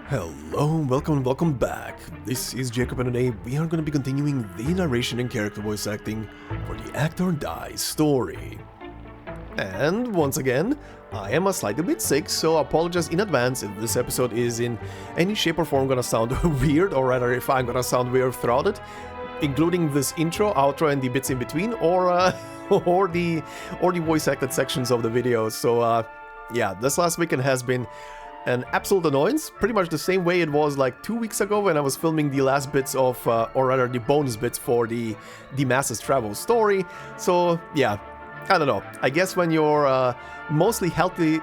Hello, welcome back. This is Jacob, and today we are going to be continuing the narration and character voice acting for the Act or Die story. And once again, I am a slightly bit sick, so apologize in advance if this episode is in any shape or form gonna sound weird, or rather if I'm gonna sound weird throughout it, including this intro, outro, and the bits in between, or the voice acted sections of the video. So yeah, this last weekend has been an absolute annoyance, pretty much the same way it was like 2 weeks ago when I was filming the last bits of, or rather the bonus bits for the Masses Travel story. So yeah, I don't know, I guess when you're mostly healthy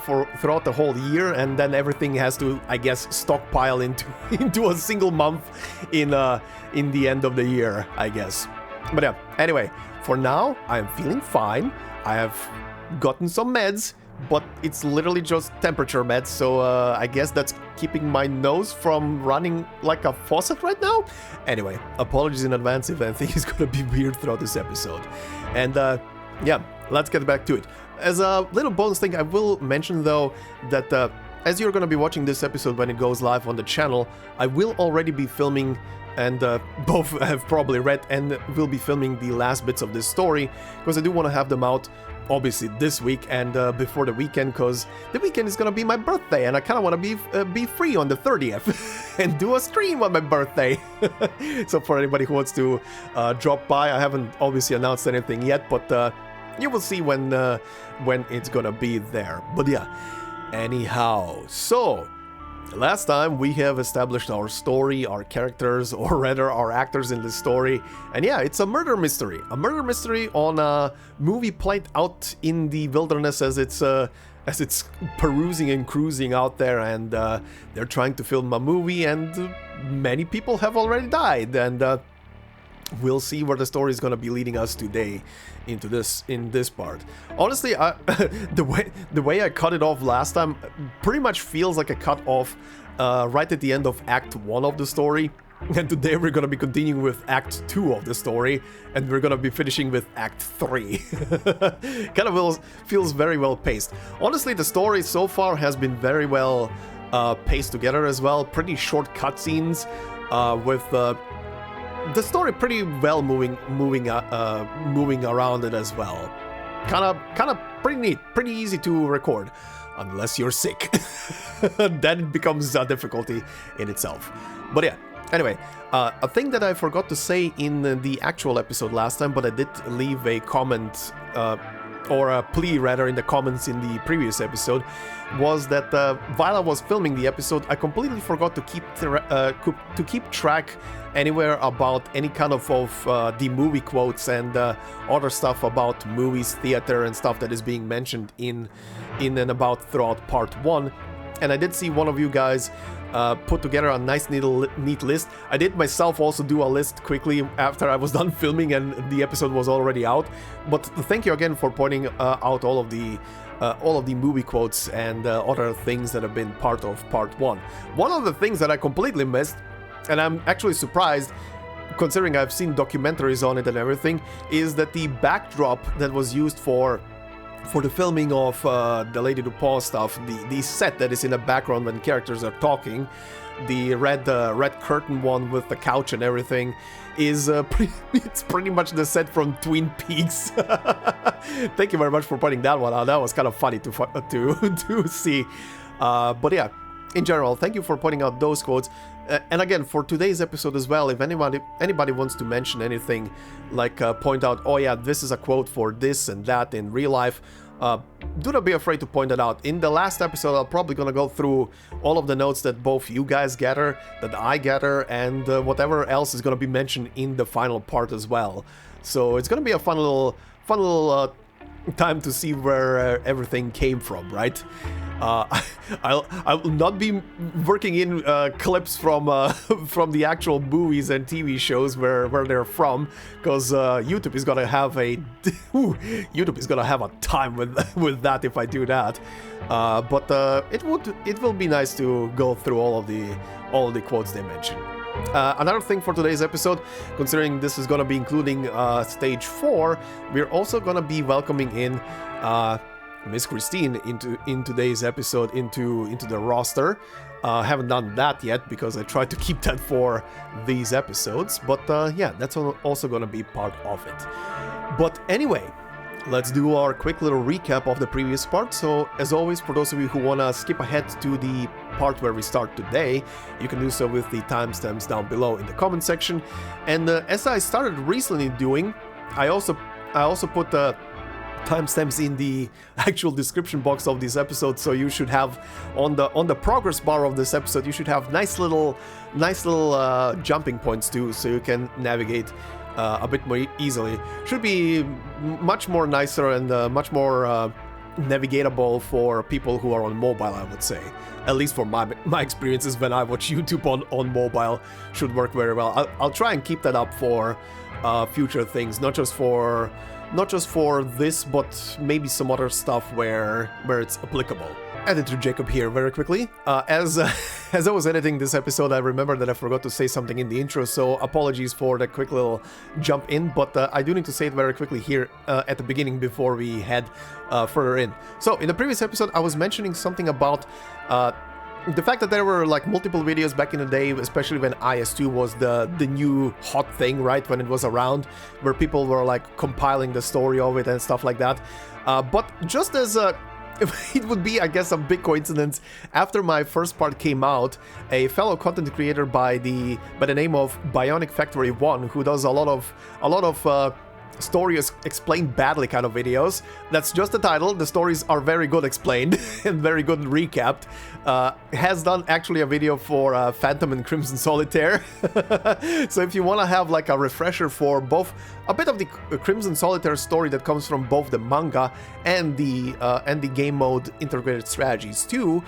for throughout the whole year, and then everything has to, I guess, stockpile into a single month in the end of the year, I guess. But yeah, anyway, for now, I'm feeling fine. I have gotten some meds, but it's literally just temperature meds, so I guess that's keeping my nose from running like a faucet right now. Anyway, apologies in advance if anything is gonna be weird throughout this episode. And yeah, let's get back to it. As a little bonus thing, I will mention though that as you're gonna be watching this episode when it goes live on the channel, I will already be filming, and both have probably read and will be filming the last bits of this story, because I do want to have them out obviously this week and before the weekend, because the weekend is gonna be my birthday and I kind of want to be free on the 30th and do a stream on my birthday. So for anybody who wants to drop by, I haven't obviously announced anything yet, but you will see when it's gonna be there. But yeah, anyhow, so last time we have established our story, our characters, or rather our actors in this story, and yeah, it's a murder mystery. A murder mystery on a movie played out in the wilderness as it's perusing and cruising out there, and they're trying to film a movie, and many people have already died, and we'll see where the story is going to be leading us today in this part. Honestly, the way I cut it off last time pretty much feels like a cut off right at the end of Act 1 of the story. And today we're going to be continuing with Act 2 of the story, and we're going to be finishing with Act 3. Kind of feels very well paced. Honestly, the story so far has been very well paced together as well. Pretty short cutscenes with the story pretty well moving around it as well. Kind of pretty neat, pretty easy to record, unless you're sick. Then it becomes a difficulty in itself. But yeah, anyway, a thing that I forgot to say in the actual episode last time, but I did leave a comment, or a plea rather, in the comments in the previous episode, was that while I was filming the episode, I completely forgot to keep track anywhere about any kind of the movie quotes and other stuff about movies, theater, and stuff that is being mentioned in and about throughout part 1. And I did see one of you guys put together a nice neat list. I did myself also do a list quickly after I was done filming and the episode was already out. But thank you again for pointing out all of the movie quotes and other things that have been part of part 1. One of the things that I completely missed, and I'm actually surprised considering I've seen documentaries on it and everything, is that the backdrop that was used for the filming of the Lady Dupont stuff, the set that is in the background when characters are talking, the red curtain one with the couch and everything, is it's pretty much the set from Twin Peaks. Thank you very much for pointing that one out. That was kind of funny to see. But yeah, in general, thank you for pointing out those quotes. And again, for today's episode as well, if anybody wants to mention anything, like point out, oh yeah, this is a quote for this and that in real life, do not be afraid to point it out. In the last episode, I'm probably gonna go through all of the notes that both you guys gather, that I gather, and whatever else is gonna be mentioned in the final part as well. So it's gonna be a fun little time to see where everything came from, right? I will not be working in clips from the actual movies and TV shows where they're from, because YouTube is gonna have a time with that if I do that. But it will be nice to go through all of the quotes they mention. Another thing for today's episode, considering this is gonna be including stage 4, we're also gonna be welcoming in Miss Christine in today's episode into the roster. Haven't done that yet because I tried to keep that for these episodes, but yeah, that's also gonna be part of it. But anyway, let's do our quick little recap of the previous part. So, as always, for those of you who wanna skip ahead to the part where we start today, you can do so with the timestamps down below in the comment section. And as I started recently doing, I also put the timestamps in the actual description box of this episode, so you should have on the progress bar of this episode, you should have nice little jumping points too, so you can navigate a bit more easily. Should be much more nicer and much more navigatable for people who are on mobile, I would say. At least for my experiences when I watch YouTube on mobile, should work very well. I'll try and keep that up for future things, not just for this, but maybe some other stuff where it's applicable. Editor Jacob here very quickly. As I was editing this episode, I remembered that I forgot to say something in the intro, so apologies for the quick little jump in, but I do need to say it very quickly here at the beginning before we head further in. So, in the previous episode, I was mentioning something about the fact that there were like multiple videos back in the day, especially when IS2 was the new hot thing, right, when it was around, where people were like compiling the story of it and stuff like that. But just as it would be, I guess, a big coincidence, after my first part came out, a fellow content creator by the name of Bionic Factory 1, who does a lot of stories explained badly kind of videos. That's just the title. The stories are very good explained and very good recapped. Has done actually a video for Phantom and Crimson Solitaire. So if you want to have like a refresher for both a bit of the Crimson Solitaire story that comes from both the manga and the game mode integrated strategies too,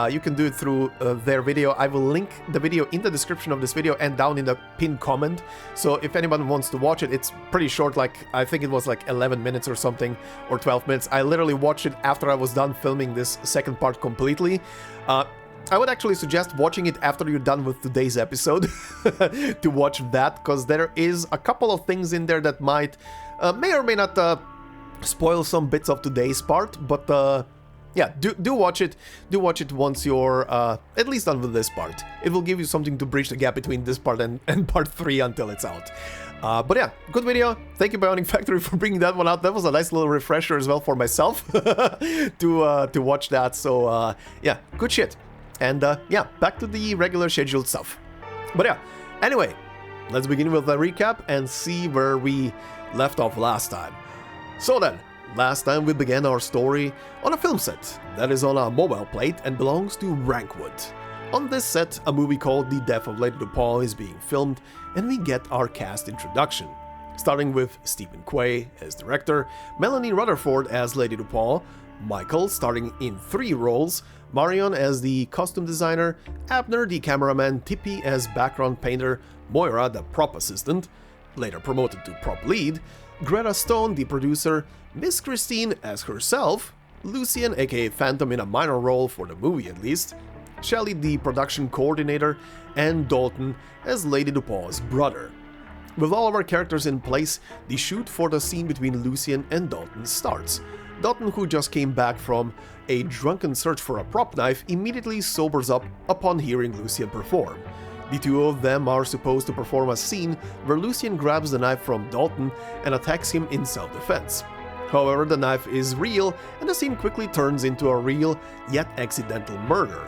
you can do it through their video. I will link the video in the description of this video and down in the pinned comment. So if anyone wants to watch it, it's pretty short, like I think it was like 11 minutes or something, or 12 minutes. I literally watched it after I was done filming this second part completely. I would actually suggest watching it after you're done with today's episode to watch that, because there is a couple of things in there that might may or may not spoil some bits of today's part, but yeah, do watch it. Do watch it once you're at least done with this part. It will give you something to bridge the gap between this part and part 3 until it's out. But yeah, good video. Thank you, Bionic Factory, for bringing that one out. That was a nice little refresher as well for myself to watch that. So yeah, good shit. And yeah, back to the regular scheduled stuff. But yeah, anyway, let's begin with a recap and see where we left off last time. So then, last time we began our story on a film set that is on a mobile plate and belongs to Wrankwood. On this set, a movie called The Death of Lady DuPaul is being filmed, and we get our cast introduction. Starting with Stephen Quay as director, Melanie Rutherford as Lady DuPaul, Michael starring in 3 roles, Marion as the costume designer, Abner the cameraman, Tippy as background painter, Moira the prop assistant, later promoted to prop lead, Greta Stone the producer, Miss Christine as herself, Lucian aka Phantom in a minor role for the movie at least, Shelley the production coordinator, and Dalton as Lady DuPaul's brother. With all of our characters in place, the shoot for the scene between Lucian and Dalton starts. Dalton, who just came back from a drunken search for a prop knife, immediately sobers up upon hearing Lucian perform. The two of them are supposed to perform a scene where Lucian grabs the knife from Dalton and attacks him in self-defense. However, the knife is real, and the scene quickly turns into a real, yet accidental murder.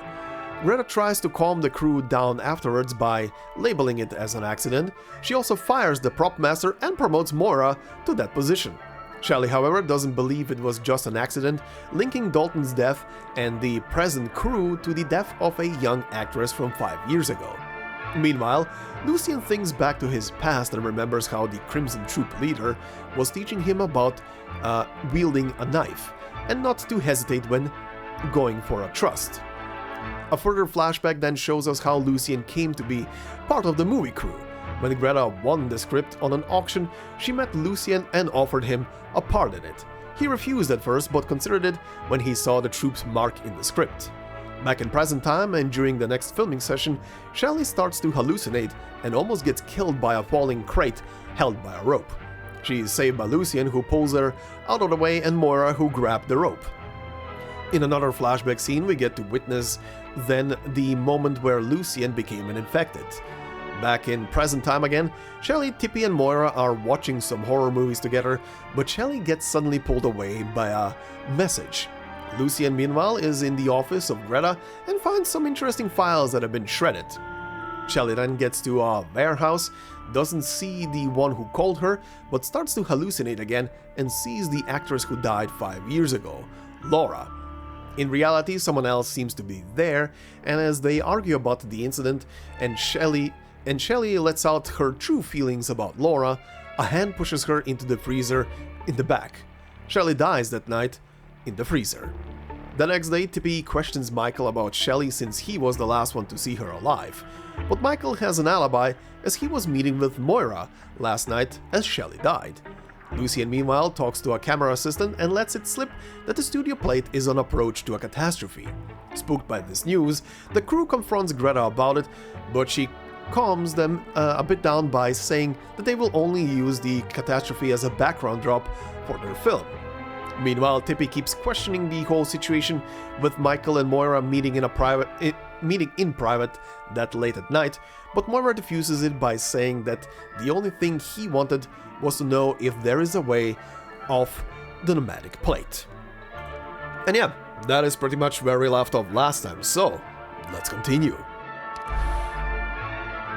Greta tries to calm the crew down afterwards by labeling it as an accident. She also fires the prop master and promotes Moira to that position. Shelley, however, doesn't believe it was just an accident, linking Dalton's death and the present crew to the death of a young actress from 5 years ago. Meanwhile, Lucian thinks back to his past and remembers how the Crimson Troupe leader was teaching him about wielding a knife, and not to hesitate when going for a thrust. A further flashback then shows us how Lucian came to be part of the movie crew. When Greta won the script on an auction, she met Lucian and offered him a part in it. He refused at first, but considered it when he saw the troupe's mark in the script. Back in present time and during the next filming session, Shelley starts to hallucinate and almost gets killed by a falling crate held by a rope. She is saved by Lucian, who pulls her out of the way, and Moira, who grabbed the rope. In another flashback scene, we get to witness then the moment where Lucian became an infected. Back in present time again, Shelly, Tippy and Moira are watching some horror movies together, but Shelly gets suddenly pulled away by a message. Lucian, meanwhile, is in the office of Greta and finds some interesting files that have been shredded. Shelly then gets to a warehouse, doesn't see the one who called her, but starts to hallucinate again and sees the actress who died 5 years ago, Laura. In reality, someone else seems to be there, and as they argue about the incident and Shelly lets out her true feelings about Laura, a hand pushes her into the freezer in the back. Shelly dies that night in the freezer. The next day, Tippy questions Michael about Shelly since he was the last one to see her alive. But Michael has an alibi as he was meeting with Moira last night as Shelly died. Lucian, meanwhile, talks to a camera assistant and lets it slip that the studio plate is on approach to a catastrophe. Spooked by this news, the crew confronts Greta about it, but she calms them a bit down by saying that they will only use the catastrophe as a background drop for their film. Meanwhile, Tippy keeps questioning the whole situation, with Michael and Moira meeting in private that late at night, but Moira diffuses it by saying that the only thing he wanted was to know if there is a way off the pneumatic plate. And yeah, that is pretty much where we left off last time, so let's continue.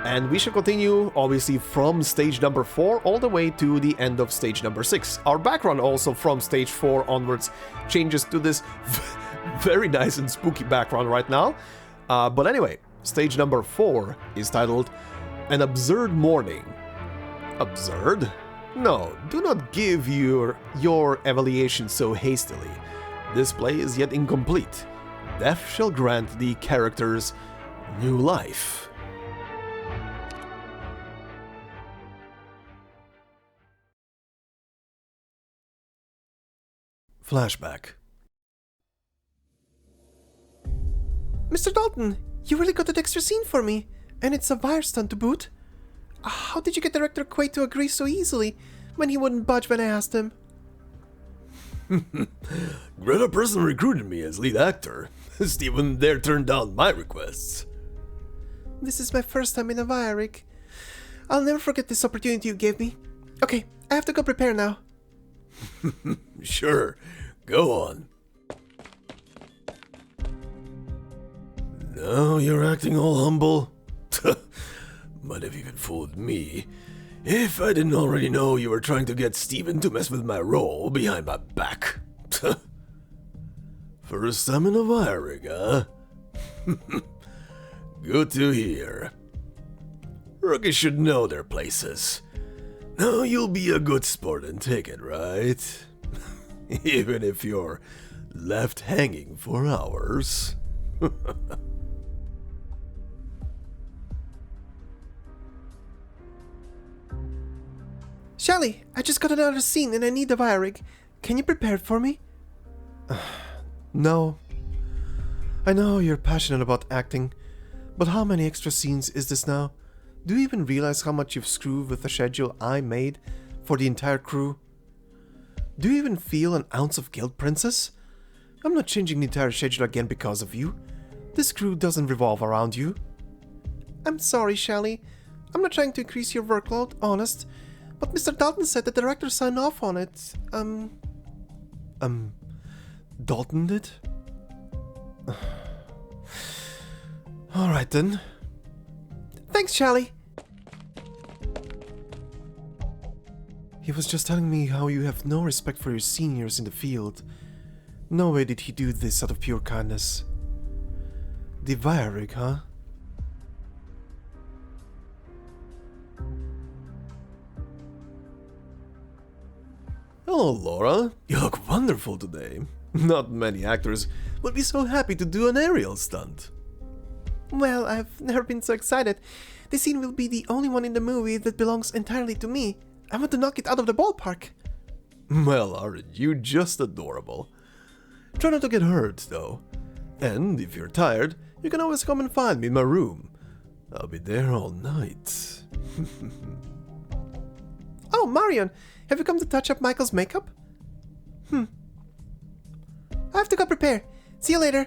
And we shall continue, obviously, from stage number 4 all the way to the end of stage number 6. Our background also from stage 4 onwards changes to this very nice and spooky background right now. But anyway, stage number 4 is titled An Absurd Morning. Absurd? No, do not give your evaluation so hastily. This play is yet incomplete. Death shall grant the characters new life. Flashback. Mr. Dalton, you really got that extra scene for me, and it's a wire stunt to boot. How did you get Director Quaid to agree so easily when he wouldn't budge when I asked him? Greta personally recruited me as lead actor. Steven there turned down my requests. This is my first time in a wire rig. I'll never forget this opportunity you gave me. Okay, I have to go prepare now. Sure, go on. Now you're acting all humble? Might have even fooled me. If I didn't already know you were trying to get Steven to mess with my role behind my back. First time in a wire rig, huh? Good to hear. Rookies should know their places. Now you'll be a good sport and take it, right? Even if you're left hanging for hours. Shelly, I just got another scene and I need a wire rig. Can you prepare it for me? No. I know you're passionate about acting, but how many extra scenes is this now? Do you even realize how much you've screwed with the schedule I made for the entire crew? Do you even feel an ounce of guilt, Princess? I'm not changing the entire schedule again because of you. This crew doesn't revolve around you. I'm sorry, Shelly. I'm not trying to increase your workload, honest. But Mr. Dalton said the director signed off on it. Dalton did? Alright then. Thanks, Shelly. He was just telling me how you have no respect for your seniors in the field. No way did he do this out of pure kindness. The wire rig, huh? Hello, Laura. You look wonderful today. Not many actors would be so happy to do an aerial stunt. Well, I've never been so excited. This scene will be the only one in the movie that belongs entirely to me. I want to knock it out of the ballpark. Well, aren't you just adorable? Try not to get hurt, though. And if you're tired, you can always come and find me in my room. I'll be there all night. Oh, Marion, have you come to touch up Michael's makeup? I have to go prepare. See you later.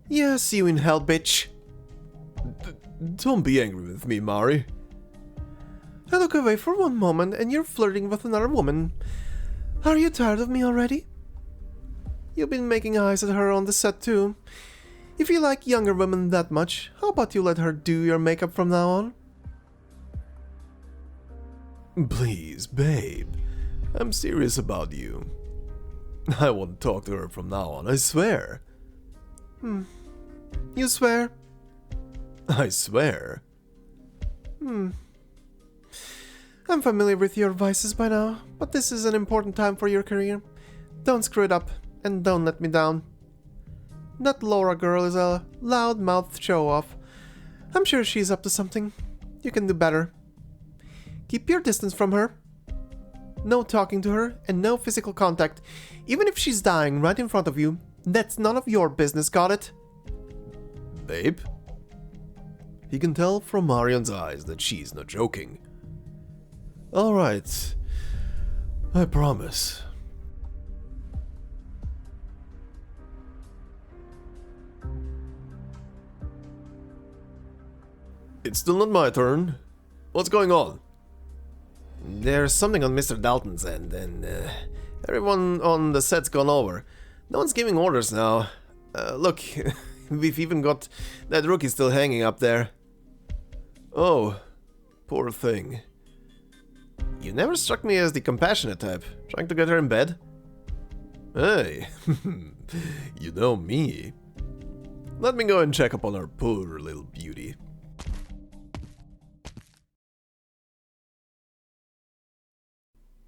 Yeah, see you in hell, bitch. Don't be angry with me, Mari. I look away for one moment and you're flirting with another woman. Are you tired of me already? You've been making eyes at her on the set too. If you like younger women that much, how about you let her do your makeup from now on? Please, babe. I'm serious about you. I won't talk to her from now on, I swear. You swear? I swear. I'm familiar with your vices by now, but this is an important time for your career. Don't screw it up, and don't let me down. That Laura girl is a loud-mouthed show-off. I'm sure she's up to something. You can do better. Keep your distance from her. No talking to her, and no physical contact. Even if she's dying right in front of you, that's none of your business, got it? Babe? He can tell from Marion's eyes that she's not joking. Alright. I promise. It's still not my turn. What's going on? There's something on Mr. Dalton's end, and everyone on the set's gone over. No one's giving orders now. Look, we've even got that rookie still hanging up there. Oh, poor thing. You never struck me as the compassionate type. Trying to get her in bed? Hey, you know me. Let me go and check up on our poor little beauty.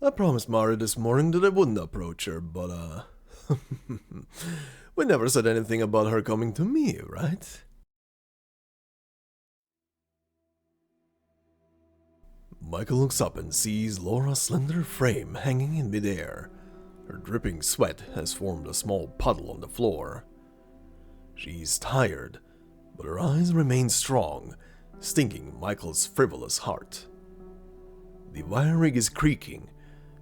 I promised Mari this morning that I wouldn't approach her, but we never said anything about her coming to me, right? Michael looks up and sees Laura's slender frame hanging in midair. Her dripping sweat has formed a small puddle on the floor. She's tired, but her eyes remain strong, stinging Michael's frivolous heart. The wire rig is creaking.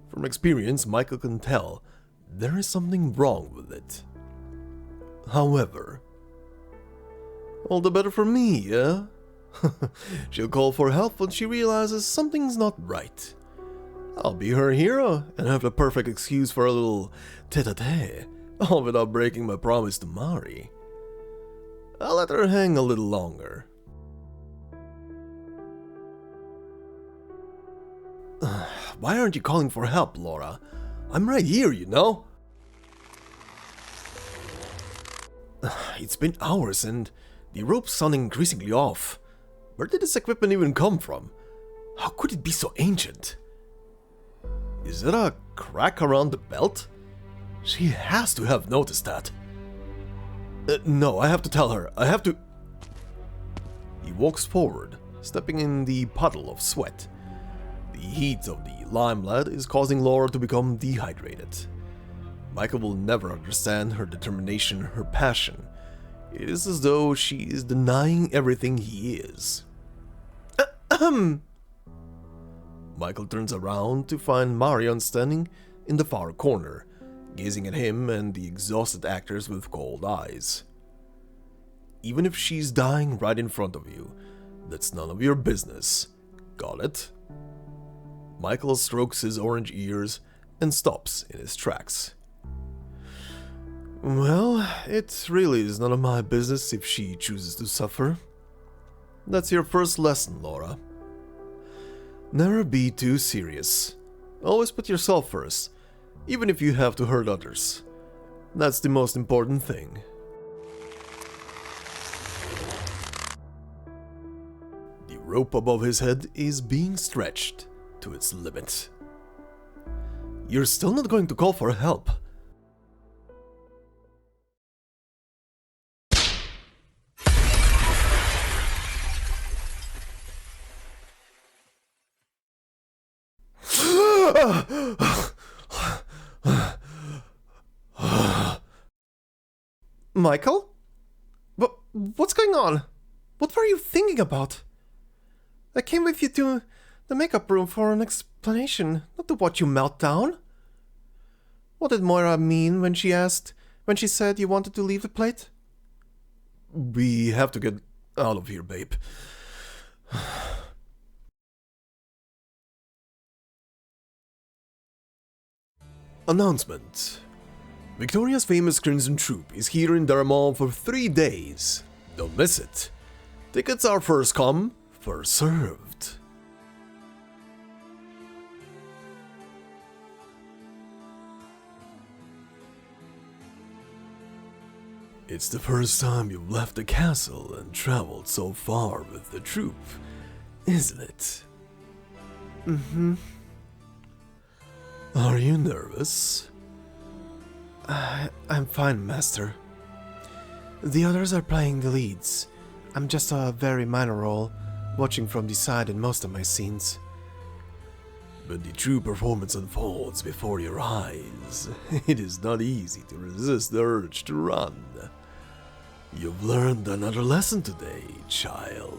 From experience, Michael can tell there is something wrong with it. However, all the better for me, yeah? She'll call for help when she realizes something's not right. I'll be her hero and have the perfect excuse for a little tête-à-tête, all without breaking my promise to Mari. I'll let her hang a little longer. Why aren't you calling for help, Laura? I'm right here, you know? It's been hours and the rope's sounding increasingly off. Where did this equipment even come from? How could it be so ancient? Is it a crack around the belt? She has to have noticed that. No, I have to tell her. I have to... He walks forward, stepping in the puddle of sweat. The heat of the limelight is causing Laura to become dehydrated. Michael will never understand her determination, her passion. It is as though she is denying everything he is. Michael turns around to find Marion standing in the far corner, gazing at him and the exhausted actors with cold eyes. Even if she's dying right in front of you, that's none of your business. Got it? Michael strokes his orange ears and stops in his tracks. Well, it really is none of my business if she chooses to suffer. That's your first lesson, Laura. Never be too serious. Always put yourself first, even if you have to hurt others. That's the most important thing. The rope above his head is being stretched to its limit. You're still not going to call for help. Michael? What's going on? What were you thinking about? I came with you to the makeup room for an explanation, not to watch you melt down. What did Moira mean when she said you wanted to leave the plate? We have to get out of here, babe. Announcement. Victoria's famous Crimson Troupe is here in Darmall for 3 days. Don't miss it. Tickets are first come, first served. It's the first time you've left the castle and traveled so far with the troupe, isn't it? Mm-hmm. Are you nervous? I'm fine, Master. The others are playing the leads. I'm just a very minor role, watching from the side in most of my scenes. But the true performance unfolds before your eyes. It is not easy to resist the urge to run. You've learned another lesson today, child.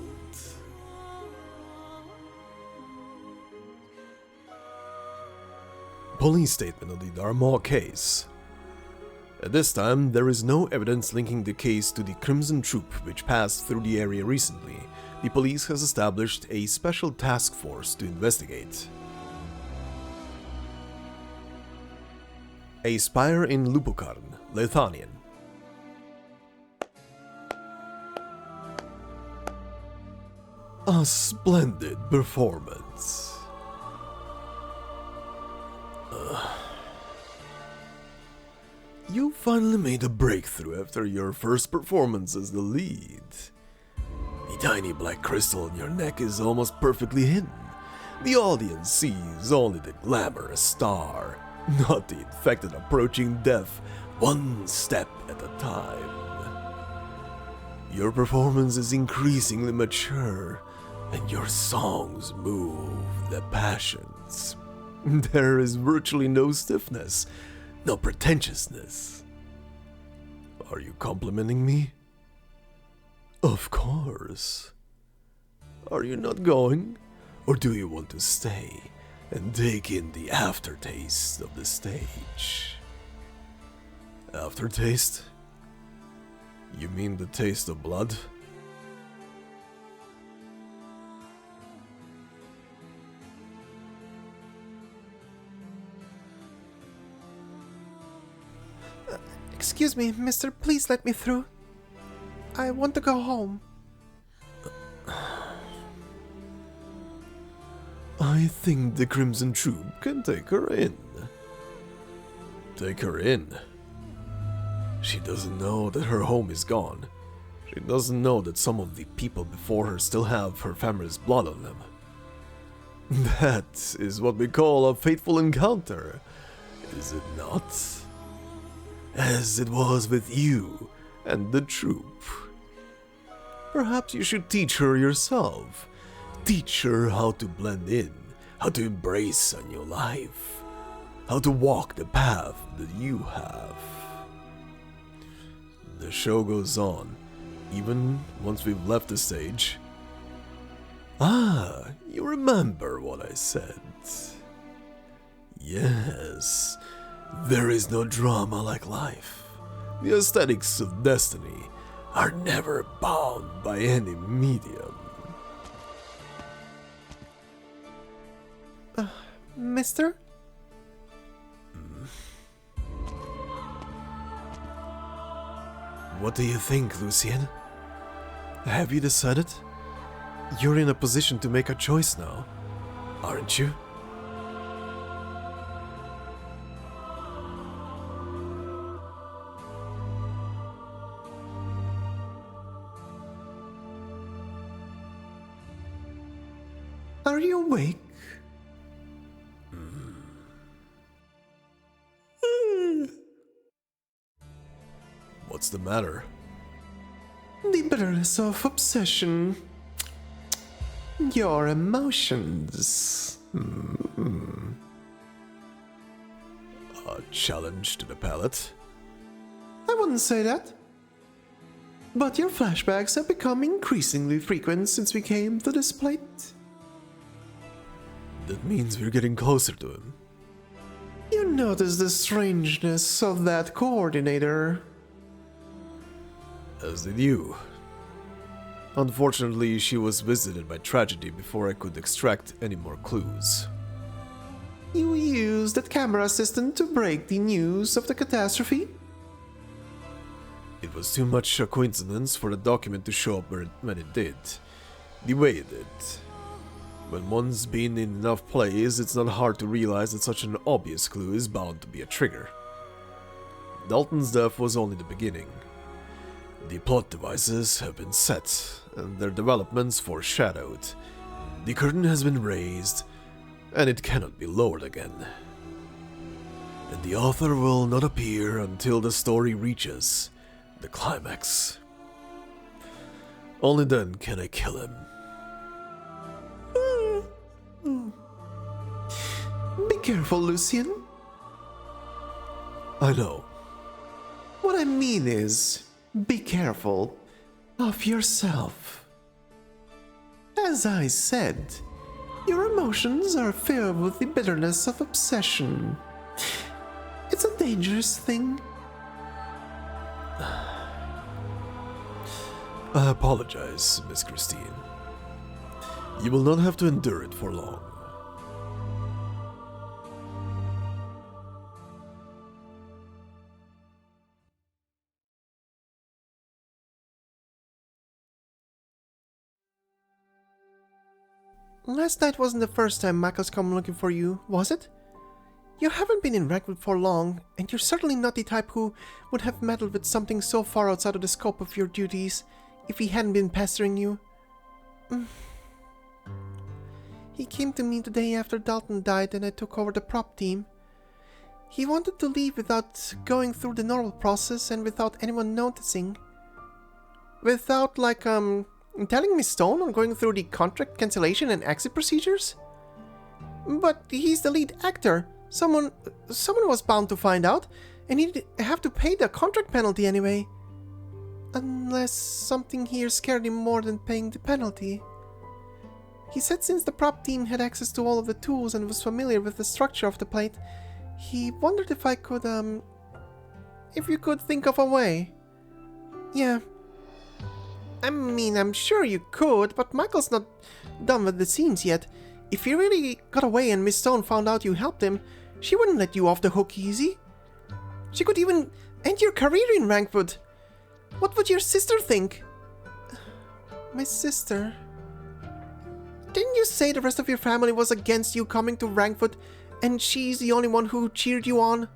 Police statement on the Darmall case. At this time, there is no evidence linking the case to the Crimson Troupe which passed through the area recently. The police has established a special task force to investigate. A spire in Lupokarn, Lethanian. A splendid performance. You finally made a breakthrough after your first performance as the lead. The tiny black crystal on your neck is almost perfectly hidden. The audience sees only the glamorous star, not the infected approaching death, one step at a time. Your performance is increasingly mature, and your songs move the passions. There is virtually no stiffness, no pretentiousness. Are you complimenting me? Of course. Are you not going? Or do you want to stay and take in the aftertaste of the stage? Aftertaste? You mean the taste of blood? Excuse me, mister, please let me through. I want to go home. I think the Crimson Troupe can take her in. Take her in? She doesn't know that her home is gone. She doesn't know that some of the people before her still have her family's blood on them. That is what we call a fateful encounter, is it not? As it was with you and the troupe. Perhaps you should teach her yourself. Teach her how to blend in, how to embrace a new life, how to walk the path that you have. The show goes on, even once we've left the stage. Ah, you remember what I said. Yes. There is no drama like life. The aesthetics of destiny are never bound by any medium. Mister? What do you think, Lucian? Have you decided? You're in a position to make a choice now, aren't you? Are you awake? What's the matter? The bitterness of obsession. Your emotions. A challenge to the palate? I wouldn't say that. But your flashbacks have become increasingly frequent since we came to this plate. That means we're getting closer to him. You notice the strangeness of that coordinator. As did you. Unfortunately, she was visited by tragedy before I could extract any more clues. You used that camera assistant to break the news of the catastrophe? It was too much a coincidence for the document to show up when it did. The way it did. When one's been in enough plays, it's not hard to realize that such an obvious clue is bound to be a trigger. Dalton's death was only the beginning. The plot devices have been set, and their developments foreshadowed. The curtain has been raised, and it cannot be lowered again. And the author will not appear until the story reaches the climax. Only then can I kill him. Be careful, Lucian. I know. What I mean is, be careful of yourself. As I said, your emotions are filled with the bitterness of obsession. It's a dangerous thing. I apologize, Miss Christine. You will not have to endure it for long. Last night wasn't the first time Michael's come looking for you, was it? You haven't been in Wrankwood for long, and you're certainly not the type who would have meddled with something so far outside of the scope of your duties if he hadn't been pestering you. He came to me the day after Dalton died and I took over the prop team. He wanted to leave without going through the normal process and without anyone noticing. Without, telling Miss Stone on going through the contract cancellation and exit procedures? But he's the lead actor. Someone was bound to find out, and he'd have to pay the contract penalty anyway. Unless something here scared him more than paying the penalty. He said since the prop team had access to all of the tools and was familiar with the structure of the plate, he wondered if I could, if you could think of a way. Yeah. I mean, I'm sure you could, but Michael's not done with the scenes yet. If he really got away and Miss Stone found out you helped him, she wouldn't let you off the hook easy. She could even end your career in Wrankwood. What would your sister think? My sister? Didn't you say the rest of your family was against you coming to Wrankwood, and she's the only one who cheered you on?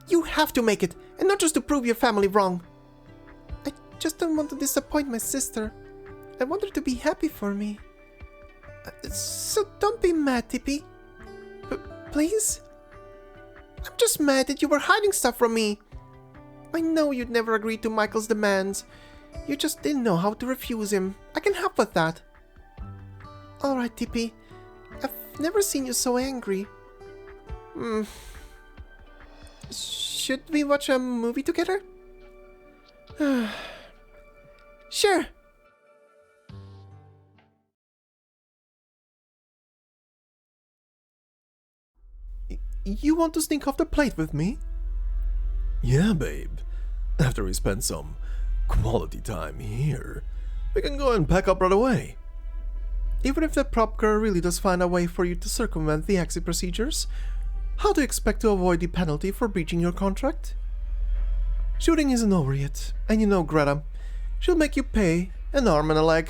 You have to make it, and not just to prove your family wrong. I just don't want to disappoint my sister. I want her to be happy for me. So don't be mad, Tippy. Please? I'm just mad that you were hiding stuff from me. I know you'd never agree to Michael's demands. You just didn't know how to refuse him. I can help with that. Alright, Tippy. I've never seen you so angry. Should we watch a movie together? Sure. You want to sneak off the plate with me? Yeah, babe. After we spend some quality time here, we can go and pack up right away. Even if the prop girl really does find a way for you to circumvent the exit procedures, how do you expect to avoid the penalty for breaching your contract? Shooting isn't over yet, and you know Greta. She'll make you pay an arm and a leg.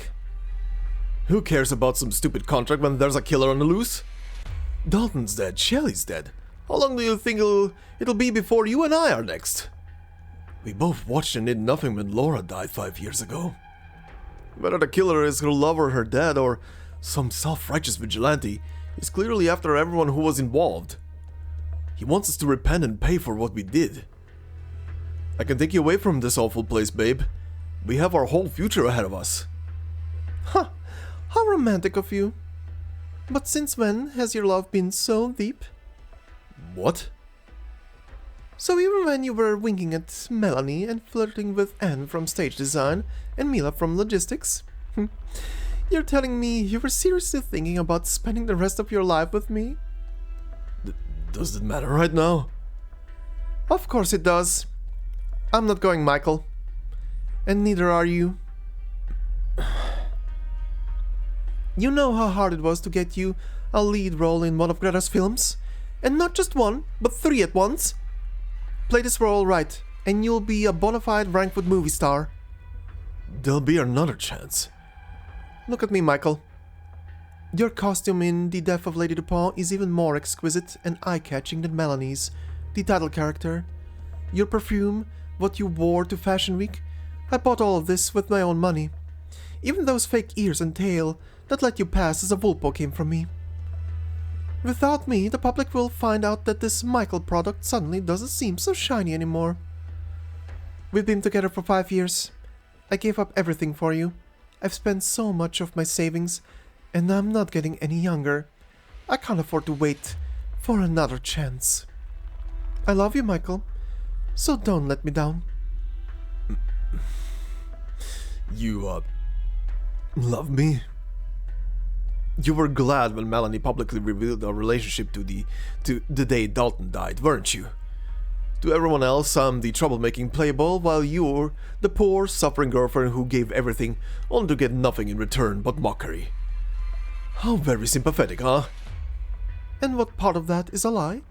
Who cares about some stupid contract when there's a killer on the loose? Dalton's dead, Shelley's dead. How long do you think it'll be before you and I are next? We both watched and did nothing when Laura died 5 years ago. Whether the killer is her lover or her dad or some self-righteous vigilante, he's clearly after everyone who was involved. He wants us to repent and pay for what we did. I can take you away from this awful place, babe. We have our whole future ahead of us. Huh, how romantic of you. But since when has your love been so deep? What? So even when you were winking at Melanie and flirting with Anne from stage design and Mila from logistics, you're telling me you were seriously thinking about spending the rest of your life with me? Does it matter right now? Of course it does. I'm not going, Michael. And neither are you. You know how hard it was to get you a lead role in one of Greta's films? And not just one, but 3 at once? Play this role right, and you'll be a bona fide Wrankwood movie star. There'll be another chance. Look at me, Michael. Your costume in The Death of Lady Dupont is even more exquisite and eye-catching than Melanie's, the title character. Your perfume, what you wore to Fashion Week, I bought all of this with my own money. Even those fake ears and tail that let you pass as a Vulpo came from me. Without me, the public will find out that this Michael product suddenly doesn't seem so shiny anymore. We've been together for 5 years. I gave up everything for you. I've spent so much of my savings, and I'm not getting any younger. I can't afford to wait for another chance. I love you, Michael, so don't let me down. You, love me? You were glad when Melanie publicly revealed our relationship to the day Dalton died, weren't you? To everyone else, I'm the troublemaking playboy, while you're the poor, suffering girlfriend who gave everything, only to get nothing in return but mockery. How very sympathetic, huh? And what part of that is a lie?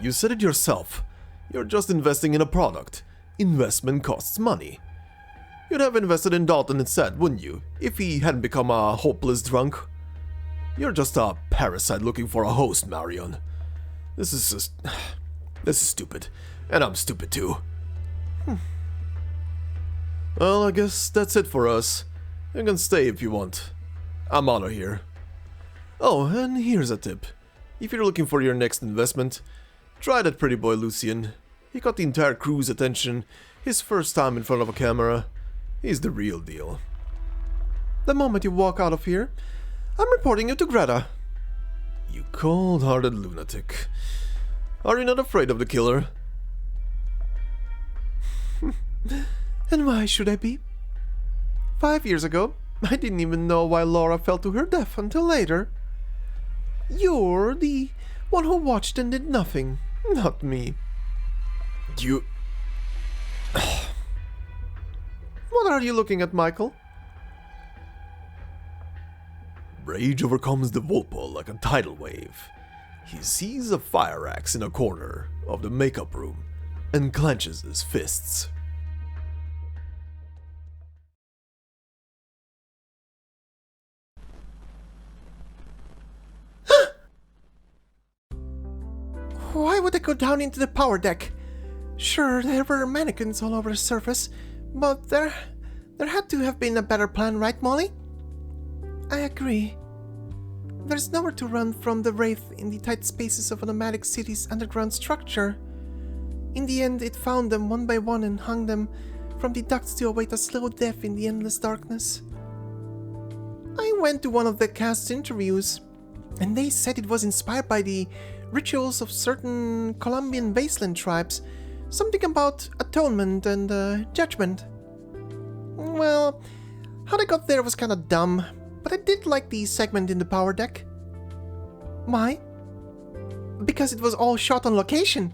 You said it yourself. You're just investing in a product. Investment costs money. You'd have invested in Dalton instead, wouldn't you, if he hadn't become a hopeless drunk? You're just a parasite looking for a host, Marion. This is stupid. And I'm stupid too. Well, I guess that's it for us. You can stay if you want. I'm out of here. Oh, and here's a tip. If you're looking for your next investment, try that pretty boy Lucian. He got the entire crew's attention his first time in front of a camera. He's the real deal. The moment you walk out of here, I'm reporting you to Greta. You cold-hearted lunatic. Are you not afraid of the killer? And why should I be? 5 years ago, I didn't even know why Laura fell to her death until later. You're the one who watched and did nothing, not me. You... What are you looking at, Michael? Rage overcomes the Vulpo like a tidal wave. He sees a fire axe in a corner of the makeup room and clenches his fists. Why would I go down into the power deck? Sure, there were mannequins all over the surface, but there had to have been a better plan, right, Molly? I agree. There's nowhere to run from the Wraith in the tight spaces of a nomadic city's underground structure. In the end, it found them one by one and hung them from the ducts to await a slow death in the endless darkness. I went to one of the cast's interviews, and they said it was inspired by the rituals of certain Colombian wasteland tribes, something about atonement and judgment. Well, how they got there was kinda dumb, but I did like the segment in the power deck. Why? Because it was all shot on location.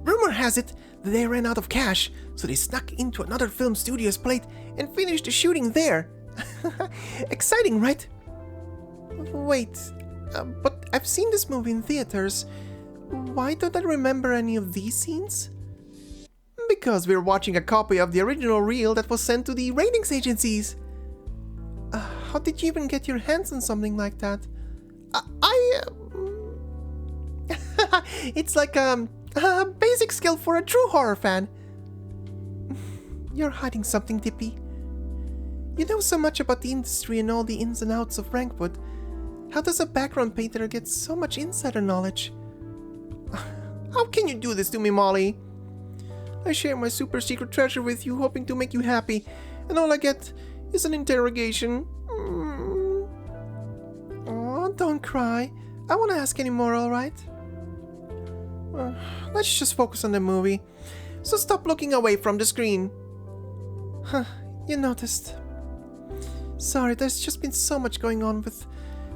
Rumor has it that they ran out of cash, so they snuck into another film studio's plate and finished the shooting there. Exciting, right? Wait, but I've seen this movie in theaters. Why don't I remember any of these scenes? Because we're watching a copy of the original reel that was sent to the ratings agencies. How did you even get your hands on something like that? It's like a basic skill for a true horror fan. You're hiding something, Dippy. You know so much about the industry and all the ins and outs of Wrankwood. How does a background painter get so much insider knowledge? How can you do this to me, Molly? I share my super secret treasure with you, hoping to make you happy, and all I get is an interrogation. Oh, don't cry. I won't ask anymore, alright? Let's just focus on the movie. So stop looking away from the screen. Huh, you noticed. Sorry, there's just been so much going on with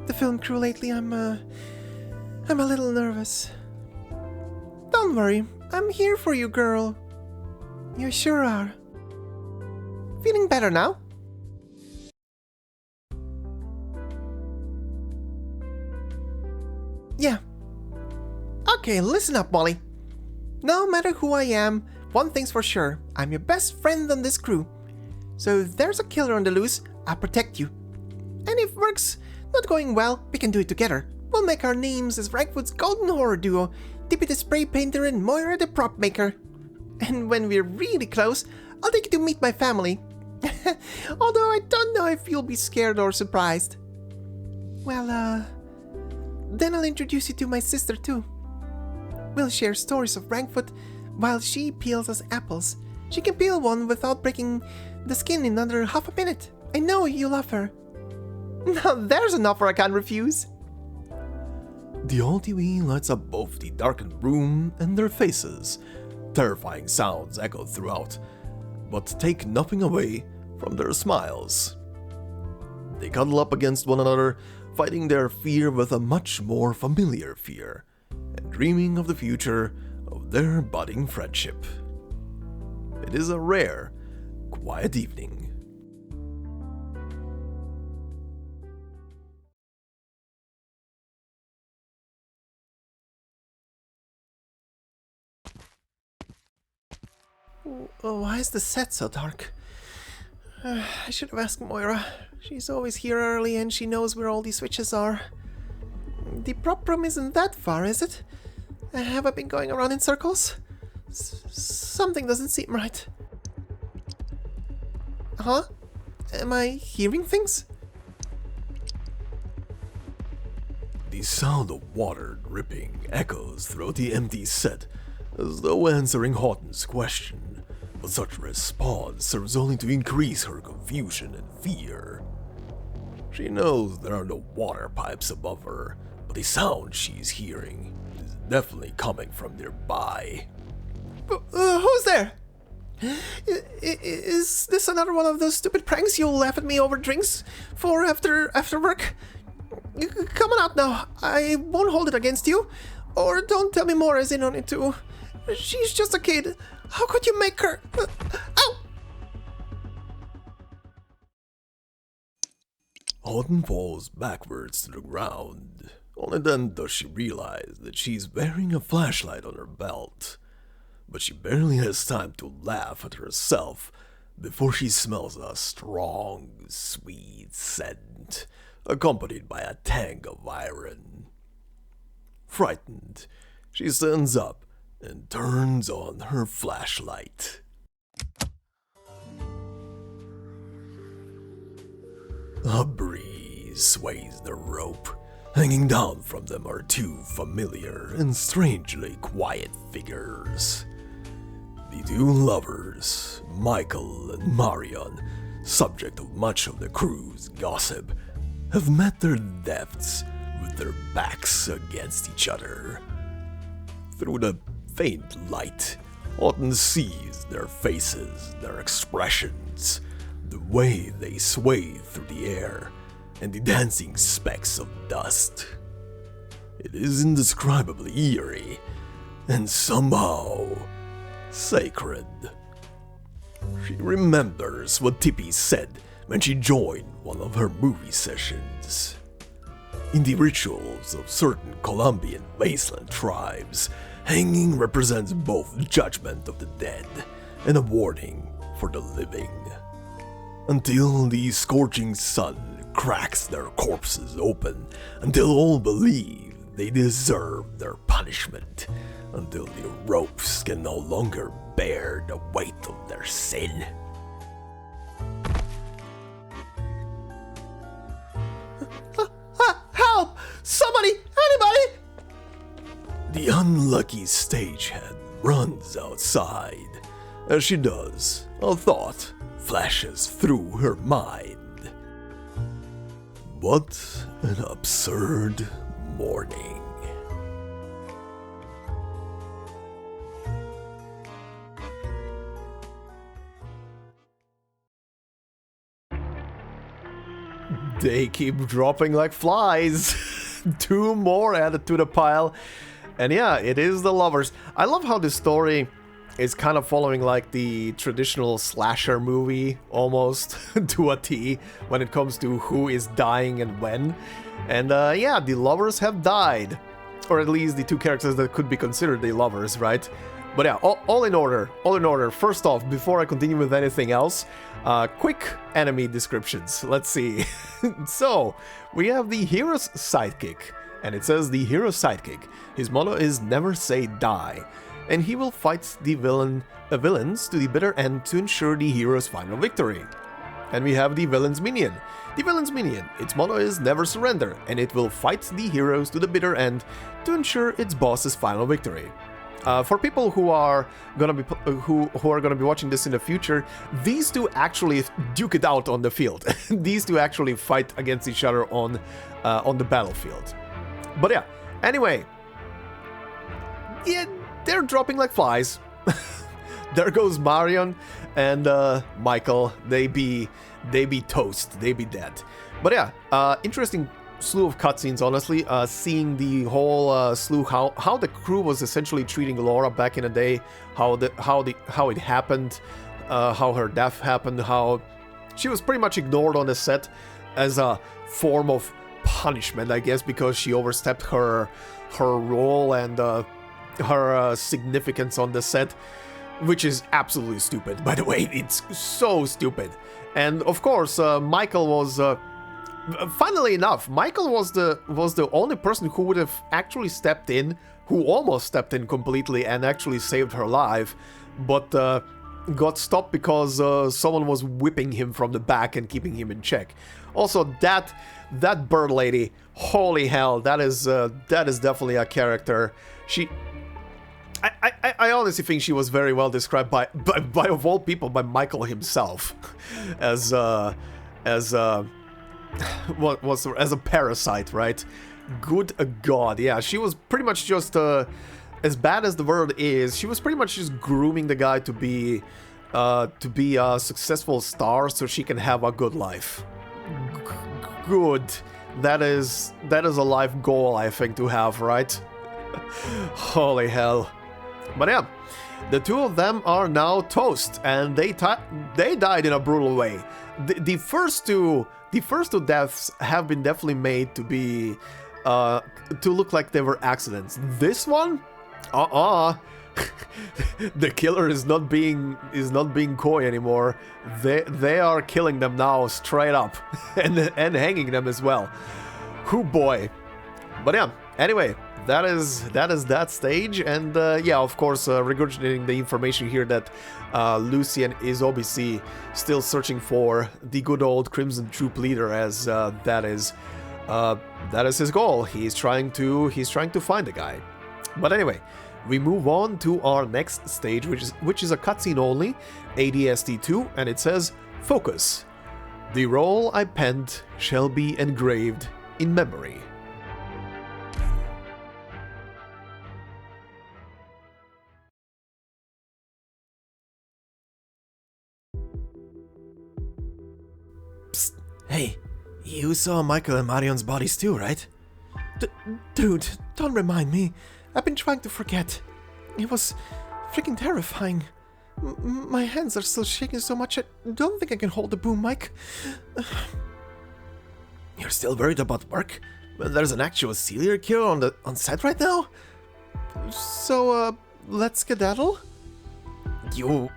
the film crew lately. I'm I'm a little nervous. Don't worry, I'm here for you, girl. You sure are. Feeling better now? Yeah. Okay, listen up, Molly. No matter who I am, one thing's for sure, I'm your best friend on this crew. So if there's a killer on the loose, I'll protect you. And if work's not going well, we can do it together. We'll make our names as Wrankwood's golden horror duo, Tippy the spray painter and Moira the prop maker. And when we're really close, I'll take you to meet my family. Although I don't know if you'll be scared or surprised. Well, then I'll introduce you to my sister too. We'll share stories of Wrankwood while she peels us apples. She can peel one without breaking the skin in under half a minute. I know you love her. Now there's an offer I can't refuse. The old TV lights up both the darkened room and their faces. Terrifying sounds echo throughout, but take nothing away from their smiles. They cuddle up against one another, fighting their fear with a much more familiar fear, and dreaming of the future of their budding friendship. It is a rare, quiet evening. Oh, why is the set so dark? I should have asked Moira. She's always here early and she knows where all these switches are. The prop room isn't that far, is it? Have I been going around in circles? Something doesn't seem right. Huh? Am I hearing things? The sound of water dripping echoes throughout the empty set, as though answering Houghton's question. But such response serves only to increase her confusion and fear. She knows there are no water pipes above her, but the sound she's hearing is definitely coming from nearby. Who's there? Is this another one of those stupid pranks you'll laugh at me over drinks for after work? Come on out now. I won't hold it against you. Or don't tell me Moira's in on it too. She's just a kid. How could you make her... Ow! Houghton falls backwards to the ground. Only then does she realize that she's wearing a flashlight on her belt. But she barely has time to laugh at herself before she smells a strong, sweet scent, accompanied by a tang of iron. Frightened, she stands up and turns on her flashlight. A breeze sways the rope. Hanging down from them are two familiar and strangely quiet figures. The two lovers, Michael and Marion, subject of much of the crew's gossip, have met their deaths with their backs against each other. Through the faint light, Houghton sees their faces, their expressions, the way they sway through the air, and the dancing specks of dust. It is indescribably eerie, and somehow sacred. She remembers what Tippy said when she joined one of her movie sessions. In the rituals of certain Colombian wasteland tribes, hanging represents both judgment of the dead and a warning for the living. Until the scorching sun cracks their corpses open, until all believe they deserve their punishment, until the ropes can no longer bear the weight of their sin. Help! Somebody! Anybody! The unlucky stagehand runs outside. As she does, a thought flashes through her mind. What an absurd morning. They keep dropping like flies. Two more added to the pile. And yeah, it is the lovers. I love how this story is kind of following like the traditional slasher movie almost to a T when it comes to who is dying and when. And yeah, the lovers have died. Or at least the two characters that could be considered the lovers, right? But yeah, all in order, all in order. First off, before I continue with anything else, quick enemy descriptions. Let's see. So, we have the hero's sidekick. And it says the hero's sidekick. His motto is never say die. And he will fight the villains to the bitter end to ensure the hero's final victory. And we have the villain's minion. The villain's minion, its motto is never surrender, and it will fight the heroes to the bitter end to ensure its boss's final victory. For people who are gonna be watching this in the future, these two actually duke it out on the field. These two actually fight against each other on the battlefield. But yeah, anyway, yeah, they're dropping like flies. There goes Marion and Michael. They be toast. They be dead. But yeah, interesting slew of cutscenes, honestly. Seeing the whole slew, how the crew was essentially treating Laura back in the day, how it happened, how her death happened, how she was pretty much ignored on the set as a form of punishment, I guess, because she overstepped her role and her significance on the set, which is absolutely stupid. By the way, it's so stupid. And of course, Michael was. Funnily enough, Michael was the only person who would have actually stepped in, who almost stepped in completely and actually saved her life, but got stopped because someone was whipping him from the back and keeping him in check. Also, that bird lady, holy hell, that is definitely a character. I honestly think she was very well described by of all people, by Michael himself, as a parasite, right? Good God, yeah, she was pretty much just as bad as the word is. She was pretty much just grooming the guy to be a successful star so she can have a good life. Good, that is a life goal, I think, to have, right? Holy hell. But yeah, the two of them are now toast, and they died in a brutal way. The first two deaths have been definitely made to be to look like they were accidents. This one, the killer is not being coy anymore. They are killing them now straight up and hanging them as well. Hoo boy. But yeah, anyway, that is that stage, and yeah, of course, regurgitating the information here that Lucian is obviously still searching for the good old Crimson Troupe leader, as that is his goal. He's trying to find the guy. But anyway, we move on to our next stage, which is a cutscene only, ADST2, and it says, "Focus. The role I penned shall be engraved in memory." Psst. Hey, you saw Michael and Marion's bodies too, right? Dude, don't remind me. I've been trying to forget. It was freaking terrifying. My hands are still shaking so much I don't think I can hold the boom mic. You're still worried about work? Well, there's an actual serial killer on set right now? So, let's skedaddle? You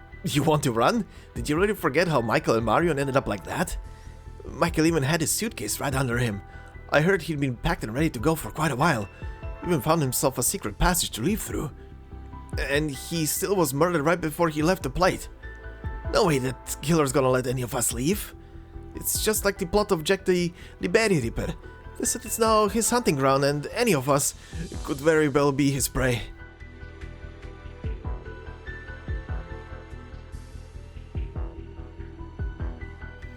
want to run? Did you really forget how Michael and Marion ended up like that? Michael even had his suitcase right under him. I heard he'd been packed and ready to go for quite a while. Even found himself a secret passage to leave through. And he still was murdered right before he left the plate. No way that killer's gonna let any of us leave. It's just like the plot of Jack the Berry Reaper. They said it's now his hunting ground and any of us could very well be his prey.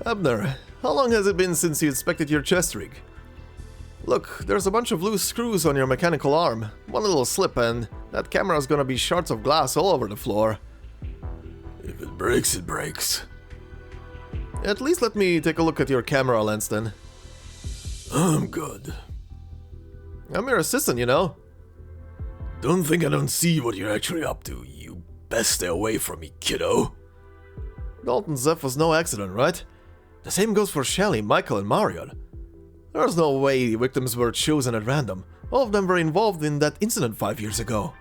Abner, how long has it been since you inspected your chest rig? Look, there's a bunch of loose screws on your mechanical arm. One little slip and that camera's gonna be shards of glass all over the floor. If it breaks, it breaks. At least let me take a look at your camera lens then. I'm good. I'm your assistant, you know. Don't think I don't see what you're actually up to. You best stay away from me, kiddo. Dalton's death was no accident, right? The same goes for Shelley, Michael, and Marion. There's no way the victims were chosen at random. All of them were involved in that incident 5 years ago.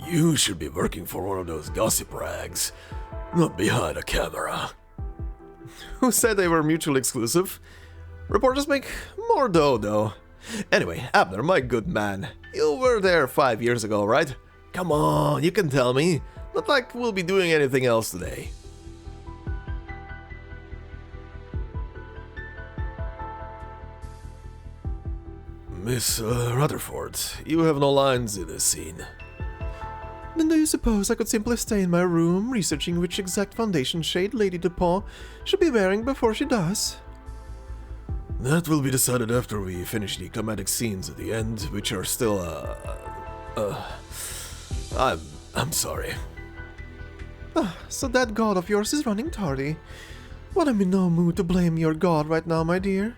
You should be working for one of those gossip rags, not behind a camera. Who said they were mutually exclusive? Reporters make more dough, though. Anyway, Abner, my good man, you were there 5 years ago, right? Come on, you can tell me. Not like we'll be doing anything else today. Miss Rutherford, you have no lines in this scene. Then do you suppose I could simply stay in my room researching which exact foundation shade Lady Dupont should be wearing before she dies? That will be decided after we finish the climatic scenes at the end, which are still, I'm sorry. So that god of yours is running tardy. But I'm in no mood to blame your god right now, my dear.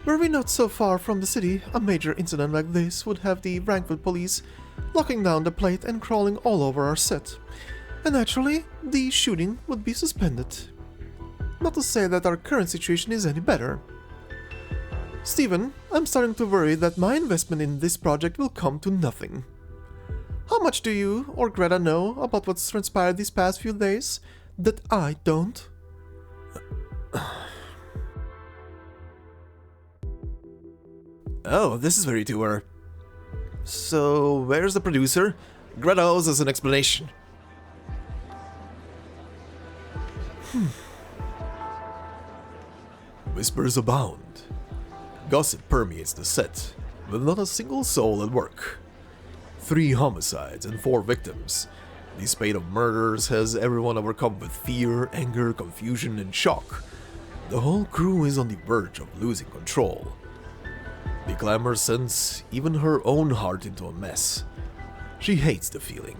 Were we not so far from the city, a major incident like this would have the Wrankwood police locking down the plate and crawling all over our set. And naturally, the shooting would be suspended. Not to say that our current situation is any better. Stephen, I'm starting to worry that my investment in this project will come to nothing. How much do you or Greta know about what's transpired these past few days that I don't? Oh, this is very to-er. So, where's the producer? Greta owes us an explanation. Whispers abound. Gossip permeates the set, with not a single soul at work. 3 homicides and 4 victims. The spate of murders has everyone overcome with fear, anger, confusion, and shock. The whole crew is on the verge of losing control. The glamour sends even her own heart into a mess. She hates the feeling.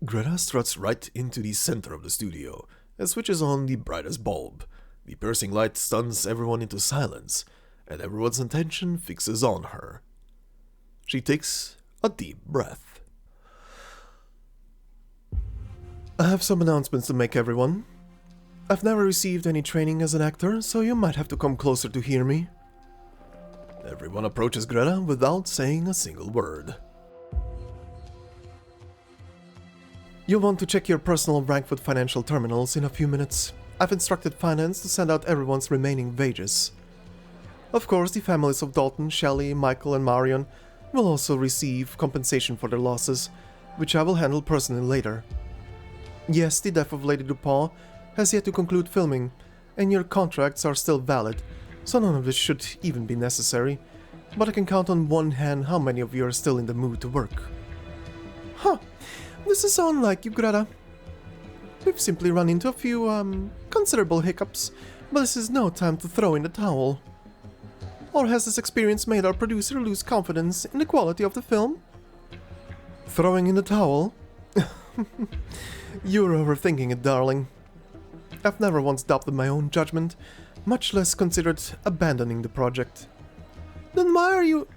Greta struts right into the center of the studio and switches on the brightest bulb. The piercing light stuns everyone into silence, and everyone's attention fixes on her. She takes a deep breath. I have some announcements to make, everyone. I've never received any training as an actor, so you might have to come closer to hear me. Everyone approaches Greta without saying a single word. You'll want to check your personal Wrankwood financial terminals in a few minutes. I've instructed finance to send out everyone's remaining wages. Of course, the families of Dalton, Shelley, Michael, and Marion will also receive compensation for their losses, which I will handle personally later. Yes, the death of Lady Dupont has yet to conclude filming, and your contracts are still valid, so none of this should even be necessary, but I can count on one hand how many of you are still in the mood to work. Huh, this is so unlike you, Greta. We've simply run into a few, considerable hiccups, but this is no time to throw in the towel. Or has this experience made our producer lose confidence in the quality of the film? Throwing in the towel? You're overthinking it, darling. I've never once doubted my own judgment, much less considered abandoning the project. Then why are you...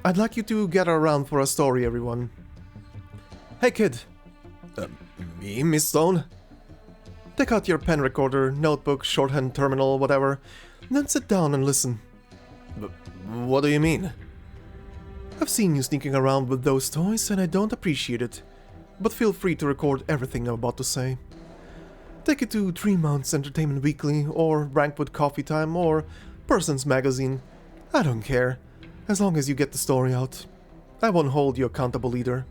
I'd like you to gather around for a story, everyone. Hey, kid. Me, Miss Stone? Take out your pen recorder, notebook, shorthand terminal, whatever, then sit down and listen. What do you mean? I've seen you sneaking around with those toys and I don't appreciate it, but feel free to record everything I'm about to say. Take it to 3 Months Entertainment Weekly, or Wrankwood Coffee Time, or Persons Magazine. I don't care, as long as you get the story out. I won't hold you accountable either.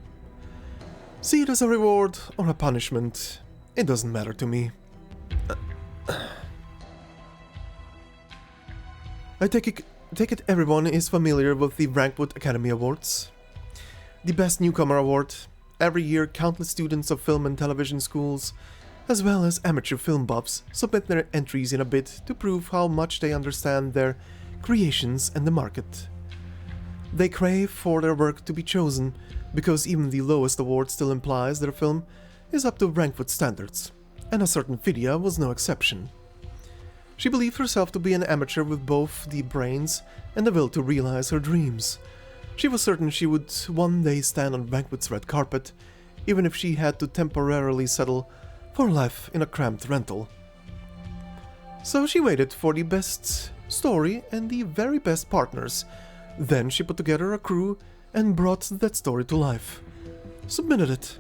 See it as a reward or a punishment. It doesn't matter to me. I take it everyone is familiar with the Wrankwood Academy Awards. The Best Newcomer Award. Every year, countless students of film and television schools, as well as amateur film buffs, submit their entries in a bid to prove how much they understand their creations and the market. They crave for their work to be chosen, because even the lowest award still implies their film is up to Wrankwood standards, and a certain Phidia was no exception. She believed herself to be an amateur with both the brains and the will to realize her dreams. She was certain she would one day stand on Wrankwood's red carpet, even if she had to temporarily settle for life in a cramped rental. So she waited for the best story and the very best partners. Then she put together a crew and brought that story to life. Submitted it.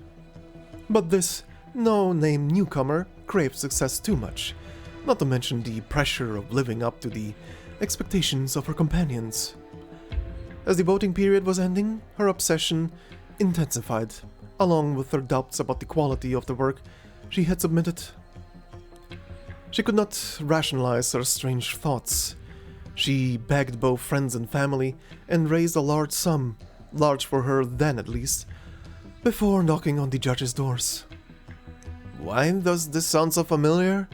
But this no-name newcomer craved success too much, not to mention the pressure of living up to the expectations of her companions. As the voting period was ending, her obsession intensified, along with her doubts about the quality of the work she had submitted. She could not rationalize her strange thoughts. She begged both friends and family and raised a large sum, large for her then at least, before knocking on the judge's doors. Why does this sound so familiar?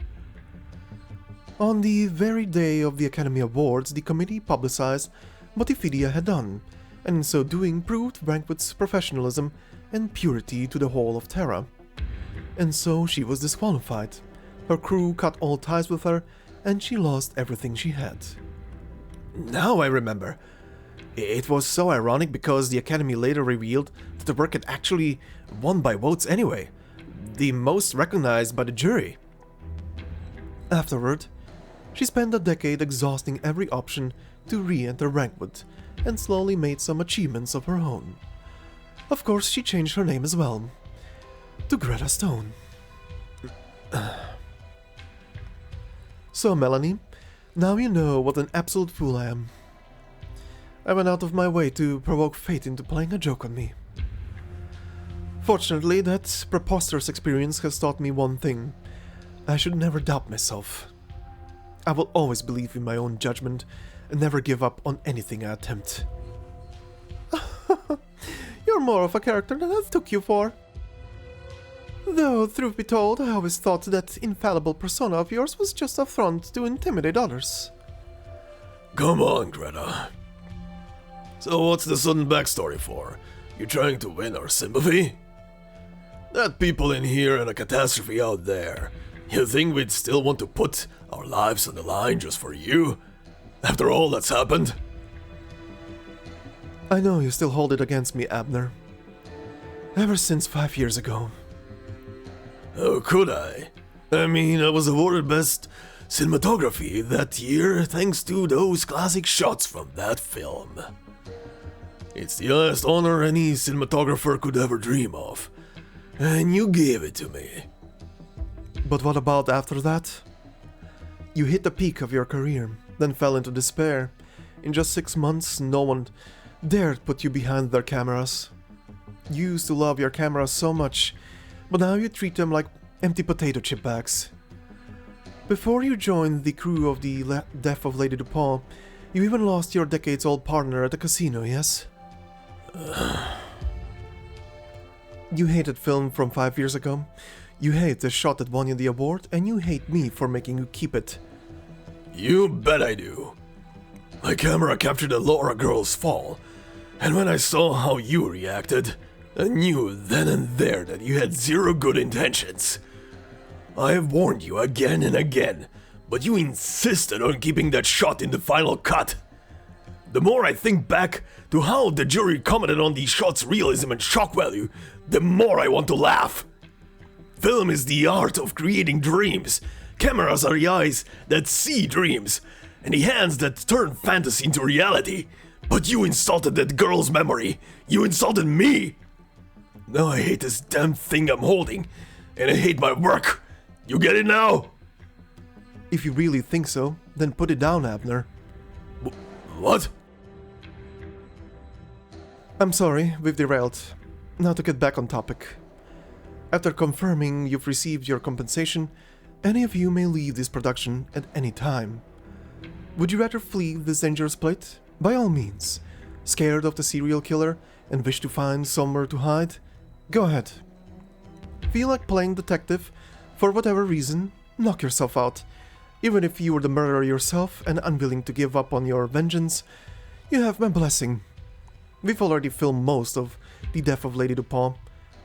On the very day of the Academy Awards, the committee publicized what Phidia had done, and in so doing proved Wrankwood's professionalism and purity to the whole of Terra. And so she was disqualified. Her crew cut all ties with her, and she lost everything she had. Now I remember. It was so ironic because the Academy later revealed that the work had actually won by votes anyway, the most recognized by the jury. Afterward, she spent a decade exhausting every option to re-enter Wrankwood, and slowly made some achievements of her own. Of course, she changed her name as well, to Greta Stone. So, Melanie, now you know what an absolute fool I am. I went out of my way to provoke fate into playing a joke on me. Fortunately, that preposterous experience has taught me one thing. I should never doubt myself. I will always believe in my own judgment and never give up on anything I attempt. You're more of a character than I took you for. Though, truth be told, I always thought that infallible persona of yours was just a front to intimidate others. Come on, Greta. So what's the sudden backstory for? You trying to win our sympathy? That people in here and a catastrophe out there. You think we'd still want to put our lives on the line just for you? After all that's happened? I know you still hold it against me, Abner. Ever since 5 years ago. How could I? I mean, I was awarded Best Cinematography that year thanks to those classic shots from that film. It's the highest honor any cinematographer could ever dream of. And you gave it to me. But what about after that? You hit the peak of your career, then fell into despair. In just 6 months, no one dared put you behind their cameras. You used to love your cameras so much, but now you treat them like empty potato chip bags. Before you joined the crew of the Death of Lady DuPont, you even lost your decades-old partner at the casino, yes? You hated film from 5 years ago. You hate the shot that won you the award, and you hate me for making you keep it. You bet I do. My camera captured the Laura girl's fall, and when I saw how you reacted, I knew then and there that you had zero good intentions. I have warned you again and again, but you insisted on keeping that shot in the final cut. The more I think back to how the jury commented on the shot's realism and shock value, the more I want to laugh. Film is the art of creating dreams. Cameras are the eyes that see dreams, and the hands that turn fantasy into reality. But you insulted that girl's memory. You insulted me. Now I hate this damn thing I'm holding, and I hate my work. You get it now? If you really think so, then put it down, Abner. What? I'm sorry, we've derailed. Now to get back on topic. After confirming you've received your compensation, any of you may leave this production at any time. Would you rather flee this dangerous place? By all means. Scared of the serial killer and wish to find somewhere to hide? Go ahead. Feel like playing detective? For whatever reason, knock yourself out. Even if you were the murderer yourself and unwilling to give up on your vengeance, you have my blessing. We've already filmed most of the Death of Lady DuPont,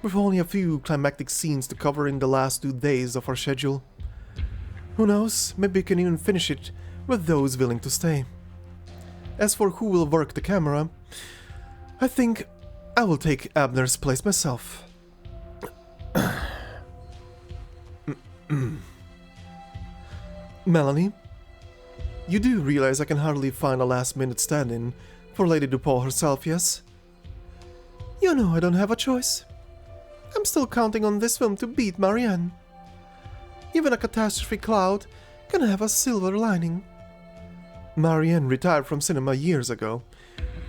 with only a few climactic scenes to cover in the last 2 days of our schedule. Who knows, maybe we can even finish it with those willing to stay. As for who will work the camera, I think I will take Abner's place myself. Melanie, you do realize I can hardly find a last-minute stand-in for Lady DuPaul herself, yes? You know I don't have a choice. I'm still counting on this film to beat Marianne. Even a catastrophe cloud can have a silver lining. Marianne retired from cinema years ago.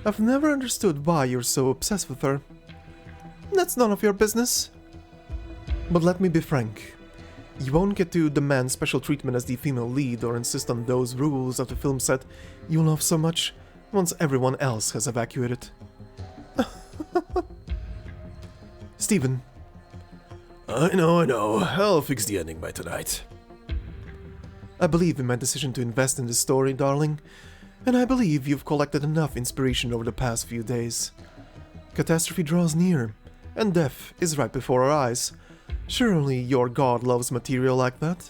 I've never understood why you're so obsessed with her. That's none of your business. But let me be frank. You won't get to demand special treatment as the female lead or insist on those rules of the film set you love so much once everyone else has evacuated. Steven. I know. I'll fix the ending by tonight. I believe in my decision to invest in this story, darling, and I believe you've collected enough inspiration over the past few days. Catastrophe draws near, and death is right before our eyes. Surely your god loves material like that?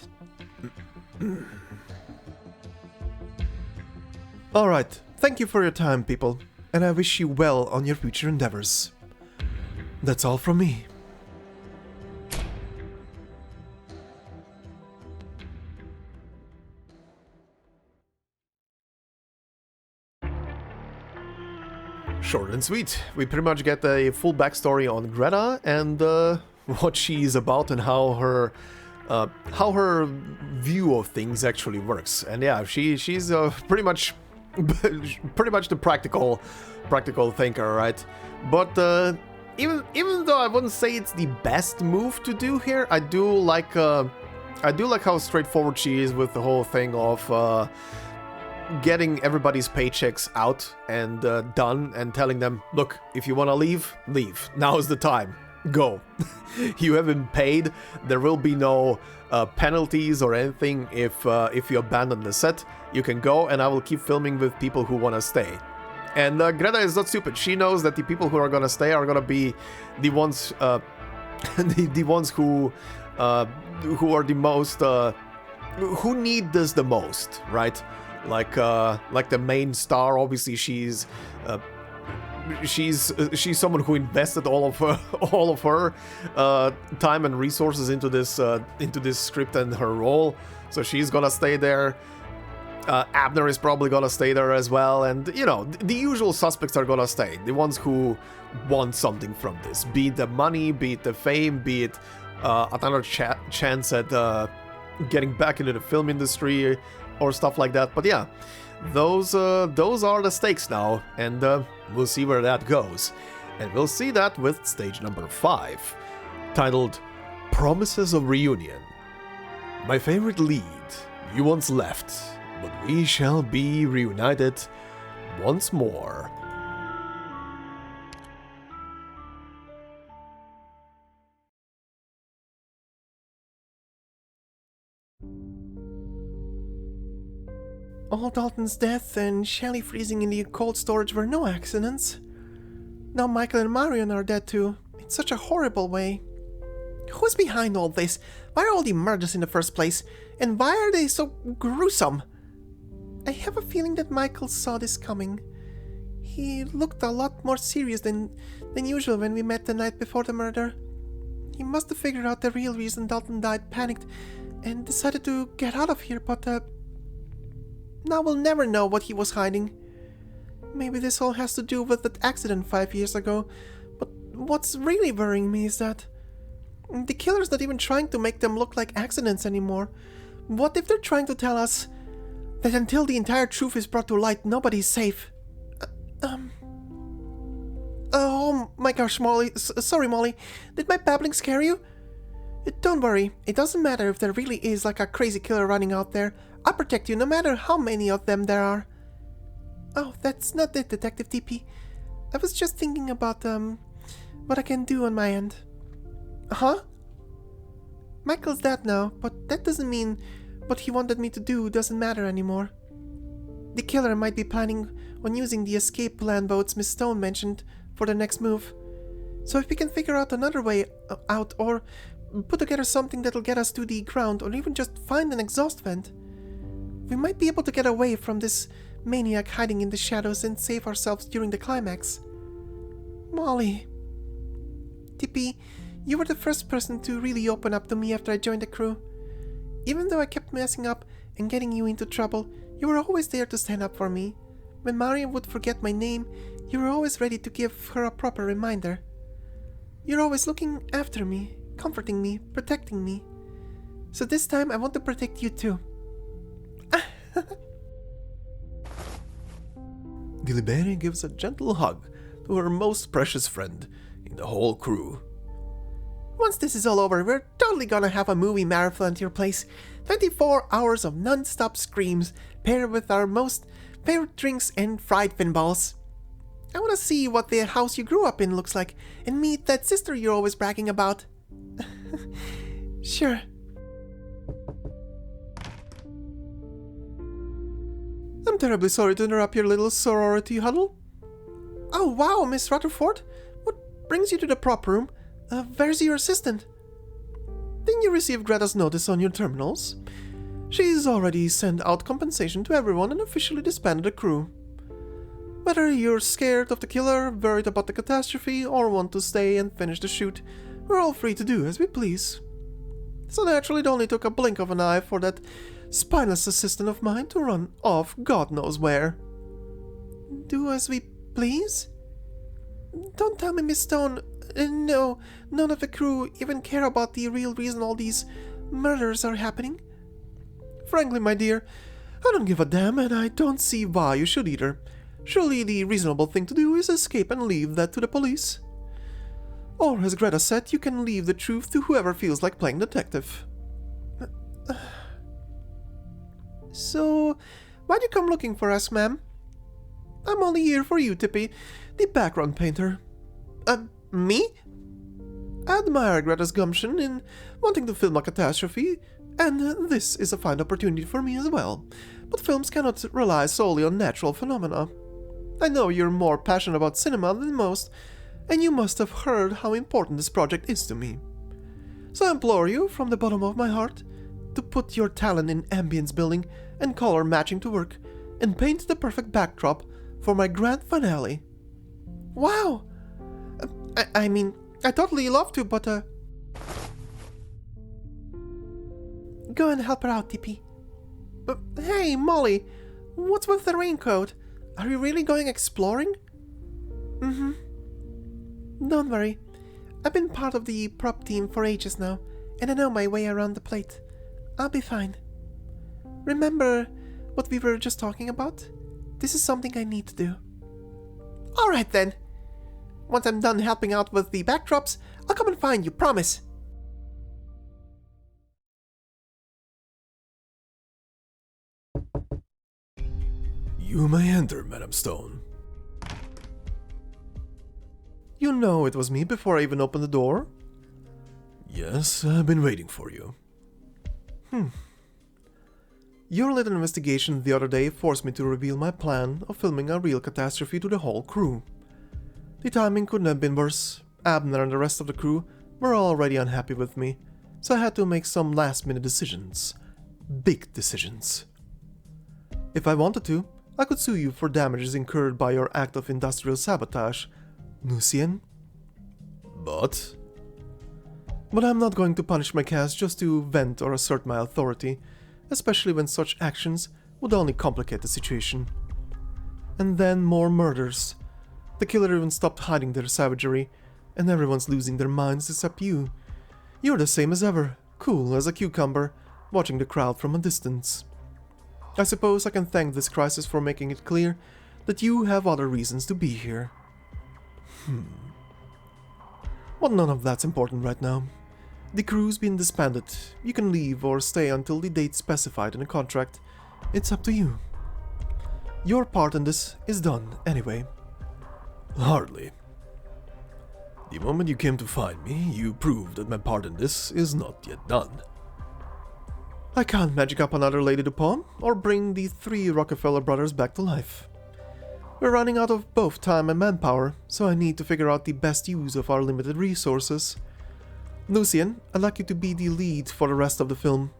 Alright, thank you for your time, people, and I wish you well on your future endeavors. That's all from me. Short and sweet. We pretty much get a full backstory on Greta and what she's about and how her view of things actually works. And yeah, she's pretty much the practical thinker, right? But even though I wouldn't say it's the best move to do here, I do like how straightforward she is with the whole thing of getting everybody's paychecks out and done and telling them, look, if you want to leave, leave. Now's the time. Go. You have been paid. There will be no penalties or anything if you abandon the set. You can go and I will keep filming with people who want to stay. And Greta is not stupid. She knows that the people who are going to stay are going to be the ones the ones who are the most who need this the most, right? Like the main star, obviously she's someone who invested all of her time and resources into this script and her role, so she's gonna stay there. Abner is probably gonna stay there as well, and you know, the usual suspects are gonna stay. The ones who want something from this, be it the money, be it the fame, be it another chance at getting back into the film industry or stuff like that. But yeah, those are the stakes now, and we'll see where that goes. And we'll see that with stage number 5, titled Promises of Reunion. My favorite lead, you once left, but we shall be reunited once more. All Dalton's death and Shelley freezing in the cold storage were no accidents. Now Michael and Marion are dead too, in such a horrible way. Who's behind all this? Why are all the murders in the first place? And why are they so gruesome? I have a feeling that Michael saw this coming. He looked a lot more serious than usual when we met the night before the murder. He must have figured out the real reason Dalton died, panicked, and decided to get out of here, but now we'll never know what he was hiding. Maybe this all has to do with that accident 5 years ago, but what's really worrying me is that the killer's not even trying to make them look like accidents anymore. What if they're trying to tell us that until the entire truth is brought to light, nobody's safe? Oh my gosh, Molly. Sorry, Molly. Did my babbling scare you? Don't worry. It doesn't matter if there really is like a crazy killer running out there. I'll protect you no matter how many of them there are. Oh, that's not it, Detective TP. I was just thinking about, what I can do on my end. Huh? Michael's dead now, but that doesn't mean what he wanted me to do doesn't matter anymore. The killer might be planning on using the escape plan boats Miss Stone mentioned for the next move. So if we can figure out another way out, or put together something that'll get us to the ground, or even just find an exhaust vent, we might be able to get away from this maniac hiding in the shadows and save ourselves during the climax. Molly. Tippy, you were the first person to really open up to me after I joined the crew. Even though I kept messing up and getting you into trouble, you were always there to stand up for me. When Marion would forget my name, you were always ready to give her a proper reminder. You're always looking after me, comforting me, protecting me. So this time I want to protect you too. Giliberi gives a gentle hug to her most precious friend in the whole crew. Once this is all over, we're totally gonna have a movie marathon at your place. 24 hours of non-stop screams, paired with our most favorite drinks and fried pinballs. I wanna see what the house you grew up in looks like, and meet that sister you're always bragging about. Sure. I'm terribly sorry to interrupt your little sorority huddle. Oh wow, Miss Rutherford. What brings you to the prop room? Where's your assistant? Didn't you receive Greta's notice on your terminals? She's already sent out compensation to everyone and officially disbanded the crew. Whether you're scared of the killer, worried about the catastrophe, or want to stay and finish the shoot, we're all free to do as we please. So naturally it only took a blink of an eye for that spineless assistant of mine to run off God knows where. Do as we please? Don't tell me, Miss Stone. No, none of the crew even care about the real reason all these murders are happening. Frankly, my dear, I don't give a damn, and I don't see why you should either. Surely the reasonable thing to do is escape and leave that to the police. Or, as Greta said, you can leave the truth to whoever feels like playing detective. So, why'd you come looking for us, ma'am? I'm only here for you, Tippy, the background painter. Me? I admire Greta's gumption in wanting to film a catastrophe, and this is a fine opportunity for me as well. But films cannot rely solely on natural phenomena. I know you're more passionate about cinema than most, and you must have heard how important this project is to me. So I implore you, from the bottom of my heart, to put your talent in ambience building and color matching to work, and paint the perfect backdrop for my grand finale. Wow! I mean, I totally love to, but go and help her out, Tippy. Hey, Molly, what's with the raincoat? Are you really going exploring? Don't worry. I've been part of the prop team for ages now, and I know my way around the plate. I'll be fine. Remember what we were just talking about? This is something I need to do. Alright then. Once I'm done helping out with the backdrops, I'll come and find you, promise. You may enter, Madam Stone. You know it was me before I even opened the door? Yes, I've been waiting for you. Your little investigation the other day forced me to reveal my plan of filming a real catastrophe to the whole crew. The timing couldn't have been worse. Abner and the rest of the crew were already unhappy with me, so I had to make some last-minute decisions. Big decisions. If I wanted to, I could sue you for damages incurred by your act of industrial sabotage, Lucian. But I'm not going to punish my cast just to vent or assert my authority, especially when such actions would only complicate the situation. And then more murders. The killer even stopped hiding their savagery, and everyone's losing their minds except you. You're the same as ever, cool as a cucumber, watching the crowd from a distance. I suppose I can thank this crisis for making it clear that you have other reasons to be here. Well, none of that's important right now. The crew's been disbanded. You can leave or stay until the date specified in the contract. It's up to you. Your part in this is done, anyway. hardly. The moment you came to find me, you proved that my part in this is not yet done. I can't magic up another Lady Dupont or bring the 3 Rockefeller brothers back to life. We're running out of both time and manpower, so I need to figure out the best use of our limited resources. Lucian, I'd like you to be the lead for the rest of the film.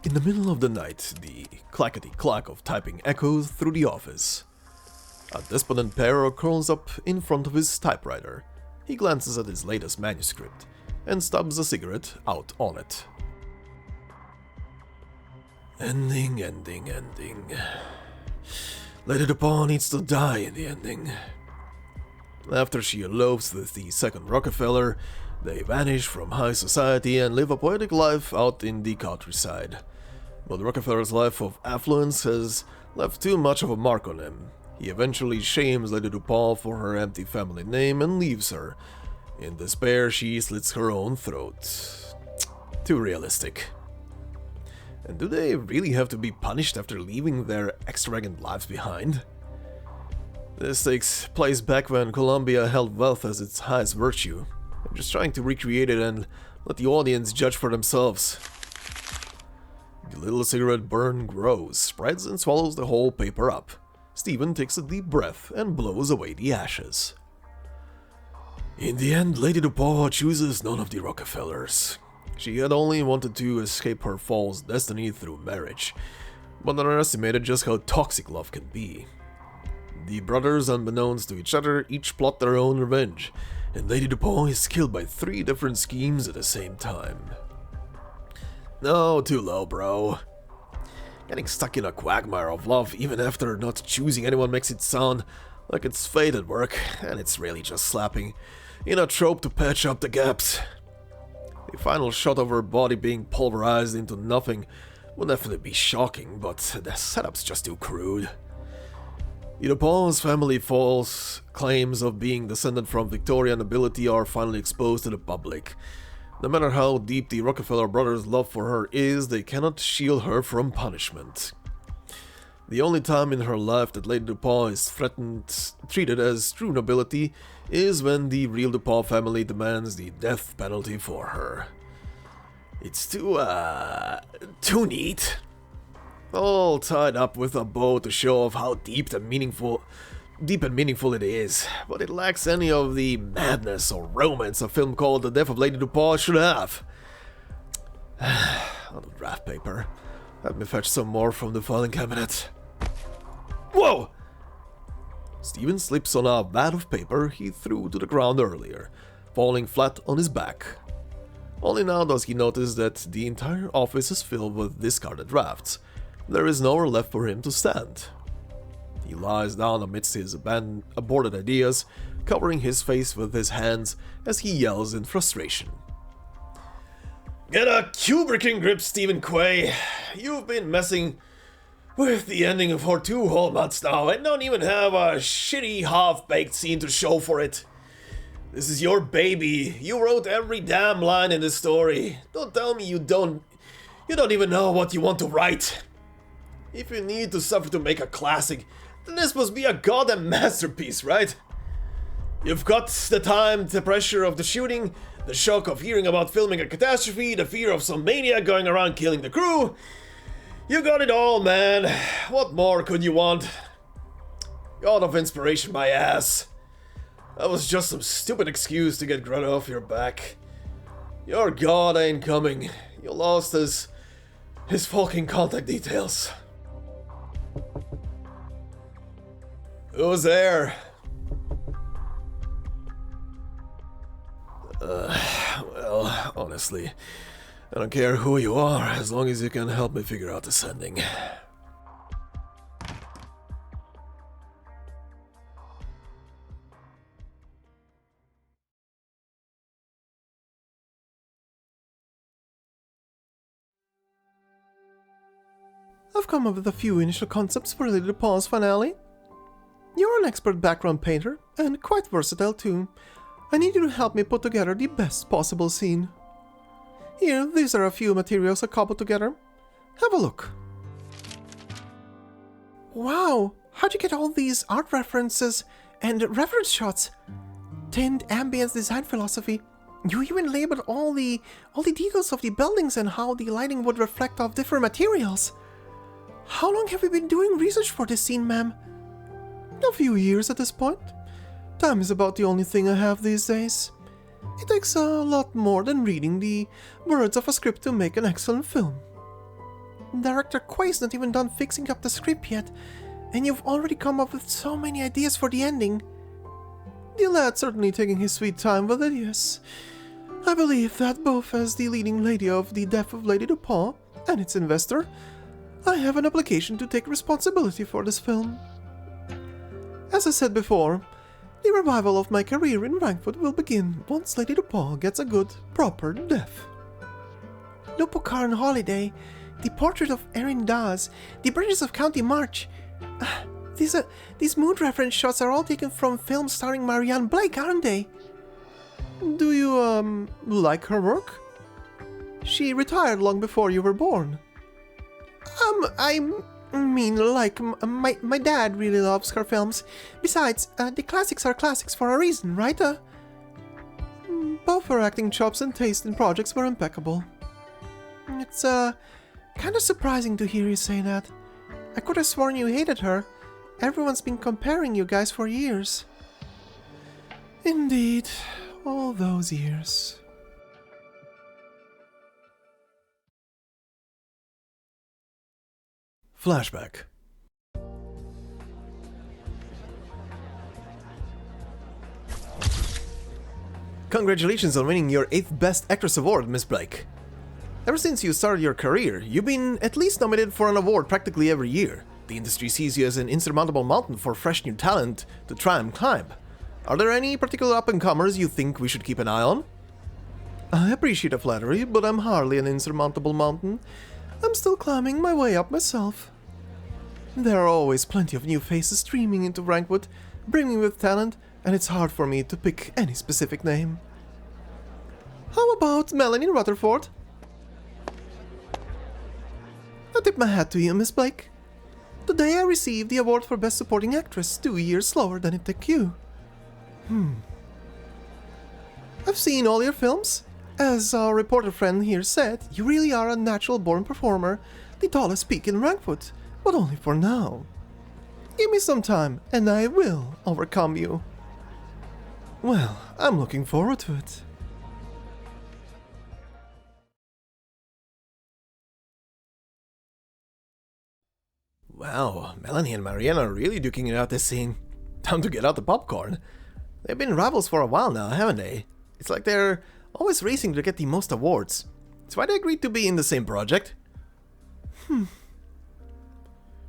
In the middle of the night, the clackety-clack of typing echoes through the office. A despondent Pero curls up in front of his typewriter. He glances at his latest manuscript and stubs a cigarette out on it. Ending. Lady DuPont needs to die in the ending. After she elopes with the second Rockefeller, they vanish from high society and live a poetic life out in the countryside. But Rockefeller's life of affluence has left too much of a mark on him. He eventually shames Lady DuPont for her empty family name and leaves her. In despair, she slits her own throat. Too realistic. And do they really have to be punished after leaving their extravagant lives behind? This takes place back when Colombia held wealth as its highest virtue. I'm just trying to recreate it and let the audience judge for themselves. The little cigarette burn grows, spreads and swallows the whole paper up. Stephen takes a deep breath and blows away the ashes. In the end, Lady DuPont chooses none of the Rockefellers. She had only wanted to escape her false destiny through marriage, but underestimated just how toxic love can be. The brothers, unbeknownst to each other, each plot their own revenge, and Lady DuPont is killed by 3 different schemes at the same time. No, too low, bro. Getting stuck in a quagmire of love even after not choosing anyone makes it sound like it's fate at work, and it's really just slapping in a trope to patch up the gaps. The final shot of her body being pulverized into nothing would definitely be shocking, but the setup's just too crude. The DuPont's family false claims of being descended from Victorian nobility are finally exposed to the public. No matter how deep the Rockefeller brothers' love for her is, they cannot shield her from punishment. The only time in her life that Lady DuPont is treated as true nobility is when the real DuPont family demands the death penalty for her. It's too neat. All tied up with a bow to show off how deep and meaningful it is, but it lacks any of the madness or romance a film called The Death of Lady DuPont should have. On the draft paper. Let me fetch some more from the filing cabinet. Whoa! Stephen slips on a vat of paper he threw to the ground earlier, falling flat on his back. Only now does he notice that the entire office is filled with discarded drafts. There is nowhere left for him to stand. He lies down amidst his aborted ideas, covering his face with his hands as he yells in frustration. Get a Kubricking grip, Stephen Quay! You've been messing with the ending for 2 whole months now and don't even have a shitty half-baked scene to show for it. This is your baby. You wrote every damn line in this story. Don't tell me you don't even know what you want to write. If you need to suffer to make a classic, then this must be a goddamn masterpiece, right? You've got the time, the pressure of the shooting, the shock of hearing about filming a catastrophe, the fear of some maniac going around killing the crew. You got it all, man. What more could you want? God of inspiration, my ass. That was just some stupid excuse to get Greta off your back. Your god ain't coming. You lost his fucking contact details. Who's there? Well, honestly, I don't care who you are, as long as you can help me figure out the sending. I've come up with a few initial concepts for Lady DuPont's finale. You're an expert background painter, and quite versatile too. I need you to help me put together the best possible scene. Here, these are a few materials I cobbled together. Have a look. Wow, how'd you get all these art references and reference shots? Tinned ambience design philosophy. You even labeled all the details of the buildings and how the lighting would reflect off different materials. How long have you been doing research for this scene, ma'am? A few years at this point. Time is about the only thing I have these days. It takes a lot more than reading the words of a script to make an excellent film. Director Quay's not even done fixing up the script yet, and you've already come up with so many ideas for the ending. The lad's certainly taking his sweet time with it, yes. I believe that both as the leading lady of the death of Lady DuPont and its investor, I have an obligation to take responsibility for this film. As I said before, the revival of my career in Wrankwood will begin once Lady DuPont gets a good, proper death. Lupocar and Holiday, the portrait of Erin Dawes, the bridges of County March. These mood reference shots are all taken from films starring Marianne Blake, aren't they? Do you, like her work? She retired long before you were born. I mean, like, my dad really loves her films. Besides, the classics are classics for a reason, right? Both her acting chops and taste in projects were impeccable. It's, kind of surprising to hear you say that. I could have sworn you hated her. Everyone's been comparing you guys for years. Indeed, all those years. Flashback. Congratulations on winning your 8th Best Actress Award, Miss Blake. Ever since you started your career, you've been at least nominated for an award practically every year. The industry sees you as an insurmountable mountain for fresh new talent to try and climb. Are there any particular up-and-comers you think we should keep an eye on? I appreciate the flattery, but I'm hardly an insurmountable mountain. I'm still climbing my way up myself. There are always plenty of new faces streaming into Wrankwood, brimming with talent, and it's hard for me to pick any specific name. How about Melanie Rutherford? I tip my hat to you, Miss Blake. Today I received the award for Best Supporting Actress 2 years slower than it took you. I've seen all your films. As our reporter friend here said, you really are a natural-born performer, the tallest peak in Wrankwood, but only for now. Give me some time, and I will overcome you. Well, I'm looking forward to it. Wow, Melanie and Marianne are really duking it out this scene. Time to get out the popcorn. They've been rivals for a while now, haven't they? It's like they're always racing to get the most awards. That's why they agreed to be in the same project.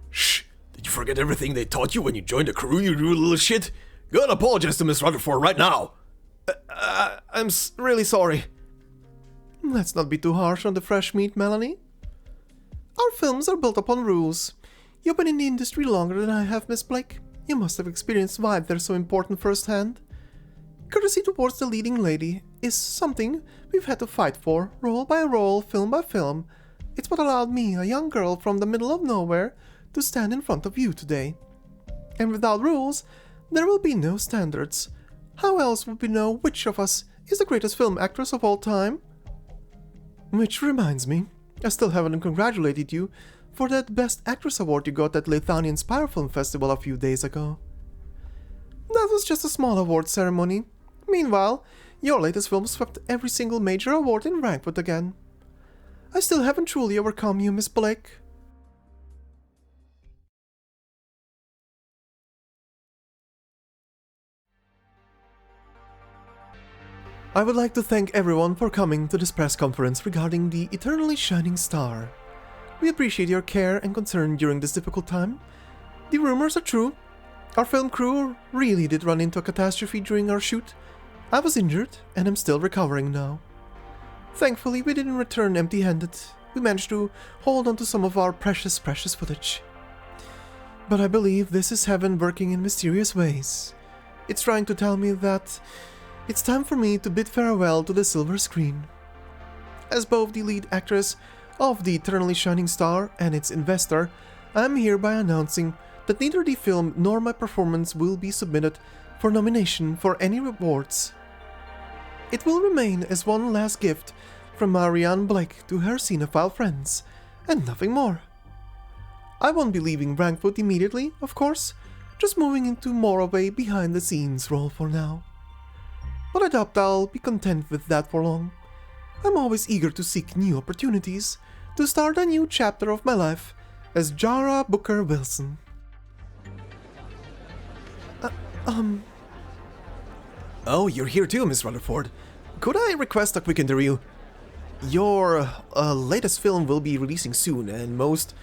Shh! Did you forget everything they taught you when you joined the crew, you little shit? Go and apologize to Miss Rutherford right now! I'm really sorry. Let's not be too harsh on the fresh meat, Melanie. Our films are built upon rules. You've been in the industry longer than I have, Miss Blake. You must have experienced why they're so important firsthand. Courtesy towards the leading lady is something we've had to fight for, role by role, film by film. It's what allowed me, a young girl from the middle of nowhere, to stand in front of you today. And without rules, there will be no standards. How else would we know which of us is the greatest film actress of all time? Which reminds me, I still haven't congratulated you for that Best Actress award you got at Lithuanian Spire Film Festival a few days ago. That was just a small award ceremony. Meanwhile, your latest film swept every single major award in Wrankwood again. I still haven't truly overcome you, Miss Blake. I would like to thank everyone for coming to this press conference regarding the Eternally Shining Star. We appreciate your care and concern during this difficult time. The rumors are true. Our film crew really did run into a catastrophe during our shoot. I was injured, and I'm still recovering now. Thankfully, we didn't return empty-handed. We managed to hold on to some of our precious footage. But I believe this is heaven working in mysterious ways. It's trying to tell me that it's time for me to bid farewell to the silver screen. As both the lead actress of the Eternally Shining Star and its investor, I am hereby announcing that neither the film nor my performance will be submitted for nomination for any awards. It will remain as one last gift from Marianne Blake to her cinephile friends, and nothing more. I won't be leaving Wrankwood immediately, of course, just moving into more of a behind-the-scenes role for now. But I doubt I'll be content with that for long. I'm always eager to seek new opportunities, to start a new chapter of my life as Jara Booker Wilson. Oh, you're here too, Miss Rutherford. Could I request a quick interview? Your latest film will be releasing soon, and most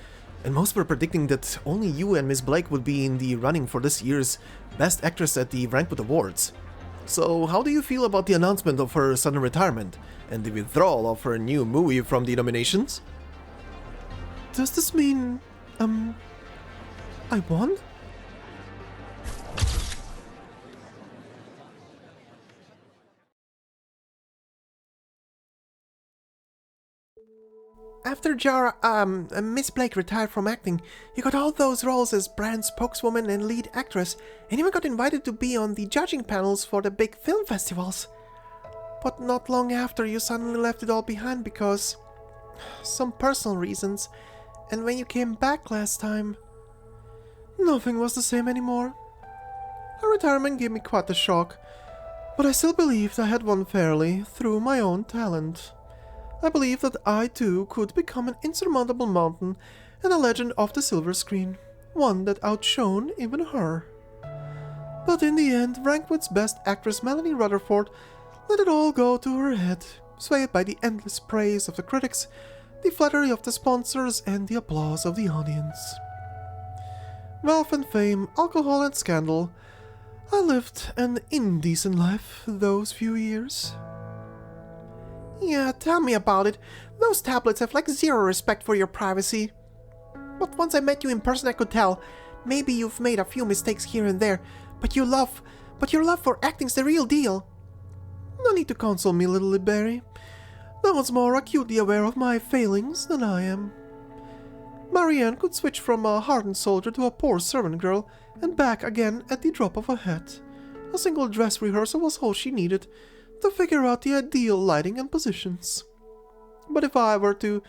were predicting that only you and Miss Blake would be in the running for this year's Best Actress at the Wrankwood Awards. So, how do you feel about the announcement of her sudden retirement and the withdrawal of her new movie from the nominations? Does this mean, I won? After Miss Blake retired from acting, you got all those roles as brand spokeswoman and lead actress, and even got invited to be on the judging panels for the big film festivals. But not long after, you suddenly left it all behind because some personal reasons, and when you came back last time, nothing was the same anymore. Her retirement gave me quite a shock, but I still believed I had won fairly through my own talent. I believed that I too could become an insurmountable mountain and a legend of the silver screen, one that outshone even her. But in the end, Wrankwood's best actress Melanie Rutherford let it all go to her head, swayed by the endless praise of the critics, the flattery of the sponsors, and the applause of the audience. Wealth and fame, alcohol and scandal, I lived an indecent life those few years. Yeah, tell me about it. Those tablets have like zero respect for your privacy. But once I met you in person, I could tell. Maybe you've made a few mistakes here and there, but your love for acting's the real deal. No need to console me, little Liberi. No one's more acutely aware of my failings than I am. Marianne could switch from a hardened soldier to a poor servant girl and back again at the drop of a hat. A single dress rehearsal was all she needed to figure out the ideal lighting and positions. But if I were to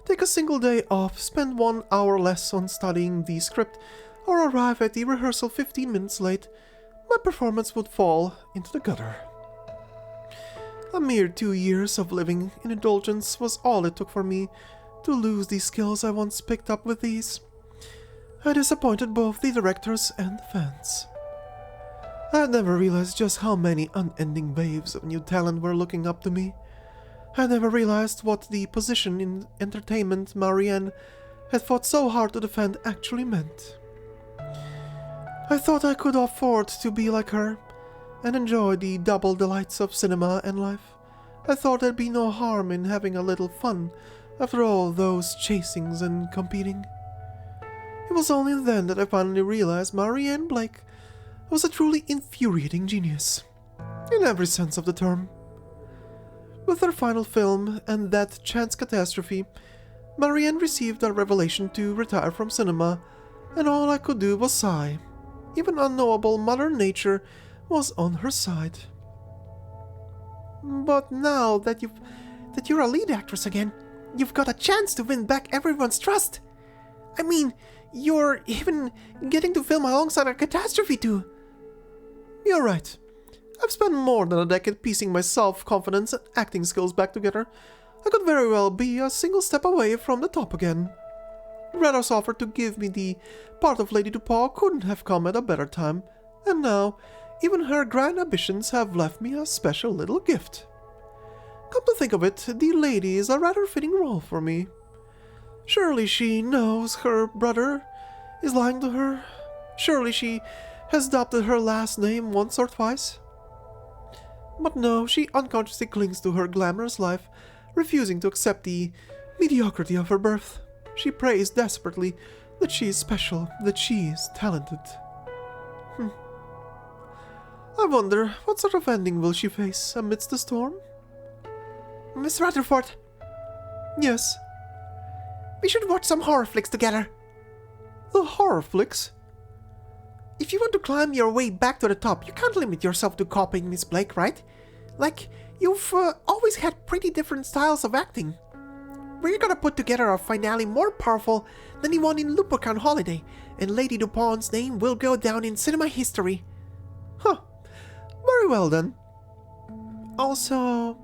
take a single day off, spend 1 hour less on studying the script, or arrive at the rehearsal 15 minutes late, my performance would fall into the gutter. A mere 2 years of living in indulgence was all it took for me to lose the skills I once picked up with these. I disappointed both the directors and the fans. I had never realized just how many unending waves of new talent were looking up to me. I had never realized what the position in entertainment Marianne had fought so hard to defend actually meant. I thought I could afford to be like her and enjoy the double delights of cinema and life. I thought there'd be no harm in having a little fun after all those chasings and competing. It was only then that I finally realized Marianne Blake was a truly infuriating genius, in every sense of the term. With her final film and that chance catastrophe, Marianne received a revelation to retire from cinema, and all I could do was sigh. Even unknowable Mother Nature was on her side. But now that you're a lead actress again, you've got a chance to win back everyone's trust. I mean, you're even getting to film alongside a catastrophe too. You're right. I've spent more than a decade piecing my self-confidence and acting skills back together. I could very well be a single step away from the top again. Rados offered to give me the part of Lady DuPaul couldn't have come at a better time, and now even her grand ambitions have left me a special little gift. Come to think of it, the lady is a rather fitting role for me. Surely she knows her brother is lying to her. Surely she has adopted her last name once or twice. But no, she unconsciously clings to her glamorous life, refusing to accept the mediocrity of her birth. She prays desperately that she is special, that she is talented. I wonder, what sort of ending will she face amidst the storm? Miss Rutherford. Yes? We should watch some horror flicks together. The horror flicks? If you want to climb your way back to the top, you can't limit yourself to copying Miss Blake, right? Like, You've always had pretty different styles of acting. We're gonna put together a finale more powerful than the one in Lupercan Holiday, and Lady Dupont's name will go down in cinema history. Huh. Very well then. Also,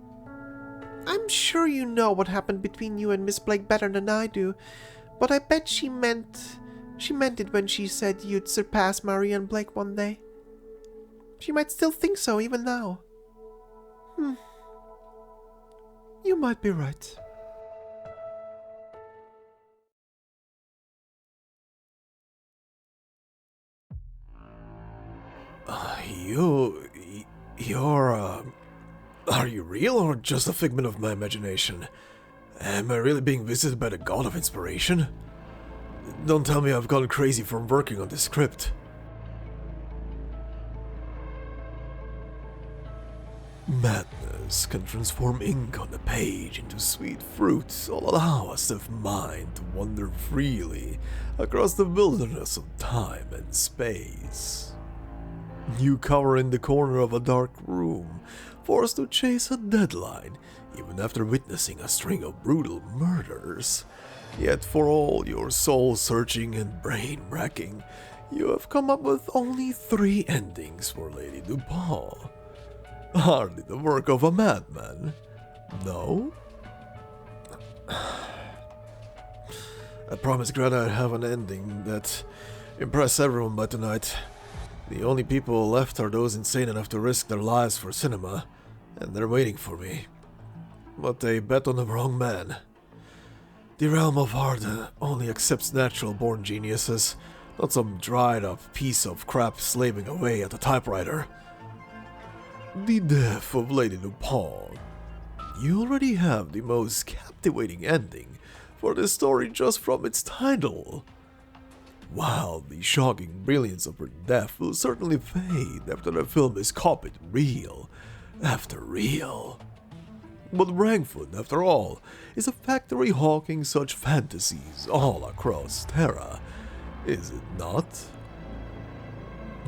I'm sure you know what happened between you and Miss Blake better than I do, but I bet she meant it when she said you'd surpass Marianne Blake one day. She might still think so even now. You might be right. Are you real or just a figment of my imagination? Am I really being visited by the god of inspiration? Don't tell me I've gone crazy from working on this script. Madness can transform ink on the page into sweet fruit, or allow a stiff mind to wander freely across the wilderness of time and space. You cower in the corner of a dark room, forced to chase a deadline, even after witnessing a string of brutal murders. Yet for all your soul-searching and brain-racking, you have come up with only 3 endings for Lady Dupont. Hardly the work of a madman, no? I promised Greta I'd have an ending that impress everyone by tonight. The only people left are those insane enough to risk their lives for cinema, and they're waiting for me. But they bet on the wrong man. The realm of art only accepts natural-born geniuses, not some dried-up piece of crap slaving away at a typewriter. The death of Lady Dupont. You already have the most captivating ending for this story just from its title. While the shocking brilliance of her death will certainly fade after the film is copied reel after reel. But Wrankwood, after all, is a factory hawking such fantasies all across Terra, is it not?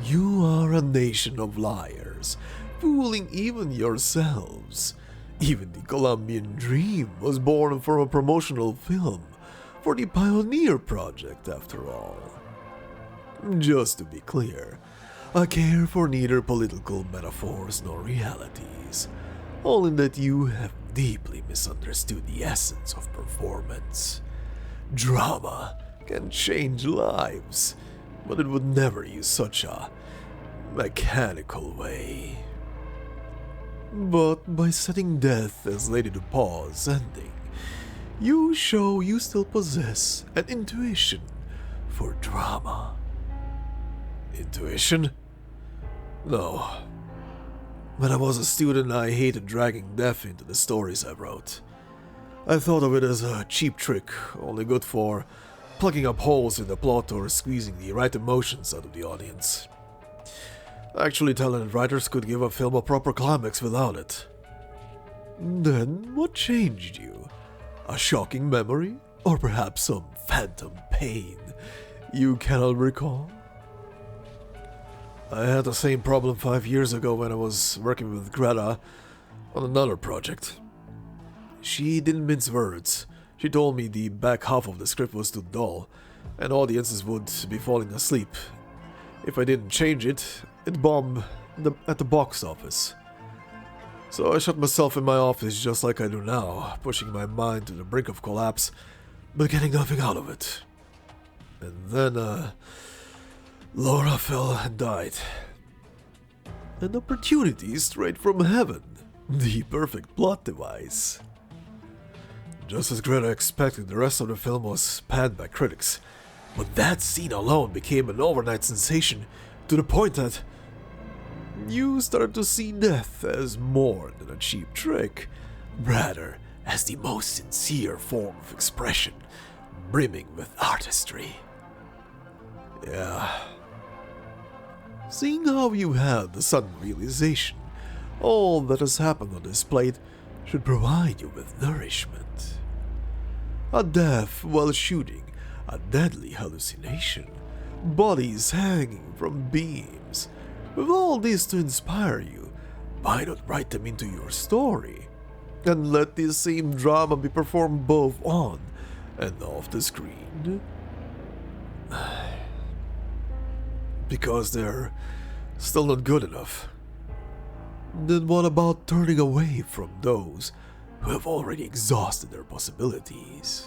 You are a nation of liars, fooling even yourselves. Even the Colombian Dream was born from a promotional film for the Pioneer Project, after all. Just to be clear, I care for neither political metaphors nor realities, all in that you have deeply misunderstood the essence of performance. Drama can change lives, but it would never use such a mechanical way. But by setting death as Lady Dupont's ending, you show you still possess an intuition for drama. Intuition? No. When I was a student, I hated dragging death into the stories I wrote. I thought of it as a cheap trick, only good for plugging up holes in the plot or squeezing the right emotions out of the audience. Actually, talented writers could give a film a proper climax without it. Then, what changed you? A shocking memory? Or perhaps some phantom pain you cannot recall? I had the same problem 5 years ago when I was working with Greta on another project. She didn't mince words. She told me the back half of the script was too dull, and audiences would be falling asleep. If I didn't change it, it bombed at the box office. So I shut myself in my office just like I do now, pushing my mind to the brink of collapse, but getting nothing out of it. And then, Laura fell and died. An opportunity straight from heaven. The perfect plot device. Just as Greta expected, the rest of the film was panned by critics. But that scene alone became an overnight sensation, to the point that you started to see death as more than a cheap trick, rather as the most sincere form of expression, brimming with artistry. Yeah. Seeing how you had the sudden realization, all that has happened on this plate should provide you with nourishment. A death while shooting, a deadly hallucination, bodies hanging from beams. With all this to inspire you, why not write them into your story? And let this same drama be performed both on and off the screen? Because they're still not good enough. Then what about turning away from those who have already exhausted their possibilities?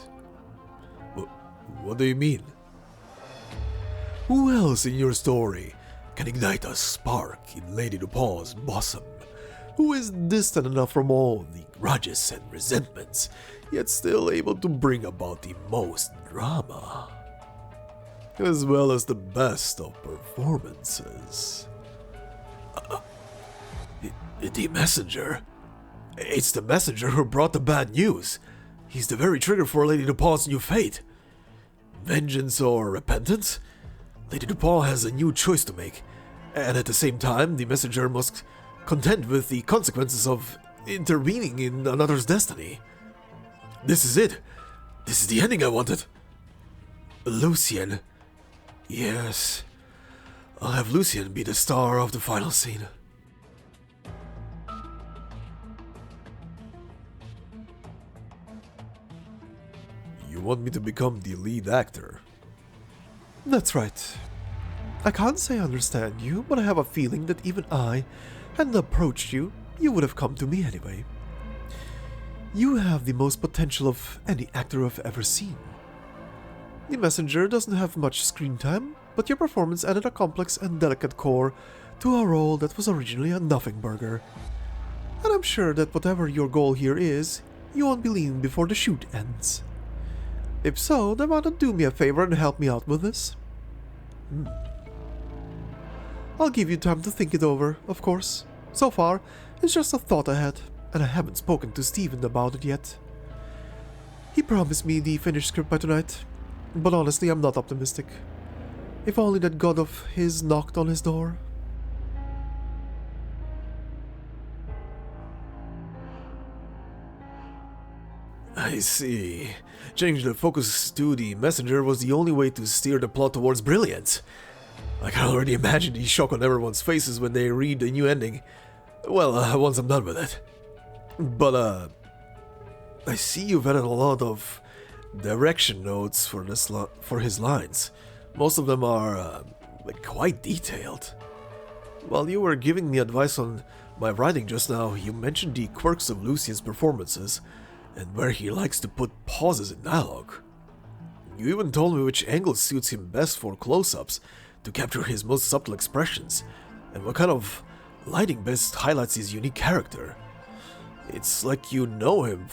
What do you mean? Who else in your story can ignite a spark in Lady DuPaul's bosom? Who is distant enough from all the grudges and resentments, yet still able to bring about the most drama, as well as the best of performances? The messenger. It's the messenger who brought the bad news. He's the very trigger for Lady DuPaul's new fate. Vengeance or repentance? Lady DuPaul has a new choice to make, and at the same time, the messenger must contend with the consequences of intervening in another's destiny. This is it. This is the ending I wanted. Lucian. Yes. I'll have Lucian be the star of the final scene. You want me to become the lead actor? That's right. I can't say I understand you, but I have a feeling that even I hadn't approached you, you would have come to me anyway. You have the most potential of any actor I've ever seen. The messenger doesn't have much screen time, but your performance added a complex and delicate core to a role that was originally a nothing burger. And I'm sure that whatever your goal here is, you won't be leaving before the shoot ends. If so, then why not do me a favor and help me out with this? I'll give you time to think it over, of course. So far, it's just a thought I had, and I haven't spoken to Steven about it yet. He promised me the finished script by tonight, but honestly I'm not optimistic. If only that god of his knocked on his door. I see. Changing the focus to the messenger was the only way to steer the plot towards brilliance. I can already imagine the shock on everyone's faces when they read the new ending. Well, once I'm done with it. But, I see you've added a lot of direction notes for his lines. Most of them are, quite detailed. While you were giving me advice on my writing just now, you mentioned the quirks of Lucian's performances, and where he likes to put pauses in dialogue. You even told me which angle suits him best for close-ups to capture his most subtle expressions, and what kind of lighting best highlights his unique character. It's like you known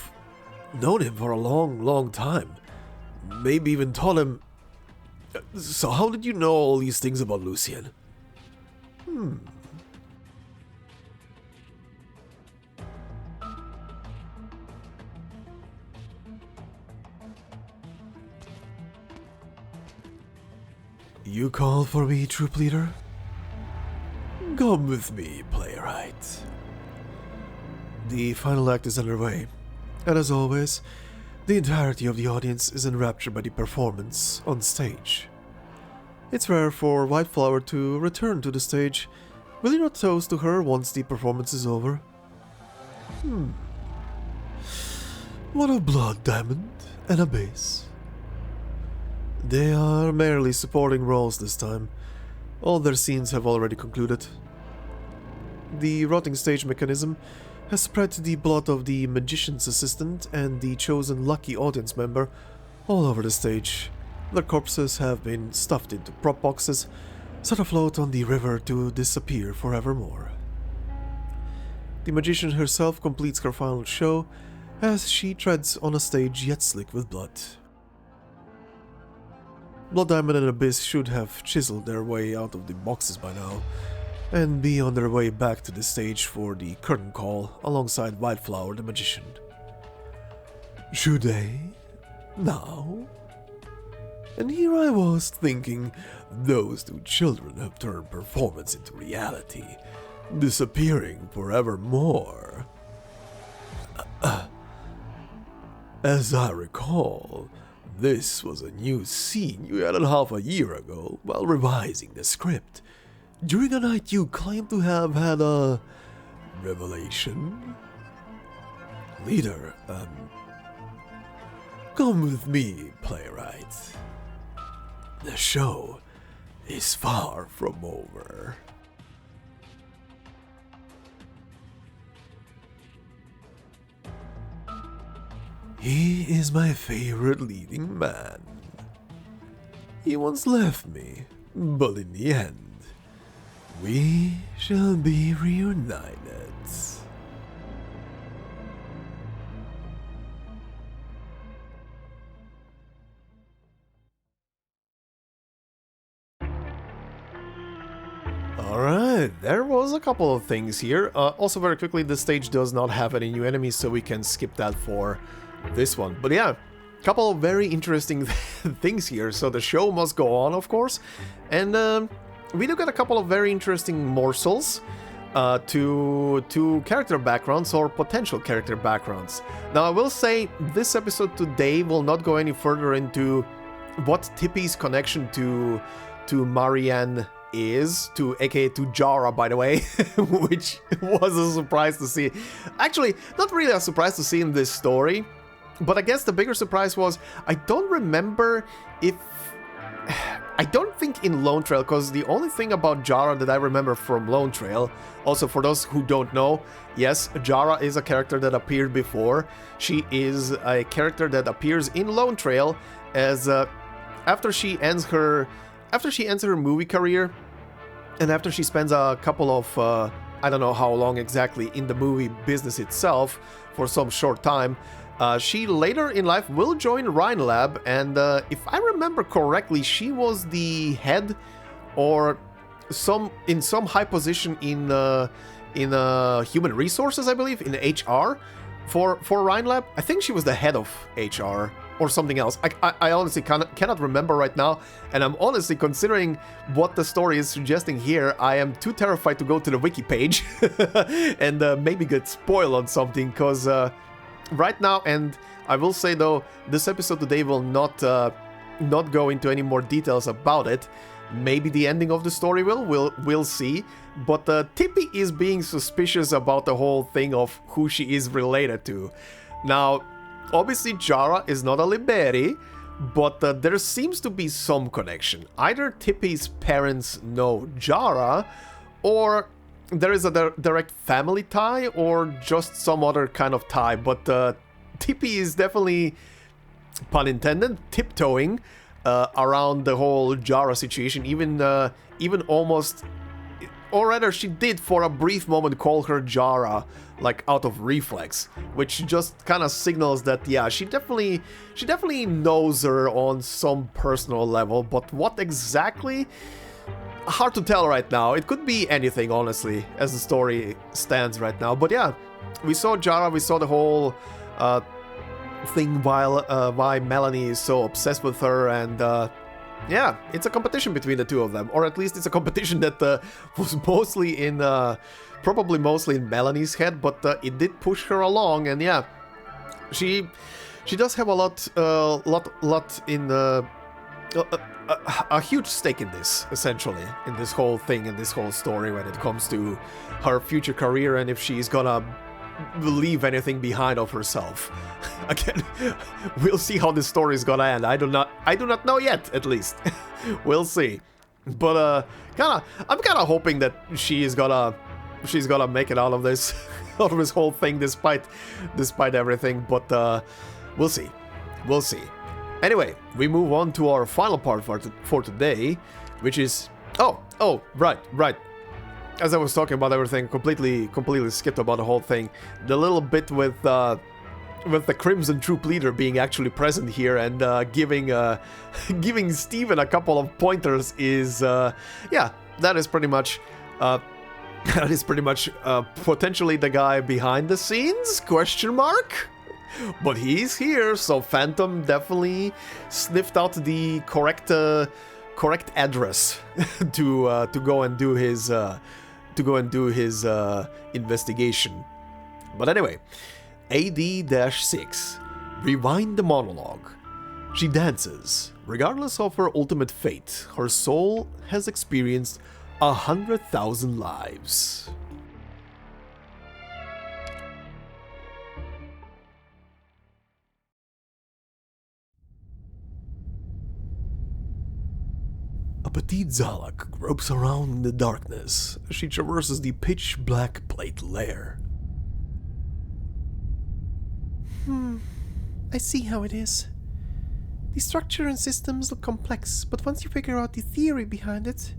him for a long time. Maybe even taught him... So how did you know all these things about Lucian? You call for me, troop leader? Come with me, playwright. The final act is underway, and as always, the entirety of the audience is enraptured by the performance on stage. It's rare for Whiteflower to return to the stage. Will you not toast to her once the performance is over? What of Blood Diamond and Abyss? They are merely supporting roles this time. All their scenes have already concluded. The rotting stage mechanism has spread the blood of the magician's assistant and the chosen lucky audience member all over the stage. Their corpses have been stuffed into prop boxes, set afloat on the river to disappear forevermore. The magician herself completes her final show as she treads on a stage yet slick with blood. Blood Diamond and Abyss should have chiseled their way out of the boxes by now, and be on their way back to the stage for the curtain call alongside Whiteflower the Magician. Should they? Now? And here I was thinking, those two children have turned performance into reality, disappearing forevermore. As I recall, this was a new scene you added half a year ago while revising the script. During a night you claimed to have had a Revelation? Leader, come with me, playwright. The show is far from over. He is my favorite leading man. He once left me, but in the end, we shall be reunited. Alright, there was a couple of things here. Also, very quickly, this stage does not have any new enemies, so we can skip that for this one. But yeah, a couple of very interesting things here. So the show must go on, of course. And we do get a couple of very interesting morsels to character backgrounds or potential character backgrounds. Now, I will say this episode today will not go any further into what Tippy's connection to Marianne is, aka to Jara, by the way, which was a surprise to see. Actually, not really a surprise to see in this story, but I guess the bigger surprise was I don't remember if... I don't think in Lone Trail, because the only thing about Jara that I remember from Lone Trail, also for those who don't know, yes, Jara is a character that appeared before. She is a character that appears in Lone Trail as after she ends her movie career, and after she spends a couple of, I don't know how long exactly in the movie business itself, for some short time, she later in life will join Rhinelab, and if I remember correctly, she was the head or in some high position in human resources, I believe, in HR for Rhinelab. I think she was the head of HR or something else. I honestly cannot remember right now, and I'm honestly considering what the story is suggesting here. I am too terrified to go to the wiki page and maybe get spoiled on something, because right now, and I will say though, this episode today will not go into any more details about it. Maybe the ending of the story we'll see, but Tippy is being suspicious about the whole thing of who she is related to. Now, obviously Jara is not a Liberi, but there seems to be some connection. Either Tippy's parents know Jara, or there is a direct family tie, or just some other kind of tie. But Tippy is definitely, pun intended, tiptoeing around the whole Jara situation, even almost, or rather she did for a brief moment call her Jara, like out of reflex, which just kind of signals that, yeah, she definitely knows her on some personal level, but what exactly? Hard to tell right now. It could be anything, honestly, as the story stands right now. But yeah, we saw Jara, we saw the whole thing why Melanie is so obsessed with her, and yeah, it's a competition between the two of them, or at least it's a competition that was probably mostly in Melanie's head, but it did push her along, and yeah, she does have a lot in a huge stake in this, essentially, in this whole thing, in this whole story, when it comes to her future career and if she's gonna leave anything behind of herself. Again, we'll see how this story is gonna end. I do not know yet, at least. We'll see. But I'm kinda hoping that she's gonna make it out of this whole thing, despite everything. But we'll see. We'll see. Anyway, we move on to our final part for today, which is... Oh, right. As I was talking about everything, completely skipped about the whole thing. The little bit with the Crimson Troupe leader being actually present here and giving Steven a couple of pointers is... yeah, that is pretty much... potentially the guy behind the scenes? Question mark? But he's here, so Phantom definitely sniffed out the correct address to go and do his investigation. But anyway, AD-6. Rewind the monologue. She dances. Regardless of her ultimate fate, her soul has experienced 100,000 lives. petite Zalak gropes around in the darkness as she traverses the pitch-black plate lair. I see how it is. The structure and systems look complex, but once you figure out the theory behind it,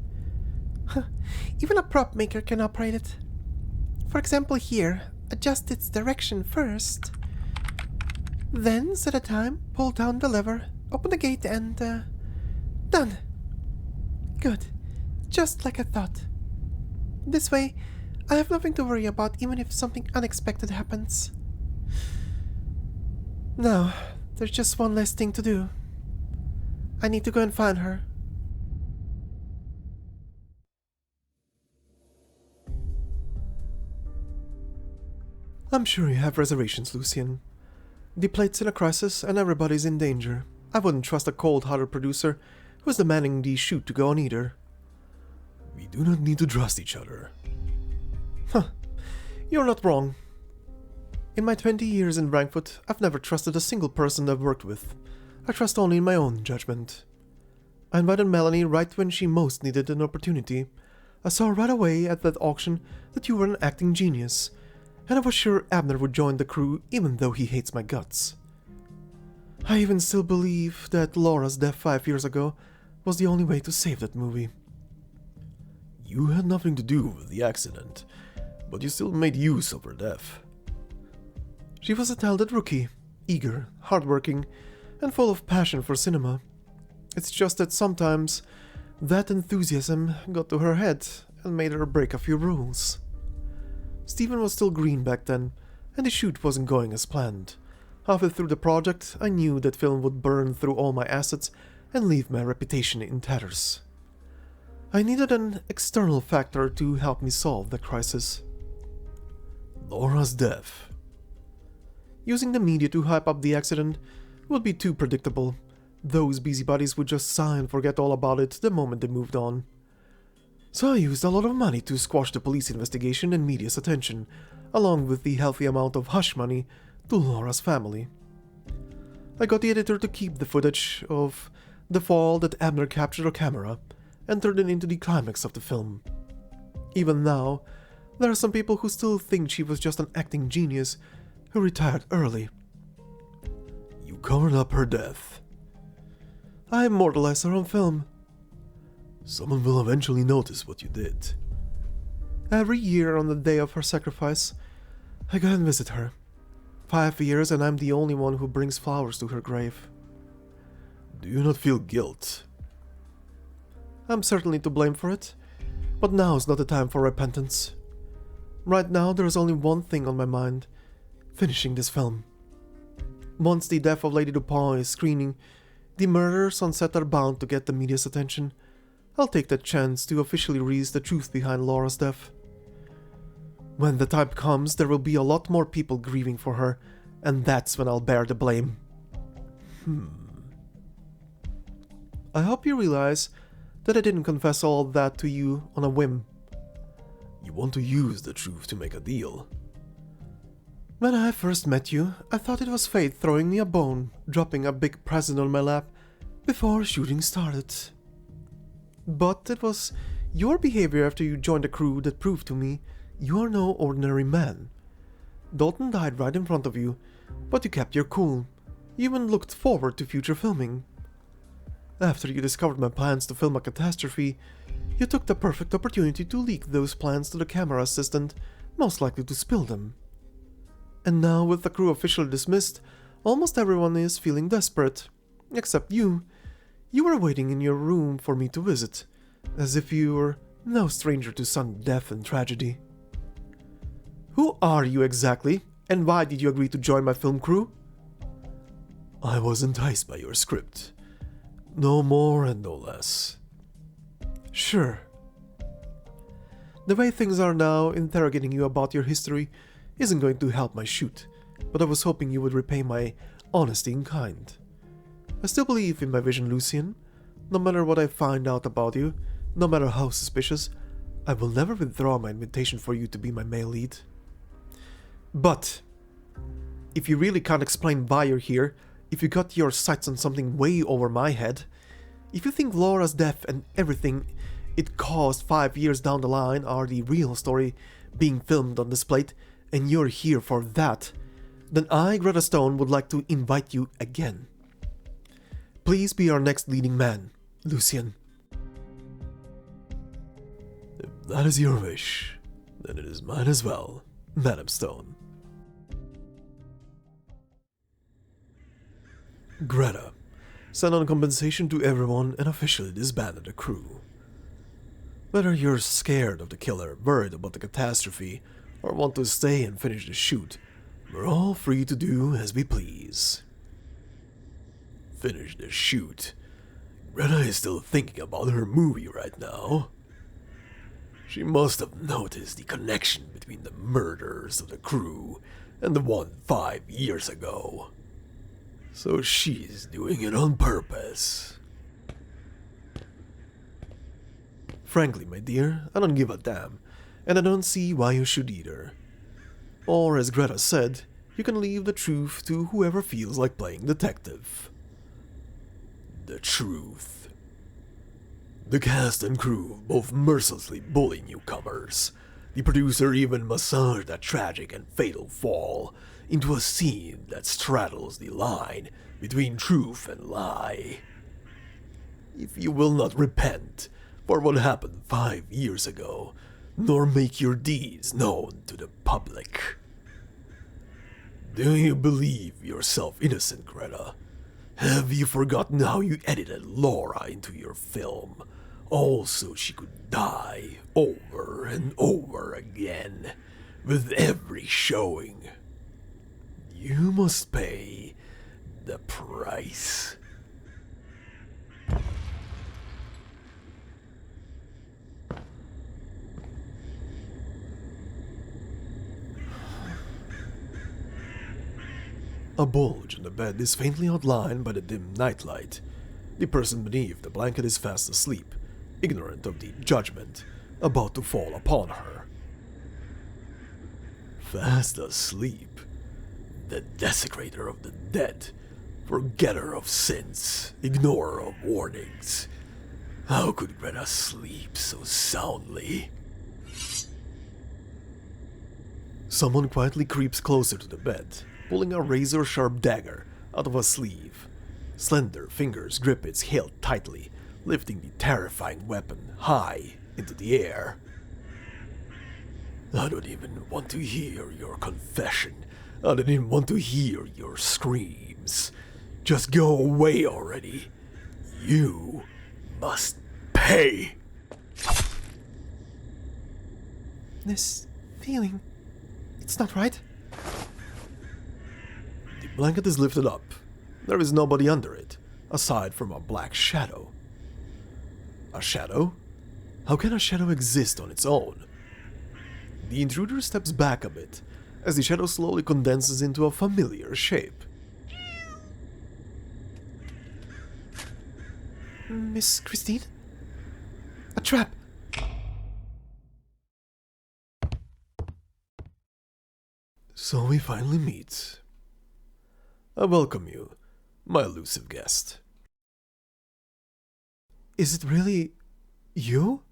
even a prop maker can operate it. For example here, adjust its direction first. Then set a time, pull down the lever, open the gate and, done. Good. Just like I thought. This way, I have nothing to worry about even if something unexpected happens. Now, there's just one last thing to do. I need to go and find her. I'm sure you have reservations, Lucian. The plate's in a crisis and everybody's in danger. I wouldn't trust a cold-hearted producer who's demanding the shoot to go on either. We do not need to trust each other. You're not wrong. In my 20 years in Wrankwood, I've never trusted a single person I've worked with. I trust only in my own judgment. I invited Melanie right when she most needed an opportunity. I saw right away at that auction that you were an acting genius, and I was sure Abner would join the crew even though he hates my guts. I even still believe that Laura's death 5 years ago was the only way to save that movie. You had nothing to do with the accident, but you still made use of her death. She was a talented rookie, eager, hardworking, and full of passion for cinema. It's just that sometimes that enthusiasm got to her head and made her break a few rules. Steven was still green back then, and the shoot wasn't going as planned. Halfway through the project, I knew that film would burn through all my assets and leave my reputation in tatters. I needed an external factor to help me solve the crisis. Laura's death. Using the media to hype up the accident would be too predictable. Those busybodies would just sigh and forget all about it the moment they moved on. So I used a lot of money to squash the police investigation and media's attention, along with the healthy amount of hush money to Laura's family. I got the editor to keep the footage of the fall that Abner captured on camera and turned it into the climax of the film. Even now, there are some people who still think she was just an acting genius who retired early. You covered up her death. I immortalized her on film. Someone will eventually notice what you did. Every year on the day of her sacrifice, I go and visit her. 5 years and I'm the only one who brings flowers to her grave. Do you not feel guilt? I'm certainly to blame for it, but now is not the time for repentance. Right now there is only one thing on my mind: finishing this film. Once the death of Lady Dupont is screening, the murderers on set are bound to get the media's attention. I'll take that chance to officially release the truth behind Laura's death. When the time comes, there will be a lot more people grieving for her, and that's when I'll bear the blame. I hope you realize that I didn't confess all that to you on a whim. You want to use the truth to make a deal. When I first met you, I thought it was fate throwing me a bone, dropping a big present on my lap before shooting started. But it was your behavior after you joined the crew that proved to me you are no ordinary man. Dalton died right in front of you, but you kept your cool. You even looked forward to future filming. After you discovered my plans to film a catastrophe, you took the perfect opportunity to leak those plans to the camera assistant, most likely to spill them. And now, with the crew officially dismissed, almost everyone is feeling desperate. Except you. You were waiting in your room for me to visit, as if you were no stranger to sudden death and tragedy. Who are you exactly, and why did you agree to join my film crew? I was enticed by your script. No more and no less. Sure. The way things are now, interrogating you about your history isn't going to help my shoot, but I was hoping you would repay my honesty in kind. I still believe in my vision, Lucian. No matter what I find out about you, no matter how suspicious, I will never withdraw my invitation for you to be my male lead. But if you really can't explain why you're here, if you got your sights on something way over my head, If you think Laura's death and everything it caused 5 years down the line are the real story being filmed on this plate, and you're here for that, then I, Greta Stone, would like to invite you again. Please be our next leading man, Lucian. If that is your wish, then it is mine as well, Madam Stone. Greta sent on compensation to everyone and officially disbanded the crew. Whether you're scared of the killer, worried about the catastrophe, or want to stay and finish the shoot, we're all free to do as we please. Finish the shoot? Greta is still thinking about her movie right now. She must have noticed the connection between the murders of the crew and the one 5 years ago. So she's doing it on purpose. Frankly, my dear, I don't give a damn, and I don't see why you should either. Or, as Greta said, you can leave the truth to whoever feels like playing detective. The truth. The cast and crew both mercilessly bully newcomers. The producer even massaged that tragic and fatal fall into a scene that straddles the line between truth and lie. If you will not repent for what happened 5 years ago, nor make your deeds known to the public. Do you believe yourself innocent, Greta? Have you forgotten how you edited Laura into your film, all so she could die over and over again, with every showing? You must pay the price. A bulge in the bed is faintly outlined by the dim nightlight. The person beneath the blanket is fast asleep, ignorant of the judgment about to fall upon her. Fast asleep? The desecrator of the dead, forgetter of sins, ignorer of warnings. How could Greta sleep so soundly? Someone quietly creeps closer to the bed, pulling a razor-sharp dagger out of a sleeve. Slender fingers grip its hilt tightly, lifting the terrifying weapon high into the air. I don't even want to hear your confession. I don't even want to hear your screams. Just go away already. You must pay. This feeling, it's not right. The blanket is lifted up. There is nobody under it, aside from a black shadow. A shadow? How can a shadow exist on its own? The intruder steps back a bit, as the shadow slowly condenses into a familiar shape. Miss Christine? A trap! So we finally meet. I welcome you, my elusive guest. Is it really you?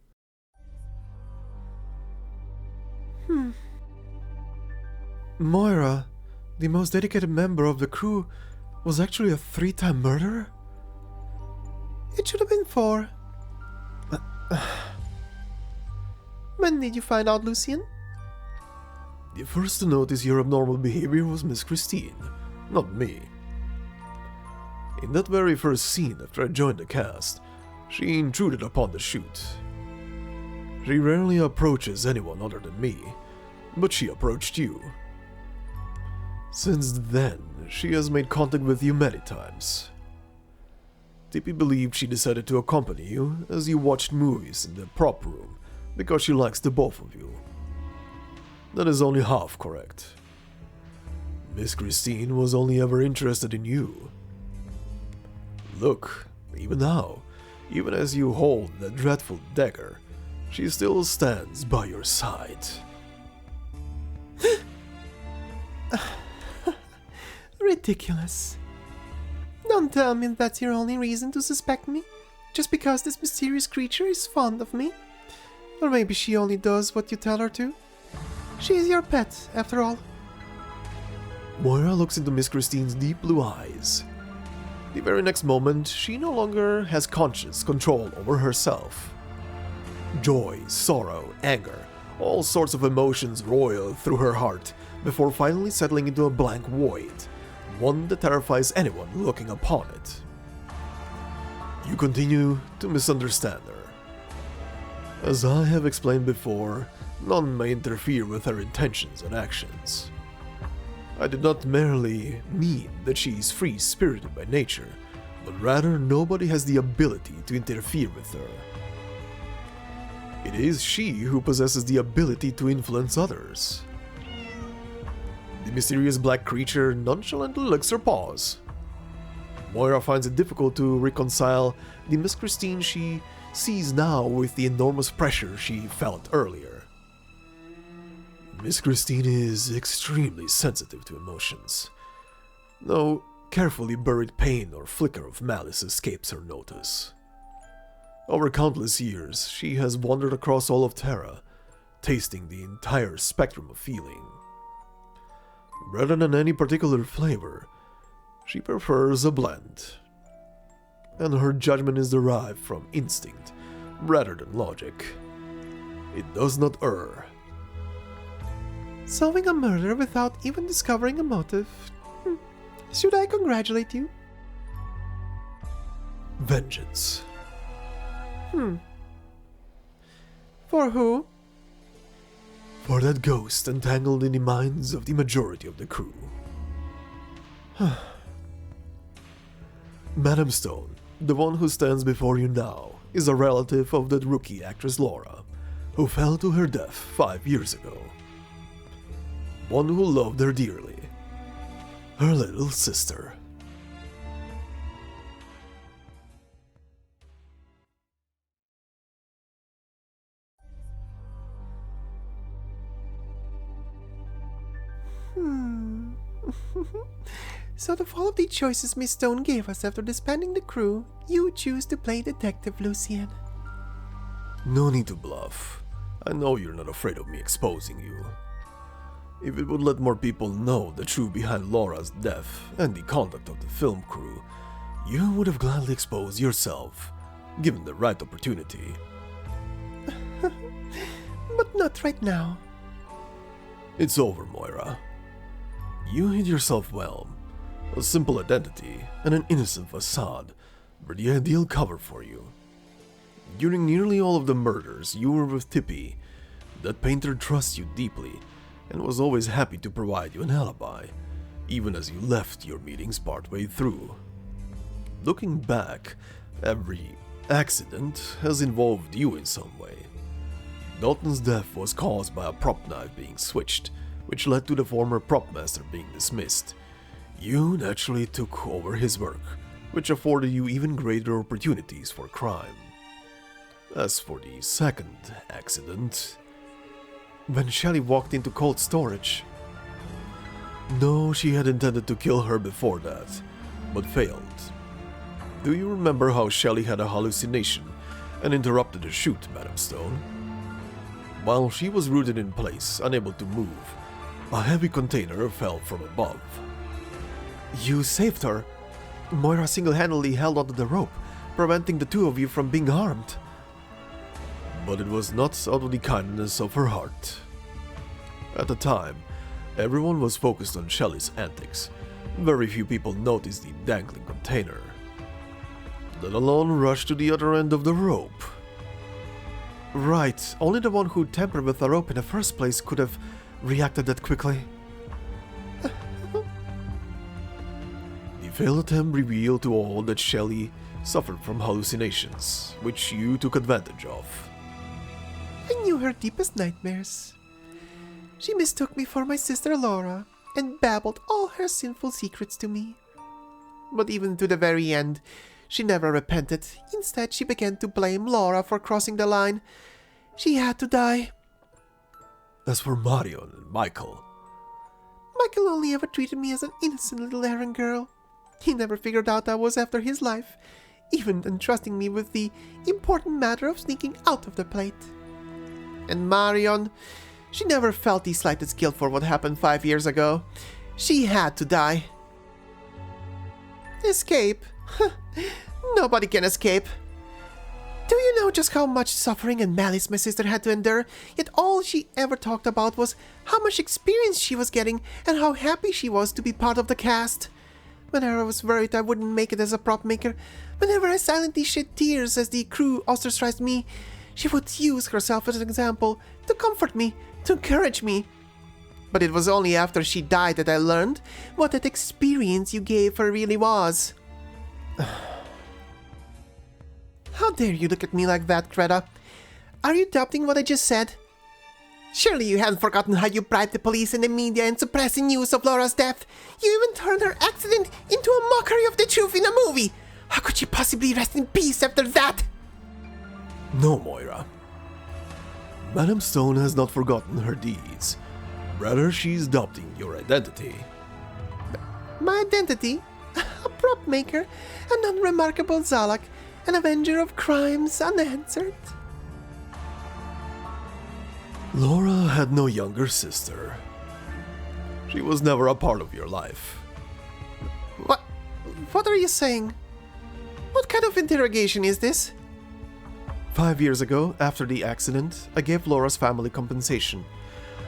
Moira, the most dedicated member of the crew, was actually a 3-time murderer? It should have been 4. When did you find out, Lucian? The first to notice your abnormal behavior was Miss Christine, not me. In that very first scene after I joined the cast, she intruded upon the shoot. She rarely approaches anyone other than me, but she approached you. Since then, she has made contact with you many times. Tippy believed she decided to accompany you as you watched movies in the prop room because she likes the both of you. That is only half correct. Miss Christine was only ever interested in you. Look, even now, even as you hold that dreadful dagger, she still stands by your side. Ridiculous. Don't tell me that's your only reason to suspect me. just because this mysterious creature is fond of me. Or maybe she only does what you tell her to. She is your pet, after all. Moira looks into Miss Christine's deep blue eyes. The very next moment, she no longer has conscious control over herself. Joy, sorrow, anger, all sorts of emotions roil through her heart before finally settling into a blank void, one that terrifies anyone looking upon it. You continue to misunderstand her. As I have explained before, none may interfere with her intentions and actions. I did not merely mean that she is free-spirited by nature, but rather nobody has the ability to interfere with her. It is she who possesses the ability to influence others. The mysterious black creature nonchalantly licks her paws. Moira finds it difficult to reconcile the Miss Christine she sees now with the enormous pressure she felt earlier. Miss Christine is extremely sensitive to emotions. No carefully buried pain or flicker of malice escapes her notice. Over countless years, she has wandered across all of Terra, tasting the entire spectrum of feeling. Rather than any particular flavor, she prefers a blend. And her judgment is derived from instinct rather than logic. It does not err. Solving a murder without even discovering a motive. Should I congratulate you? Vengeance. For who? For that ghost entangled in the minds of the majority of the crew. Madame Stone, the one who stands before you now, is a relative of that rookie actress Laura, who fell to her death 5 years ago. One who loved her dearly. Her little sister. So of all of the choices Miss Stone gave us after disbanding the crew, you choose to play Detective Lucian. No need to bluff. I know you're not afraid of me exposing you. If it would let more people know the truth behind Laura's death and the conduct of the film crew, you would have gladly exposed yourself, given the right opportunity. But not right now. It's over, Moira. You hid yourself well. A simple identity and an innocent facade were the ideal cover for you. During nearly all of the murders, you were with Tippy. That painter trusts you deeply and was always happy to provide you an alibi, even as you left your meetings partway through. Looking back, every accident has involved you in some way. Dalton's death was caused by a prop knife being switched, which led to the former prop master being dismissed. You naturally took over his work, which afforded you even greater opportunities for crime. As for the second accident, when Shelley walked into cold storage. No, she had intended to kill her before that, but failed. Do you remember how Shelley had a hallucination and interrupted the shoot, Madame Stone? While she was rooted in place, unable to move, a heavy container fell from above. You saved her. Moira single-handedly held onto the rope, preventing the two of you from being harmed. But it was not out of the kindness of her heart. At the time, everyone was focused on Shelley's antics. Very few people noticed the dangling container. Let alone rush to the other end of the rope. Right, only the one who tampered with the rope in the first place could have reacted that quickly. The failed attempt revealed to all that Shelley suffered from hallucinations, which you took advantage of. I knew her deepest nightmares. She mistook me for my sister Laura and babbled all her sinful secrets to me. But even to the very end, she never repented. Instead, she began to blame Laura for crossing the line. She had to die. As for Marion and Michael only ever treated me as an innocent little errand girl. He never figured out I was after his life, even entrusting me with the important matter of sneaking out of the plate. And Marion, she never felt the slightest guilt for what happened 5 years ago. She had to die. Escape? Nobody can escape. Do you know just how much suffering and malice my sister had to endure? Yet all she ever talked about was how much experience she was getting and how happy she was to be part of the cast. Whenever I was worried I wouldn't make it as a prop maker, whenever I silently shed tears as the crew ostracized me, she would use herself as an example to comfort me, to encourage me. But it was only after she died that I learned what that experience you gave her really was. How dare you look at me like that, Greta? Are you doubting what I just said? Surely you haven't forgotten how you bribed the police and the media in suppressing news of Laura's death. You even turned her accident into a mockery of the truth in a movie. How could she possibly rest in peace after that? No, Moira. Madame Stone has not forgotten her deeds. Rather, she's adopting your identity. My identity? A prop maker, an unremarkable Zalak, an avenger of crimes unanswered. Laura had no younger sister. She was never a part of your life. What are you saying? What kind of interrogation is this? 5 years ago, after the accident, I gave Laura's family compensation.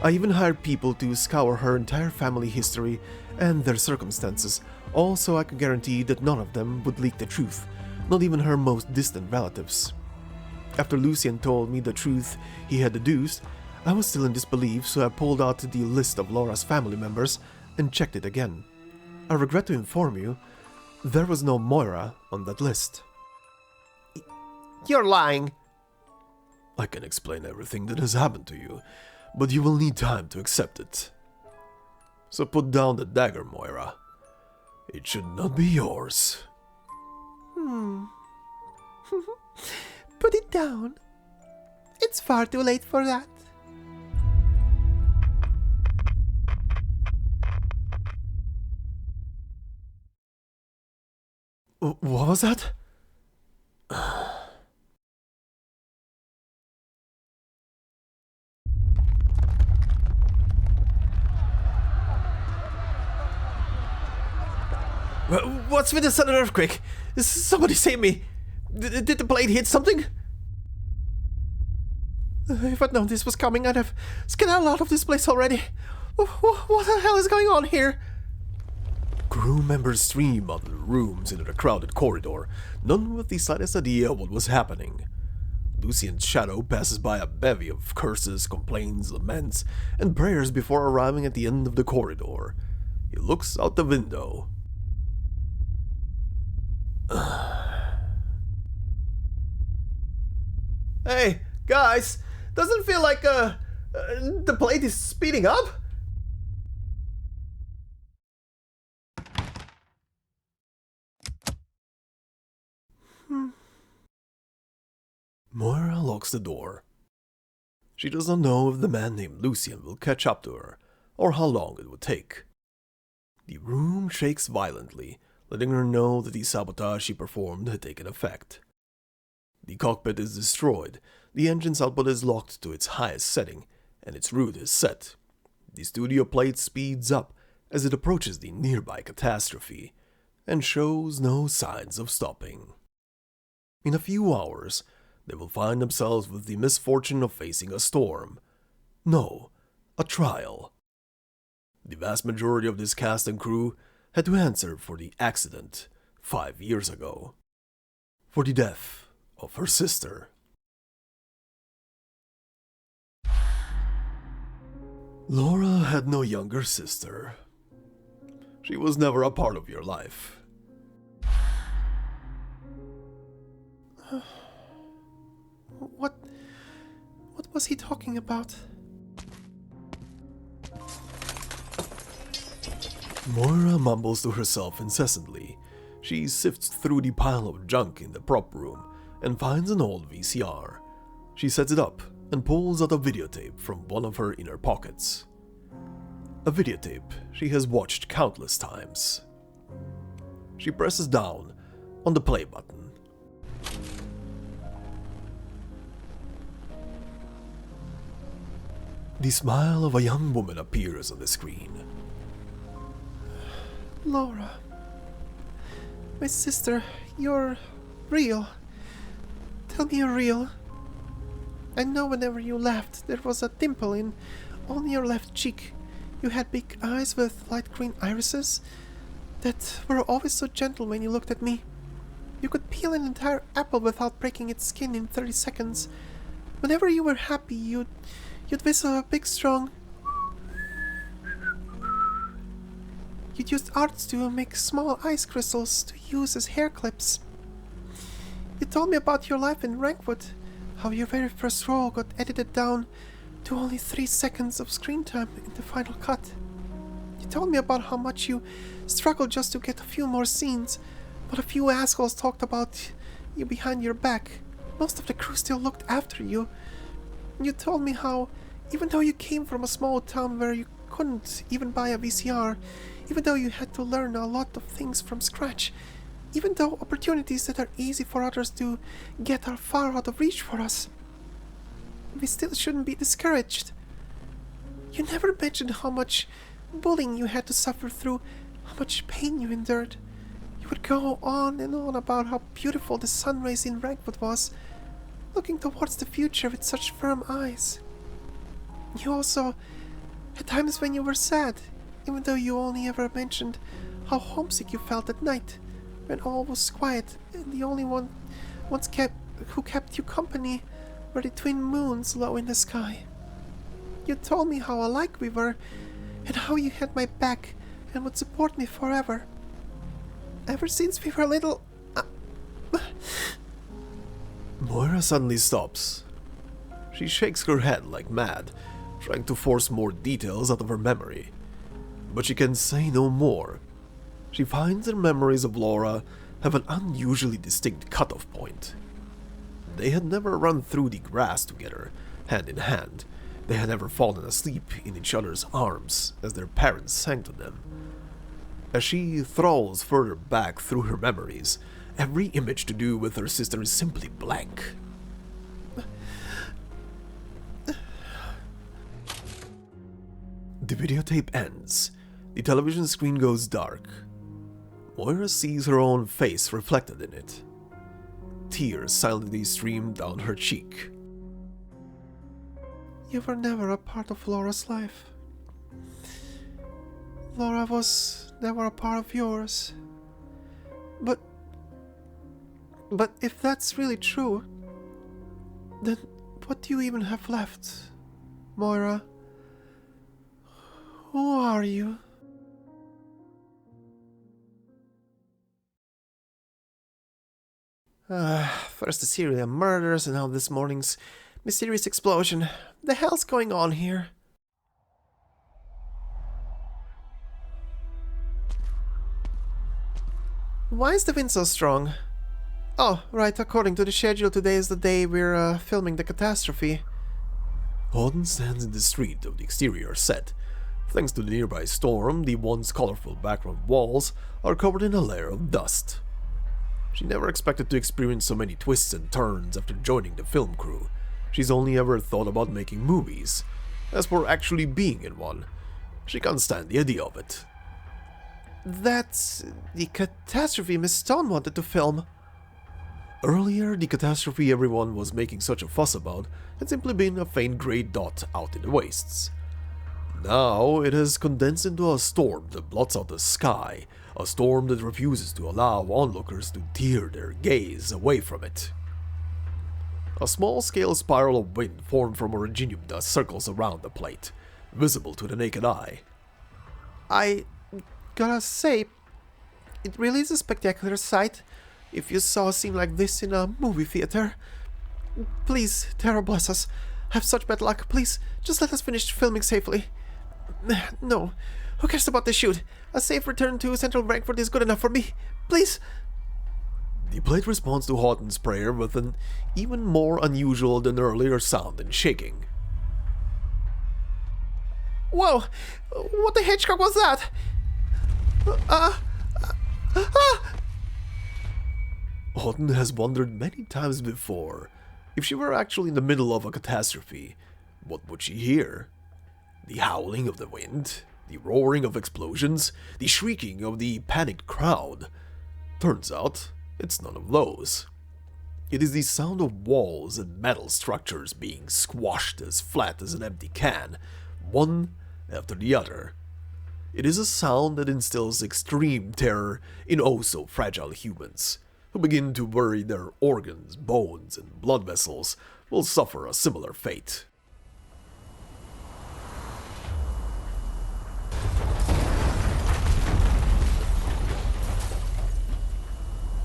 I even hired people to scour her entire family history and their circumstances, all so I could guarantee that none of them would leak the truth, not even her most distant relatives. After Lucian told me the truth he had deduced, I was still in disbelief, so I pulled out the list of Laura's family members and checked it again. I regret to inform you, there was no Moira on that list. You're lying. I can explain everything that has happened to you, but you will need time to accept it. So put down the dagger, Moira. It should not be yours. Put it down. It's far too late for that. What was that? What's with the sudden earthquake? Somebody save me! Did the plane hit something? If I'd known this was coming, I'd have skedaddled out of this place already. What the hell is going on here? Crew members stream out of the rooms into the crowded corridor, none with the slightest idea what was happening. Lucian's shadow passes by a bevy of curses, complaints, laments, and prayers before arriving at the end of the corridor. He looks out the window. Hey, guys! Doesn't feel like, the plane is speeding up? Moira locks the door. She does not know if the man named Lucian will catch up to her, or how long it would take. The room shakes violently, letting her know that the sabotage she performed had taken effect. The cockpit is destroyed, the engine's output is locked to its highest setting, and its route is set. The studio plate speeds up as it approaches the nearby catastrophe, and shows no signs of stopping. In a few hours, they will find themselves with the misfortune of facing a storm. No, a trial. The vast majority of this cast and crew had to answer for the accident 5 years ago. For the death of her sister. Laura had no younger sister. She was never a part of your life. What was he talking about? Moira mumbles to herself incessantly. She sifts through the pile of junk in the prop room and finds an old VCR. She sets it up and pulls out a videotape from one of her inner pockets. A videotape she has watched countless times. She presses down on the play button The smile of a young woman appears on the screen. Laura. My sister, you're real. Tell me you're real. I know whenever you laughed, there was a dimple on your left cheek. You had big eyes with light green irises that were always so gentle when you looked at me. You could peel an entire apple without breaking its skin in 30 seconds. Whenever you were happy, you'd whistle a big strong... You'd use arts to make small ice crystals to use as hair clips. You told me about your life in Wrankwood, how your very first role got edited down to only 3 seconds of screen time in the final cut. You told me about how much you struggled just to get a few more scenes, but a few assholes talked about you behind your back. Most of the crew still looked after you. You told me how, even though you came from a small town where you couldn't even buy a VCR, even though you had to learn a lot of things from scratch, even though opportunities that are easy for others to get are far out of reach for us, we still shouldn't be discouraged. You never mentioned how much bullying you had to suffer through, how much pain you endured. You would go on and on about how beautiful the sun rays in Wrankwood was, looking towards the future with such firm eyes. You also had times when you were sad, even though you only ever mentioned how homesick you felt at night, when all was quiet and the only one who kept you company were the twin moons low in the sky. You told me how alike we were, and how you had my back and would support me forever. Ever since we were little... Moira suddenly stops. She shakes her head like mad, trying to force more details out of her memory. But she can say no more. She finds her memories of Laura have an unusually distinct cutoff point. They had never run through the grass together, hand in hand. They had never fallen asleep in each other's arms as their parents sang to them. As she trawls further back through her memories, every image to do with her sister is simply blank. The videotape ends. The television screen goes dark. Moira sees her own face reflected in it. Tears silently stream down her cheek. You were never a part of Laura's life. Laura was never a part of yours. But if that's really true, then what do you even have left, Moira? Who are you? First the serial murders and now this morning's mysterious explosion. The hell's going on here? Why is the wind so strong? Oh, right, according to the schedule, today is the day we're filming the catastrophe. Auden stands in the street of the exterior set. Thanks to the nearby storm, the once colorful background walls are covered in a layer of dust. She never expected to experience so many twists and turns after joining the film crew. She's only ever thought about making movies. As for actually being in one, she can't stand the idea of it. That's the catastrophe Miss Stone wanted to film. Earlier, the catastrophe everyone was making such a fuss about had simply been a faint grey dot out in the wastes. Now it has condensed into a storm that blots out the sky, a storm that refuses to allow onlookers to tear their gaze away from it. A small-scale spiral of wind formed from originium dust circles around the plate, visible to the naked eye. I gotta say, it really is a spectacular sight. If you saw a scene like this in a movie theater. Please, Terra bless us. Have such bad luck. Please, just let us finish filming safely. No, who cares about the shoot? A safe return to Central Wrankwood is good enough for me. Please. The plate responds to Houghton's prayer with an even more unusual than earlier sound and shaking. Whoa! What the hedgehog was that? Houghton has wondered many times before, if she were actually in the middle of a catastrophe, what would she hear? The howling of the wind, the roaring of explosions, the shrieking of the panicked crowd. Turns out, it's none of those. It is the sound of walls and metal structures being squashed as flat as an empty can, one after the other. It is a sound that instills extreme terror in oh-so-fragile humans, who begin to worry their organs, bones, and blood vessels will suffer a similar fate.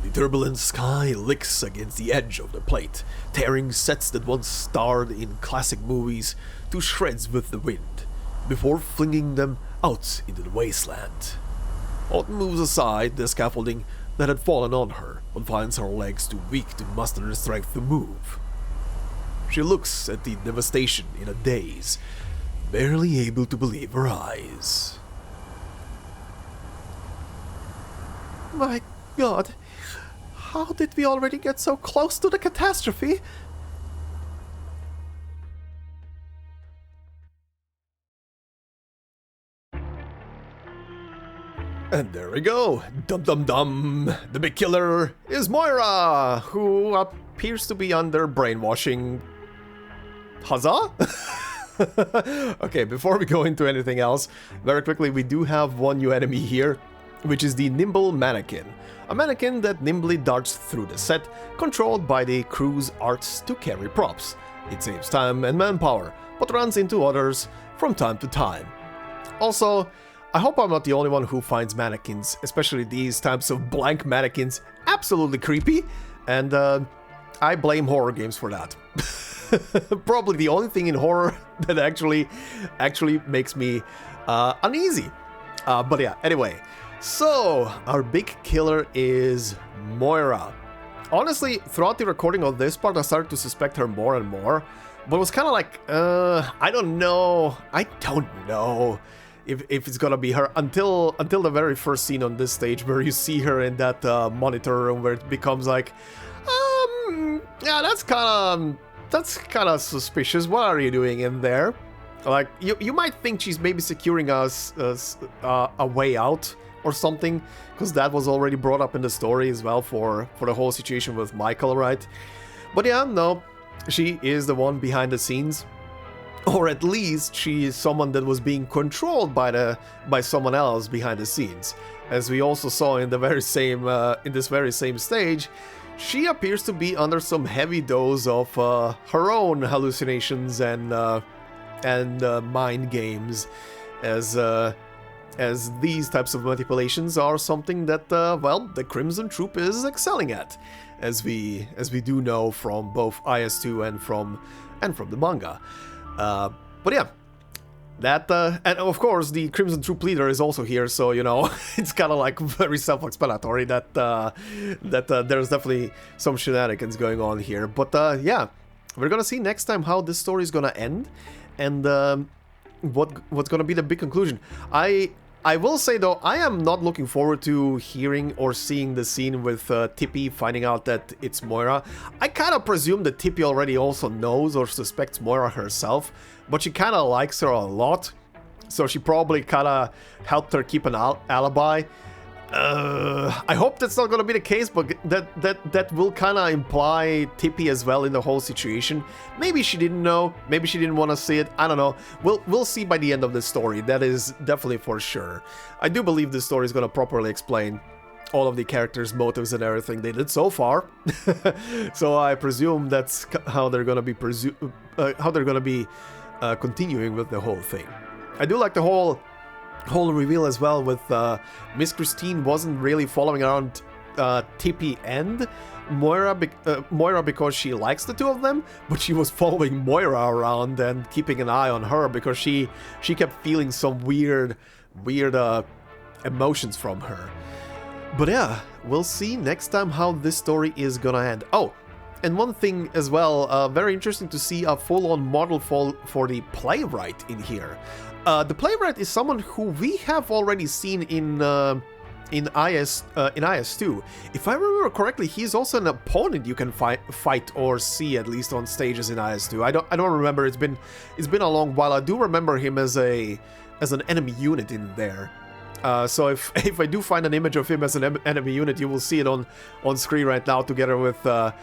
The turbulent sky licks against the edge of the plate, tearing sets that once starred in classic movies to shreds with the wind, before flinging them out into the wasteland. Autumn moves aside the scaffolding that had fallen on her, but finds her legs too weak to muster the strength to move. She looks at the devastation in a daze, barely able to believe her eyes. My God, how did we already get so close to the catastrophe? And there we go, dum dum dum, the big killer is Moira, Who appears to be under brainwashing. Huzzah? Okay, before we go into anything else, very quickly, we do have one new enemy here, which is the Nimble Mannequin. A mannequin that nimbly darts through the set, controlled by the crew's arts to carry props. It saves time and manpower, but runs into others from time to time. Also, I hope I'm not the only one who finds mannequins, especially these types of blank mannequins, absolutely creepy, and I blame horror games for that. Probably the only thing in horror that actually makes me uneasy. But yeah, anyway. So, our big killer is Moira. Honestly, throughout the recording of this part, I started to suspect her more and more. But it was kind of like, I don't know if it's gonna be her until the very first scene on this stage where you see her in that monitor room where it becomes like, yeah, that's kind of suspicious. What are you doing in there? Like, you might think she's maybe securing us a way out or something, because that was already brought up in the story as well for the whole situation with Michael, right? But yeah, no, she is the one behind the scenes, or at least she is someone that was being controlled by someone else behind the scenes. As we also saw in the very same in this very same stage, she appears to be under some heavy dose of her own hallucinations and mind games, as these types of manipulations are something that, well, the Crimson Troupe is excelling at, as we do know from both IS2 and from the manga. But yeah, that and of course the Crimson Troupe leader is also here, so you know it's kind of like very self-explanatory that there's definitely some shenanigans going on here. But yeah, we're gonna see next time how this story is gonna end, and what's gonna be the big conclusion. I will say though, I am not looking forward to hearing or seeing the scene with Tippy finding out that it's Moira. I kind of presume that Tippy already also knows or suspects Moira herself, but she kind of likes her a lot, so she probably kind of helped her keep an alibi. I hope that's not gonna be the case, but that will kind of imply Tippy as well in the whole situation. Maybe she didn't know, maybe she didn't want to see it, I don't know. We'll see by the end of the story, that is definitely for sure. I do believe this story is gonna properly explain all of the characters' motives and everything they did so far. So I presume that's how they're gonna be continuing with the whole thing. I do like the whole reveal as well, with Miss Christine wasn't really following around Tippy and Moira because she likes the two of them, but she was following Moira around and keeping an eye on her because she kept feeling some weird emotions from her. But yeah, we'll see next time how this story is gonna end. Oh, and one thing as well, very interesting to see a full-on model for the playwright in here. The playwright is someone who we have already seen in in IS2. If I remember correctly, he's also an opponent you can fight or see at least on stages in IS2. I don't remember. It's been a long while. I do remember him as an enemy unit in there. So if I do find an image of him as an enemy unit, you will see it on screen right now together with I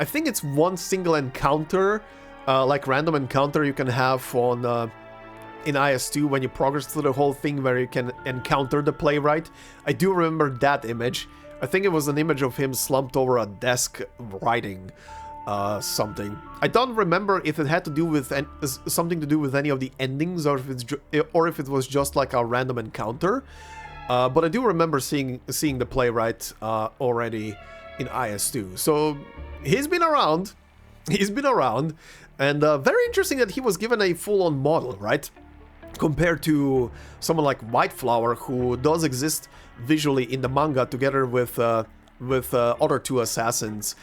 think it's one single encounter, like random encounter you can have on in IS2 when you progress through the whole thing where you can encounter the playwright. I do remember that image. I think it was an image of him slumped over a desk writing something. I don't remember if it had to do with something to do with any of the endings or if it was just like a random encounter. But I do remember seeing the playwright already in IS2. So he's been around. He's been around. And very interesting that he was given a full-on model, right? Compared to someone like Whiteflower, who does exist visually in the manga together with other two assassins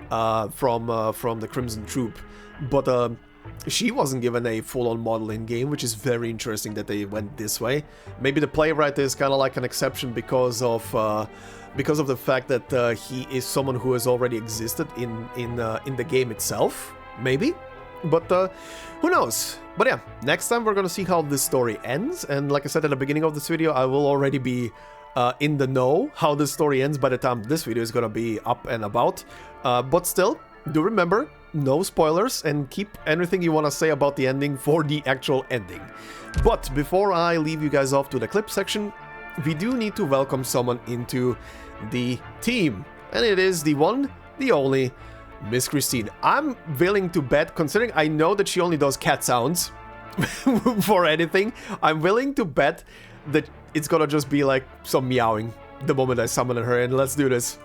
from the Crimson Troupe, but she wasn't given a full-on model in game, which is very interesting that they went this way. Maybe the playwright is kind of like an exception because of the fact that he is someone who has already existed in the game itself, maybe. But who knows? But yeah, next time we're gonna see how this story ends, and like I said at the beginning of this video, I will already be in the know how this story ends by the time this video is gonna be up and about. But still, do remember, no spoilers, and keep anything you want to say about the ending for the actual ending. But before I leave you guys off to the clip section, we do need to welcome someone into the team, and it is the one, the only, Miss Christine. I'm willing to bet, considering I know that she only does cat sounds for anything, I'm willing to bet that it's gonna just be like some meowing the moment I summon her, and let's do this.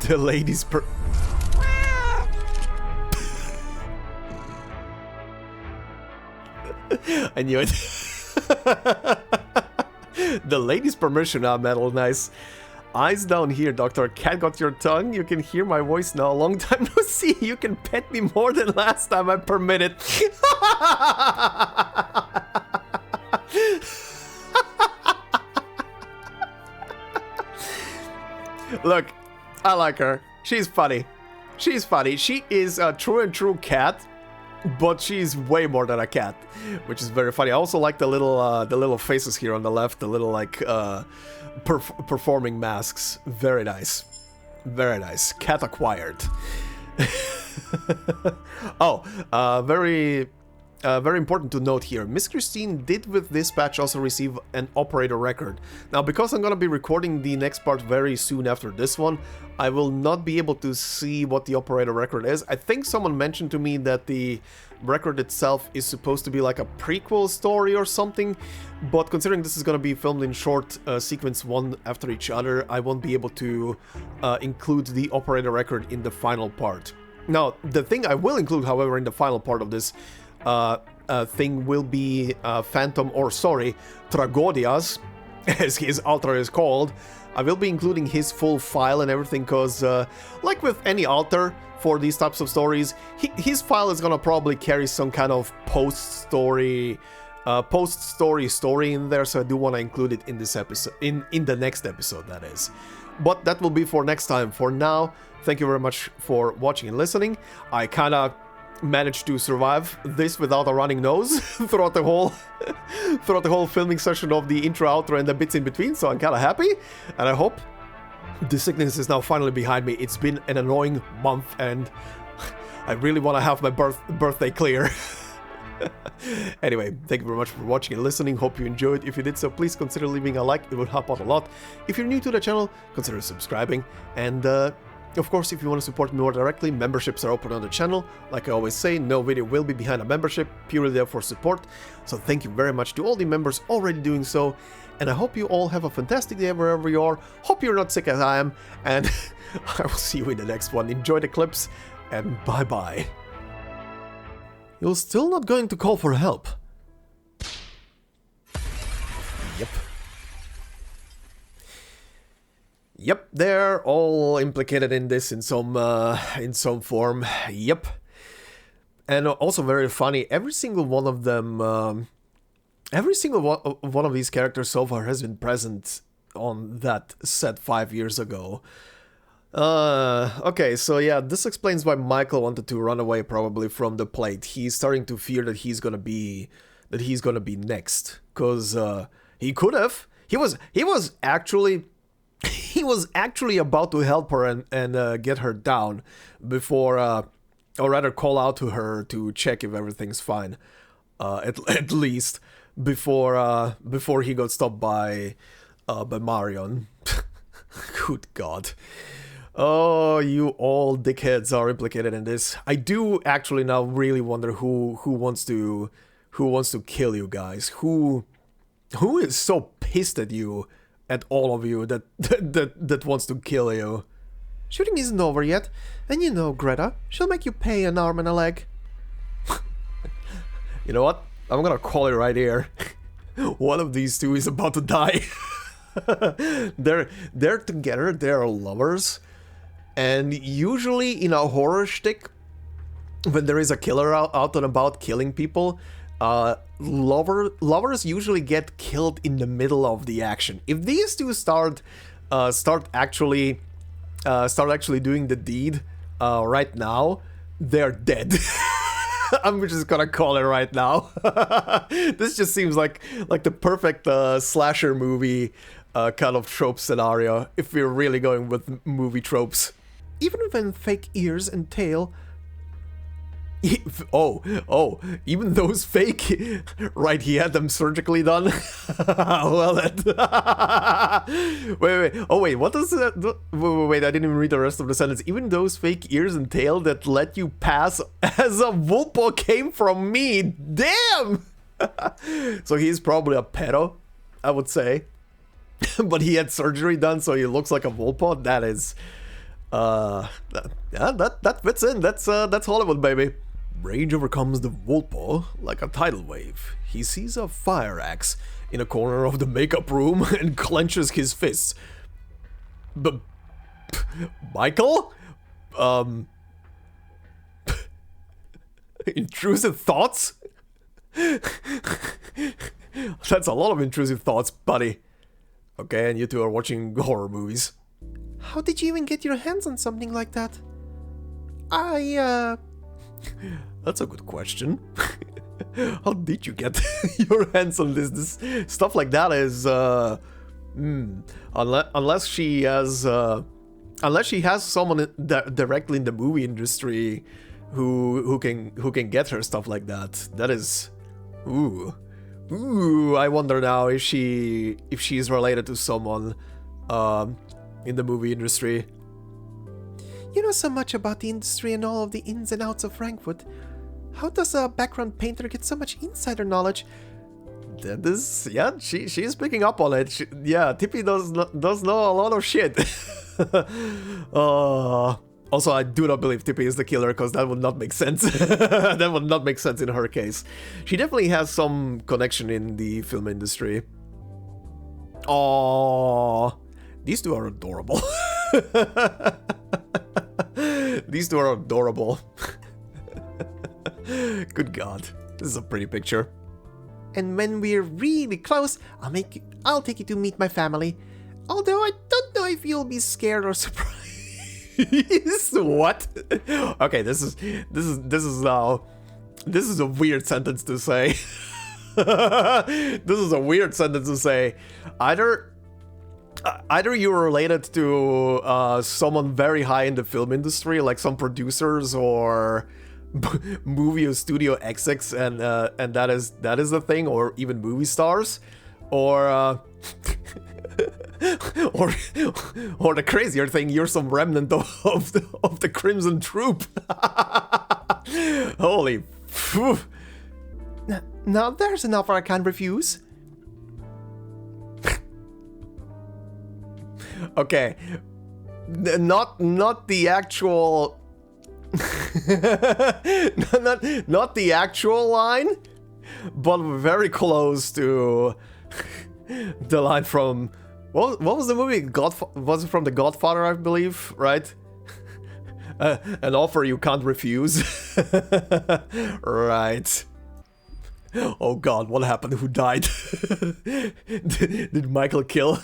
The ladies I knew it. The ladies' permission, metal, nice. Eyes down here, Doctor. Cat got your tongue? You can hear my voice now. Long time no see. You can pet me more than last time I permitted. Look, I like her. She's funny. She's funny. She is a true and true cat, but she's way more than a cat, which is very funny. I also like the little faces here on the left, the little like performing masks. Very nice. Very nice. Cat acquired. Oh, very important to note here. Miss Christine did with this patch also receive an operator record. Now, because I'm gonna be recording the next part very soon after this one, I will not be able to see what the operator record is. I think someone mentioned to me that the record itself is supposed to be like a prequel story or something, but considering this is gonna be filmed in short sequence one after each other, I won't be able to include the operator record in the final part. Now, the thing I will include, however, in the final part of this thing will be Tragodias, as his altar is called. I will be including his full file and everything, because like with any altar for these types of stories, his file is gonna probably carry some kind of post-story story in there, so I do want to include it in this episode, in the next episode, that is. But that will be for next time. For now, thank you very much for watching and listening. I kinda managed to survive this without a running nose throughout the whole filming session of the intro, outro, and the bits in between, so I'm kinda happy, and I hope the sickness is now finally behind me. It's been an annoying month, and I really want to have my birthday clear. Anyway, thank you very much for watching and listening. Hope you enjoyed. If you did so, please consider leaving a like. It would help out a lot. If you're new to the channel, consider subscribing, and of course, if you want to support me more directly, memberships are open on the channel. Like I always say, no video will be behind a membership, purely there for support. So thank you very much to all the members already doing so. And I hope you all have a fantastic day wherever you are. Hope you're not sick as I am. And I will see you in the next one. Enjoy the clips, and bye-bye. You're still not going to call for help? Yep. Yep, they're all implicated in this in some form. Yep. And also very funny, every single one of them every single one of these characters so far has been present on that set 5 years ago. Okay, so yeah, this explains why Michael wanted to run away probably from the plate. He's starting to fear that he's gonna be next, cause he could have. He was actually about to help her and get her down before, or rather call out to her to check if everything's fine. At least before he got stopped by Marion. Good God. Oh, you all dickheads are implicated in this. I do actually now really wonder who wants to kill you guys. Who is so pissed at you, at all of you, that wants to kill you? Shooting isn't over yet, and you know Greta, she'll make you pay an arm and a leg. You know what? I'm gonna call it right here. One of these two is about to die. They're together, they're lovers. And usually in a horror shtick, when there is a killer out and about killing people, lovers usually get killed in the middle of the action. If these two start actually doing the deed right now, they're dead. I'm just gonna call it right now. This just seems like the perfect slasher movie kind of trope scenario, if we're really going with movie tropes. Even when fake ears and tail... Even those fake... Right, he had them surgically done? Well, that... wait, what does that... Wait, I didn't even read the rest of the sentence. Even those fake ears and tail that let you pass as a Vulpo came from me! Damn! So he's probably a pedo, I would say. But he had surgery done, so he looks like a Vulpo. That is... that fits in. That's Hollywood, baby. Rage overcomes the Vulpo like a tidal wave. He sees a fire axe in a corner of the makeup room and clenches his fists. Michael? Intrusive thoughts? That's a lot of intrusive thoughts, buddy. Okay, and you two are watching horror movies. How did you even get your hands on something like that? That's a good question. How did you get your hands on this? Stuff like that is, unless she has someone directly in the movie industry who can get her stuff like that. That is, ooh, I wonder now if she's related to someone, in the movie industry. You know so much about the industry and all of the ins and outs of Wrankwood. How does a background painter get so much insider knowledge? Yeah, she's picking up on it. Tippy does know a lot of shit. Also, I do not believe Tippy is the killer, because that would not make sense. That would not make sense in her case. She definitely has some connection in the film industry. Aww. These two are adorable. These two are adorable. Good God. This is a pretty picture. And when we're really close, I'll take you to meet my family. Although I don't know if you'll be scared or surprised. What? Okay, this is a weird sentence to say. This is a weird sentence to say. Either you're related to someone very high in the film industry, like some producers or movie or studio execs, and that is the thing, or even movie stars, or or the crazier thing, you're some remnant of the Crimson Troupe. Holy phew. Now there's an offer I can't refuse. Okay, not the actual, not the actual line, but very close to the line from what was the movie? Was it from The Godfather, I believe, right? An offer you can't refuse. Right. Oh god, what happened? Who died? Did Michael kill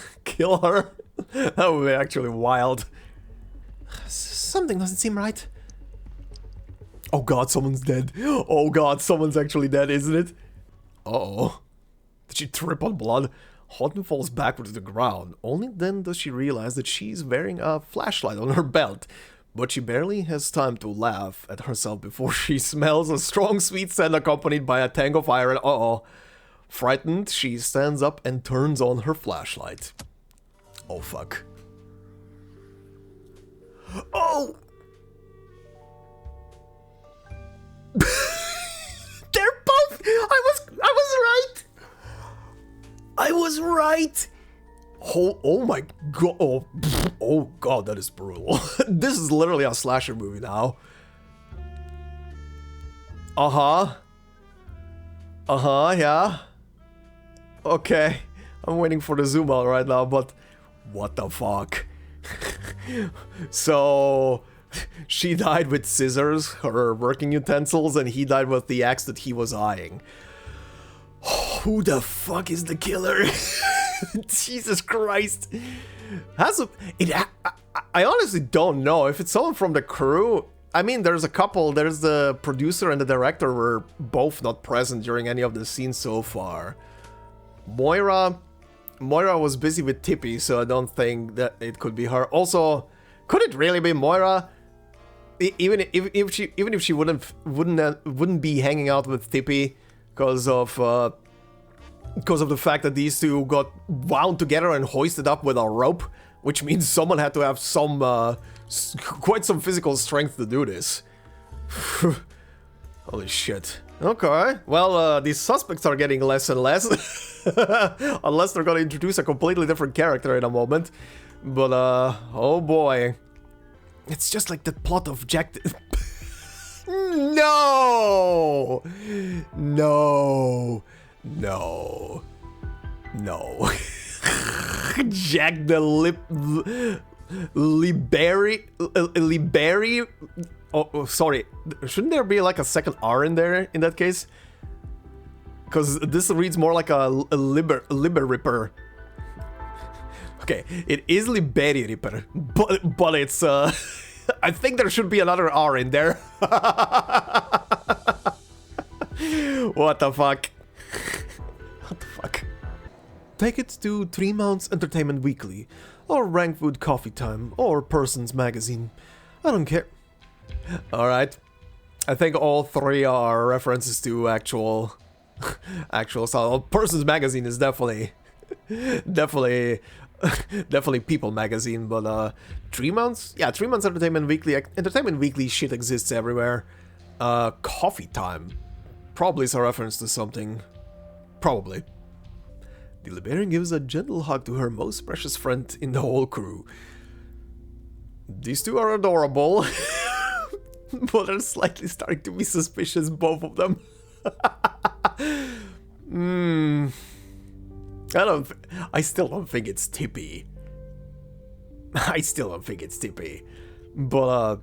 her? That would be actually wild. Something doesn't seem right. Oh god, someone's dead. Oh god, someone's actually dead, isn't it? Uh-oh. Did she trip on blood? Houghton falls backward to the ground. Only then does she realize that she's wearing a flashlight on her belt. But she barely has time to laugh at herself before she smells a strong sweet scent accompanied by a tang of iron. Uh-oh. Frightened, she stands up and turns on her flashlight. Oh fuck. Oh! They're both... I was right! I was right! Oh my god. Oh god, that is brutal. This is literally a slasher movie now. Uh-huh, yeah. Okay. I'm waiting for the zoom out right now, but... What the fuck? So... She died with scissors, her working utensils, and he died with the axe that he was eyeing. Who the fuck is the killer? Jesus Christ. I honestly don't know if it's someone from the crew. I mean, there's a couple. There's the producer and the director were both not present during any of the scenes so far. Moira was busy with Tippy, so I don't think that it could be her. Also, could it really be Moira? Even if she wouldn't be hanging out with Tippy because of the fact that these two got wound together and hoisted up with a rope, which means someone had to have some quite some physical strength to do this. Holy shit. Okay, well, these suspects are getting less and less, unless they're gonna introduce a completely different character in a moment. But oh boy, it's just like the plot of Jack. No! Jack the Liberi. Oh, sorry. Shouldn't there be like a second R in there in that case? Because this reads more like a liber ripper. Okay, it is Liberi Ripper, but it's I think there should be another R in there. What the fuck? What the fuck? Take it to 3 Mounts Entertainment Weekly, or Wrankwood Coffee Time, or Persons Magazine. I don't care. Alright. I think all 3 are references to actual style. Persons Magazine is definitely People Magazine, but 3 Mounts? Yeah, 3 Mounts Entertainment Weekly. Entertainment Weekly shit exists everywhere. Coffee Time. Probably is a reference to something. Probably. The Liberian gives a gentle hug to her most precious friend in the whole crew. These two are adorable, but are slightly starting to be suspicious, both of them. I still don't think it's Tippy. But,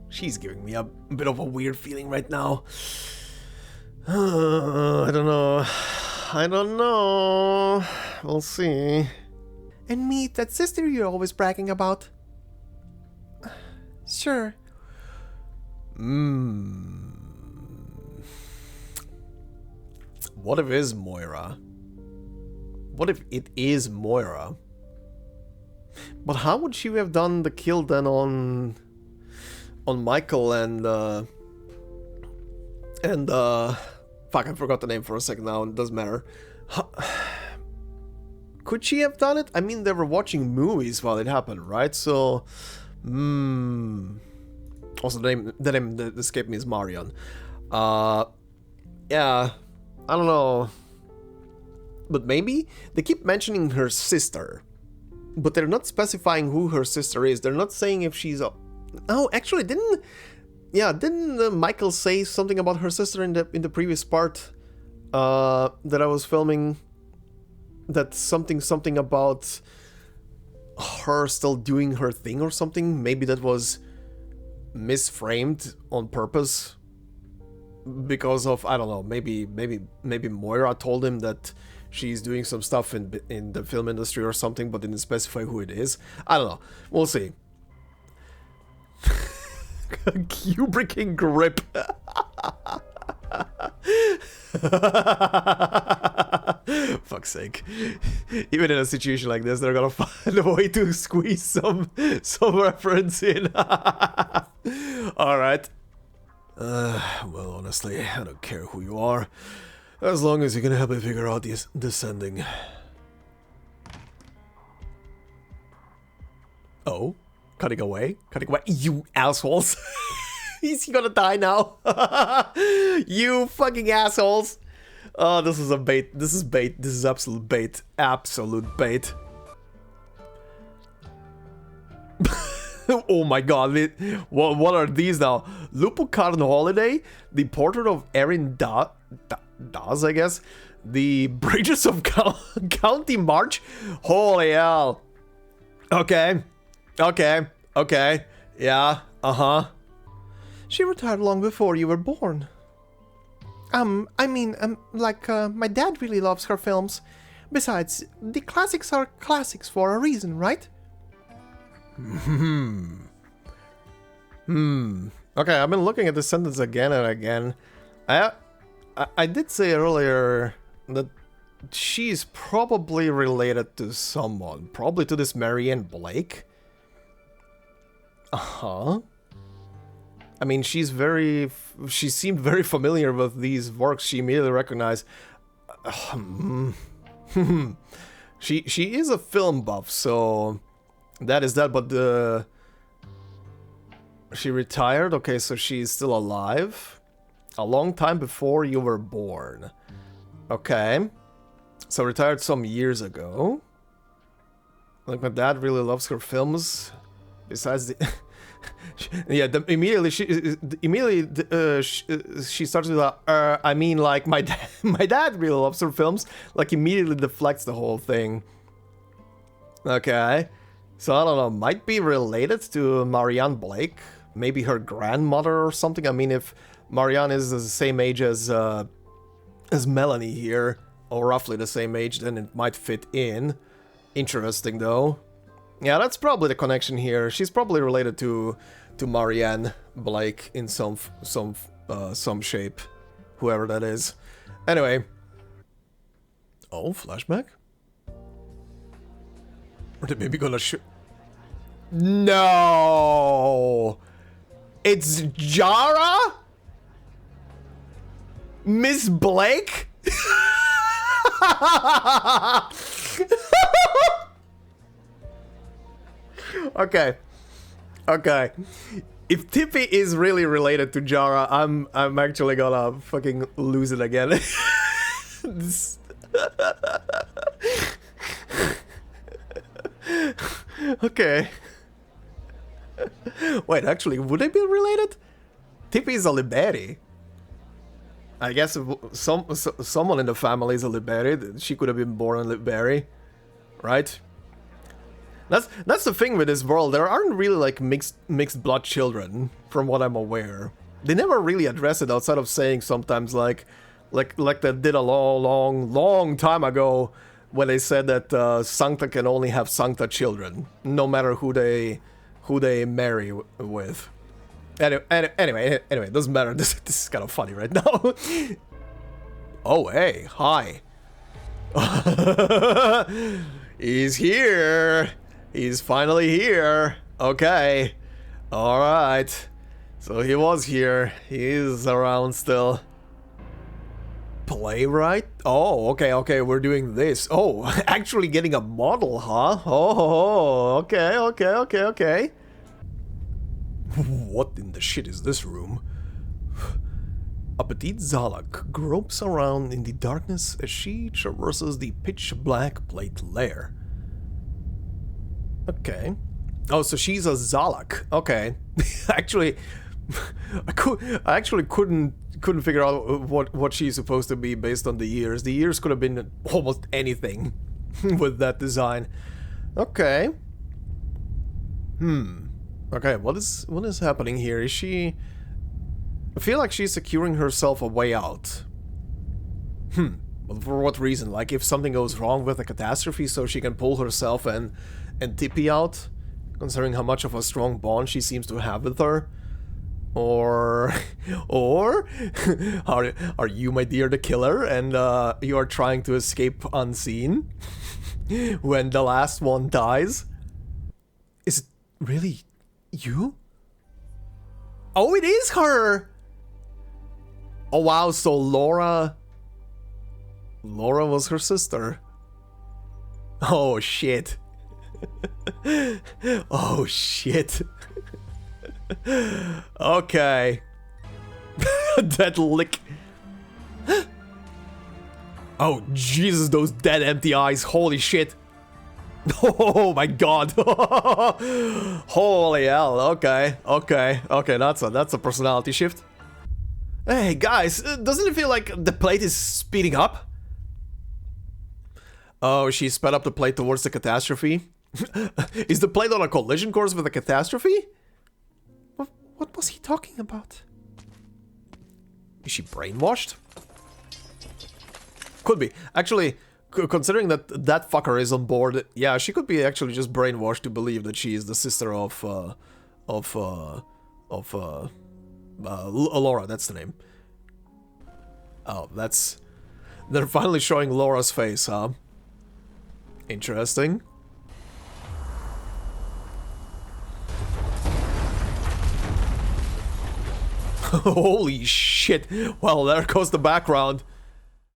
she's giving me a bit of a weird feeling right now. I don't know. We'll see. And meet that sister you're always bragging about. Sure. What if it is Moira? What if it is Moira? But how would she have done the kill then on Michael and fuck, I forgot the name for a second now, it doesn't matter. Could she have done it? I mean, they were watching movies while it happened, right? So, also the name that escaped me is Marion. Yeah, I don't know. But maybe? They keep mentioning her sister. But they're not specifying who her sister is. They're not saying if she's a... Oh, actually, didn't Michael say something about her sister in the previous part that I was filming? That something about her still doing her thing or something? Maybe that was misframed on purpose. because of, I don't know, maybe Moira told him that she's doing some stuff in the film industry or something, but didn't specify who it is. I don't know. We'll see. Kubricking grip. Fuck's sake. Even in a situation like this, they're gonna find a way to squeeze some reference in. Alright. Well, honestly, I don't care who you are. As long as you can help me figure out this ending. Oh? Cutting away? Cutting away? You assholes! Is he gonna die now? You fucking assholes! Oh, this is a bait. This is bait. This is absolute bait. Absolute bait. Oh my god. What are these now? Lupucarn Holiday? The Portrait of Erin Daz, I guess? The Bridges of County March? Holy hell. Okay. Okay. Okay. Yeah. Uh-huh. She retired long before you were born. My dad really loves her films. Besides, the classics are classics for a reason, right? Okay, I've been looking at this sentence again and again. I did say earlier that she's probably related to someone. Probably to this Marianne Blake. Uh-huh. I mean, she seemed very familiar with these works. She immediately recognized. She is a film buff, so that is that. But she retired. Okay, so she's still alive. A long time before you were born. Okay, so retired some years ago. Like, my dad really loves her films. Besides the. Yeah, immediately she starts with I mean, like, my dad really loves her films. Like, immediately deflects the whole thing. Okay, so I don't know, might be related to Marianne Blake, maybe her grandmother or something. I mean, if Marianne is the same age as Melanie here, or roughly the same age, then it might fit in. Interesting though. Yeah, that's probably the connection here. She's probably related to Marianne Blake in some shape, whoever that is. Anyway. Oh, flashback? Are they maybe gonna shoot? No! It's Jara? Miss Blake? Okay. Okay. If Tippy is really related to Jara, I'm actually gonna fucking lose it again. Okay. Wait, actually, would they be related? Tippy is a Liberi. I guess someone in the family is a Liberi. She could have been born in Liberi, right? That's the thing with this world. There aren't really like mixed blood children, from what I'm aware. They never really address it outside of saying sometimes like they did a long time ago when they said that Sancta can only have Sancta children, no matter who they marry with. Anyway, it doesn't matter. This is kind of funny right now. Oh, hey, hi. He's here. He's finally here. Okay. Alright. So he was here. He's around still. Playwright? Oh, okay, we're doing this. Oh, actually getting a model, huh? Oh, okay. What in the shit is this room? A petite Zalak gropes around in the darkness as she traverses the pitch-black plate lair. Okay. Oh, so she's a Zalak. Okay. Actually, I actually couldn't figure out what she's supposed to be based on the years. The years could have been almost anything with that design. Okay. Okay, what is happening here? Is she I feel like she's securing herself a way out. But for what reason? Like if something goes wrong with a catastrophe so she can pull herself and Tippy out? Considering how much of a strong bond she seems to have with her? Or are you, my dear, the killer and you are trying to escape unseen when the last one dies? Is it really you? Oh, it is her! Oh wow, so Laura was her sister. Oh shit. Oh shit. Okay. That lick. Oh Jesus, those dead empty eyes. Holy shit. Oh my god. Holy hell. Okay. That's a personality shift. Hey guys, doesn't it feel like the plate is speeding up? Oh, she sped up the plate towards the catastrophe? Is the plate on a collision course with a catastrophe? What was he talking about? Is she brainwashed? Could be. Actually, considering that that fucker is on board, yeah, she could be actually just brainwashed to believe that she is the sister of Laura, that's the name. Oh, that's... They're finally showing Laura's face, huh? Interesting. Holy shit. Well, there goes the background.